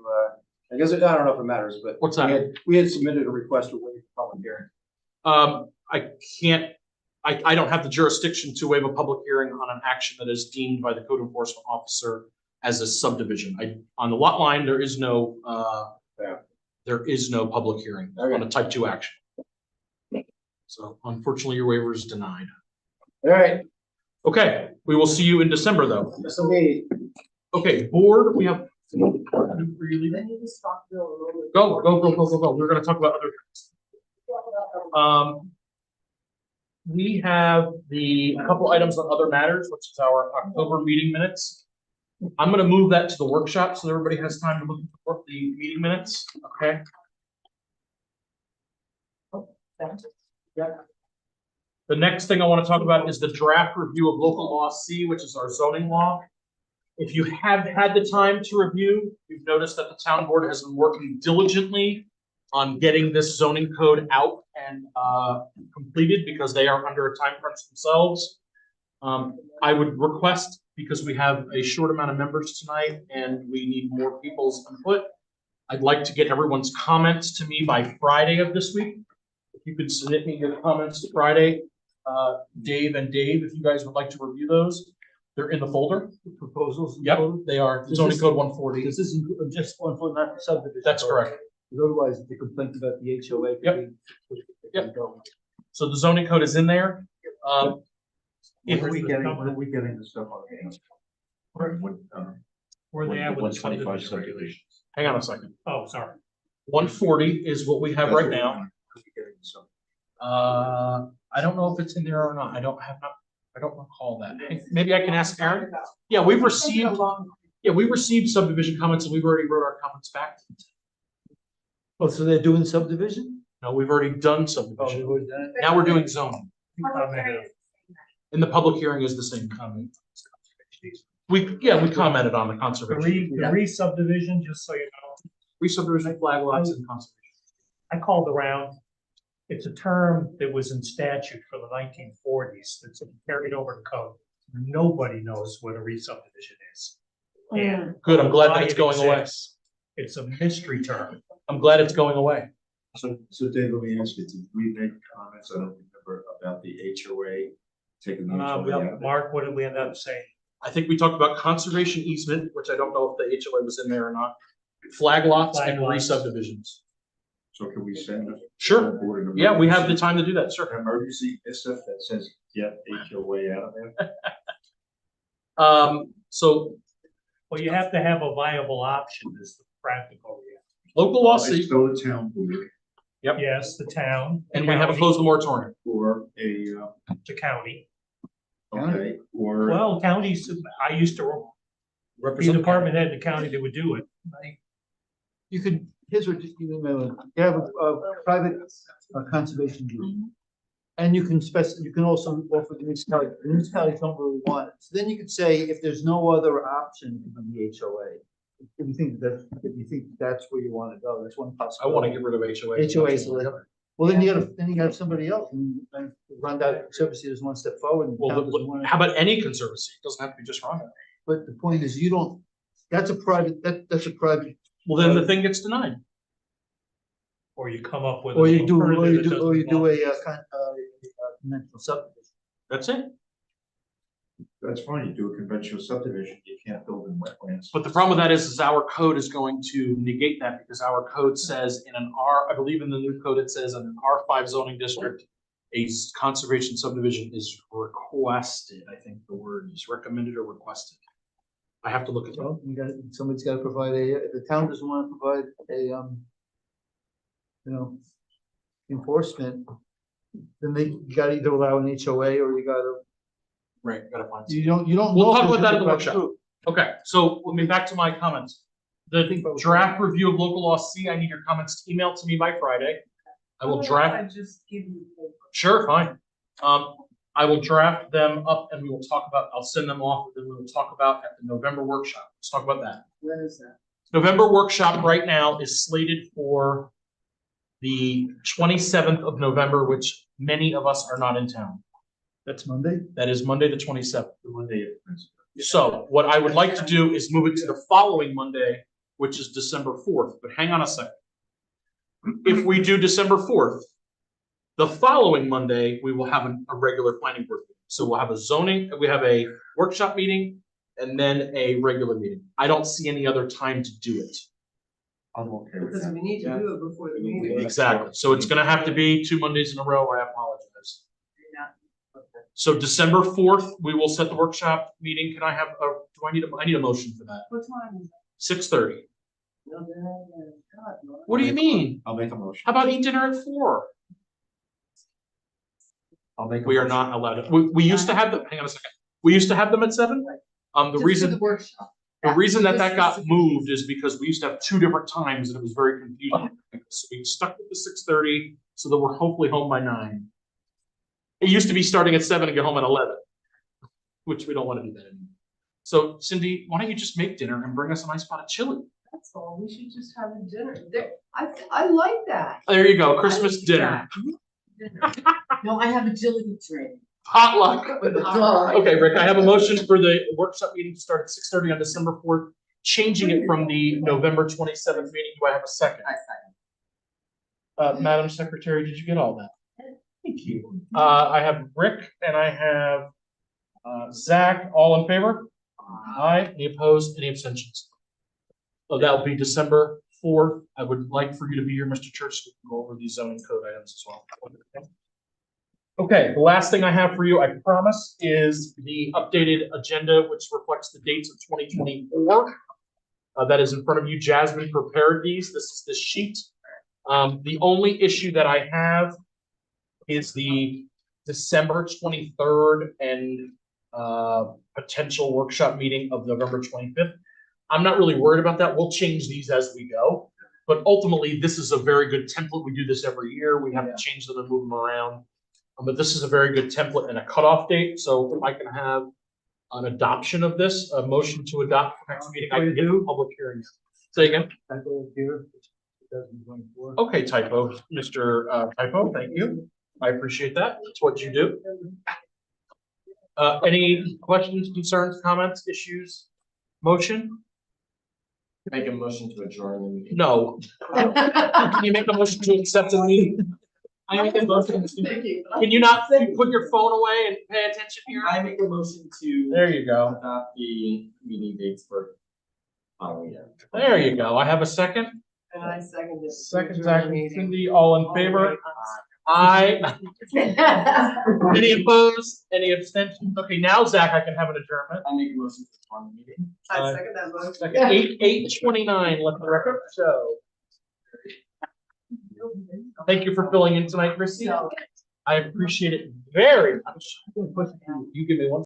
I guess, I don't know if it matters, but. What's that? We had submitted a request to waive public hearing. I can't, I don't have the jurisdiction to waive a public hearing on an action that is deemed by the code enforcement officer as a subdivision. On the lot line, there is no, there is no public hearing on a type 2 action. So unfortunately, your waiver is denied. All right, Okay, we will see you in December, though. this will be. Okay, board, we have. Are you leaving? Then you just talk Bill a little bit. Go. We're gonna talk about other things. We have a couple items on other matters, which is our October meeting minutes. I'm gonna move that to the workshop so everybody has time to look at the meeting minutes, okay? The next thing I want to talk about is the draft review of local law C, which is our zoning law. If you have had the time to review, you've noticed that the town board has been working diligently on getting this zoning code out and completed because they are under a time crunch themselves. I would request, because we have a short amount of members tonight and we need more people's input, I'd like to get everyone's comments to me by Friday of this week. If you could submit me your comments Friday, Dave, if you guys would like to review those, they're in the folder. Proposals. Yep, they are zoning code 140. This is just 140, not the subdivision. That's correct. Because otherwise, the complaint about the HOA. Yep. So the zoning code is in there. when are we getting the stuff on? Where they at with the 125 subdivision regulations? Hang on a second. Oh, sorry. 140 is what we have right now. I don't know if it's in there or not. I don't recall that. Maybe I can ask Aaron. Yeah, we've received subdivision comments and we've already wrote our comments back. Oh, so they're doing subdivision? No, we've already done Oh, subdivision. they've already done it? Now we're doing zoning. Commented. And the public hearing is the same comment. We commented on the conservation. The re-subdivision, just so you know, Re-subdivision, flag lots and conservation. I called around. It's a term that was in statute for the 1940s that's carried over to code. Nobody knows what a re-subdivision is. And Good, I'm glad why that it's it going away. exists. It's a mystery term. I'm glad it's going away. So Dave, let me ask you, did we make comments, I don't remember, about the HOA, taking the HOA out of it? Mark, what did we end up saying? I think we talked about conservation easement, which I don't know if the HOA was in there or not. Flag lots Flag and lots. re-subdivisions. So can we send? Sure. Board an Yeah, we have the emergency- time to do that, sure. an emergency stuff that says get HOA out of there? So Well, you have to have a viable option is the practical reality. local law It's C, still a town board Yes, the town. and we haven't closed the moratorium. or a, The county. okay, or. Well, counties, I used to be Represent department head in the county that would do it. You could, here's what you you have a private conservation group. And you can you can also offer the municipality, the municipalities don't really want it. So then you could say, if there's no other option, it could be the HOA. if you think that's where you wanna go, that's one I possibility. want to get rid of HOA. HOAs, well, then you gotta have somebody else, and Rondon Conservancy is one step forward, and the Well, town doesn't wanna. how about any conservancy? It doesn't have to be just Rhonda. But the point is, that's a private, that's a private, Well, then the thing gets denied. Or you come up with. or an you do alternative that a doesn't conventional subdivision. That's it. That's fine, you do a conventional subdivision, you can't build in wetlands. But the problem with that is our code is going to negate that because our code says in an I believe in the new code, it says in an R5 zoning district, a conservation subdivision is requested. I think the word is recommended or requested. I have to look at that. Well, somebody's gotta provide if the town doesn't wanna provide enforcement, then you gotta either allow an HOA or you gotta. Right, gotta find. You don't. We'll talk know about that in the if workshop. approved. Okay, so let me back to my comments. The draft review of local law C, I need your comments emailed to me by Friday. I will draft. just give you. Sure, fine. I will draft them up and we will talk about, I'll send them off, and then we will talk about at the November workshop. Let's talk about that. When is that? November workshop right now is slated for the 27th of November, which many of us are not in town. That's Monday? That is Monday, the 27th. Monday. So what I would like to do is move it to the following Monday, which is December 4th, but hang on a second. If we do December 4th, the following Monday, we will have a regular planning board meeting. So we'll have a workshop meeting and then a regular meeting. I don't see any other time to do it. I'm okay with Because that. we need to do it before the meeting. Exactly. So it's gonna have to be 2 Mondays in a row. I apologize. So December 4th, we will set the workshop meeting. Can I have I need a motion for that. What time is it? 6:30. No, God, no. What do you mean? I'll make a motion. How about eat dinner at 4? I'll make. We are not allowed to, we used to have them, hang on a second. We used to have them at 7. The Just reason. for the workshop. The reason that Just got for- moved is because we used to have 2 different times and it was very confusing. So we stuck with the 6:30 so that we're hopefully home by 9. It used to be starting at 7 and get home at 11, which we don't want to do that anymore. So Cindy, why don't you just make dinner and bring us a nice pot of chili? That's all. We should just have a dinner. I like that. There you go, Christmas dinner, No, I have agility training. potluck. With the dog. Okay, Rick, I have a motion for the workshop meeting to start at 6:30 on December 4th, changing it from the November 27th meeting. Do I have a second? I second. Madam Secretary, did you get all that? Thank you. I have Rick and I have Zach, all in favor? Aye. Any opposed? Any abstentions? So that will be December 4th. I would like for you to be here, Mr. Church, so we can go over these zoning code items as well. Okay, the last thing I have for you, I promise, is the updated agenda, which reflects the dates of 2024. That is in front of you. Jasmine prepared these. This is the sheet. The only issue that I have is the December 23rd and potential workshop meeting of November 25th. I'm not really worried about that. We'll change these as we go. But ultimately, this is a very good template. We do this every year. We have to change them and move them around. But this is a very good template and a cutoff date. So if I can have an adoption of this, a motion to adopt for next meeting, I can get a public hearing. Say again. Here, 2024. Okay, typo, Mr. Typo, thank you. I appreciate that. That's what you do. Any questions, concerns, comments, issues? Motion? Make a motion to adjourn the meeting. No. Can you make a motion to accept the meeting? I make a motion. Can you not put your phone away and pay attention here? I make a motion to. There you go. Adopt the meeting dates for following year. There you go. I have a second. And I second it. Second, Zach and Cindy, all in favor? Aye. Any opposed? Any abstentions? Okay, now Zach, I can have an adjournment. I make a motion to adjourn the meeting. I second that motion. Second, 8:29, let the record show. Thank you for filling in tonight, Chrissy. I appreciate it very much. You give me one.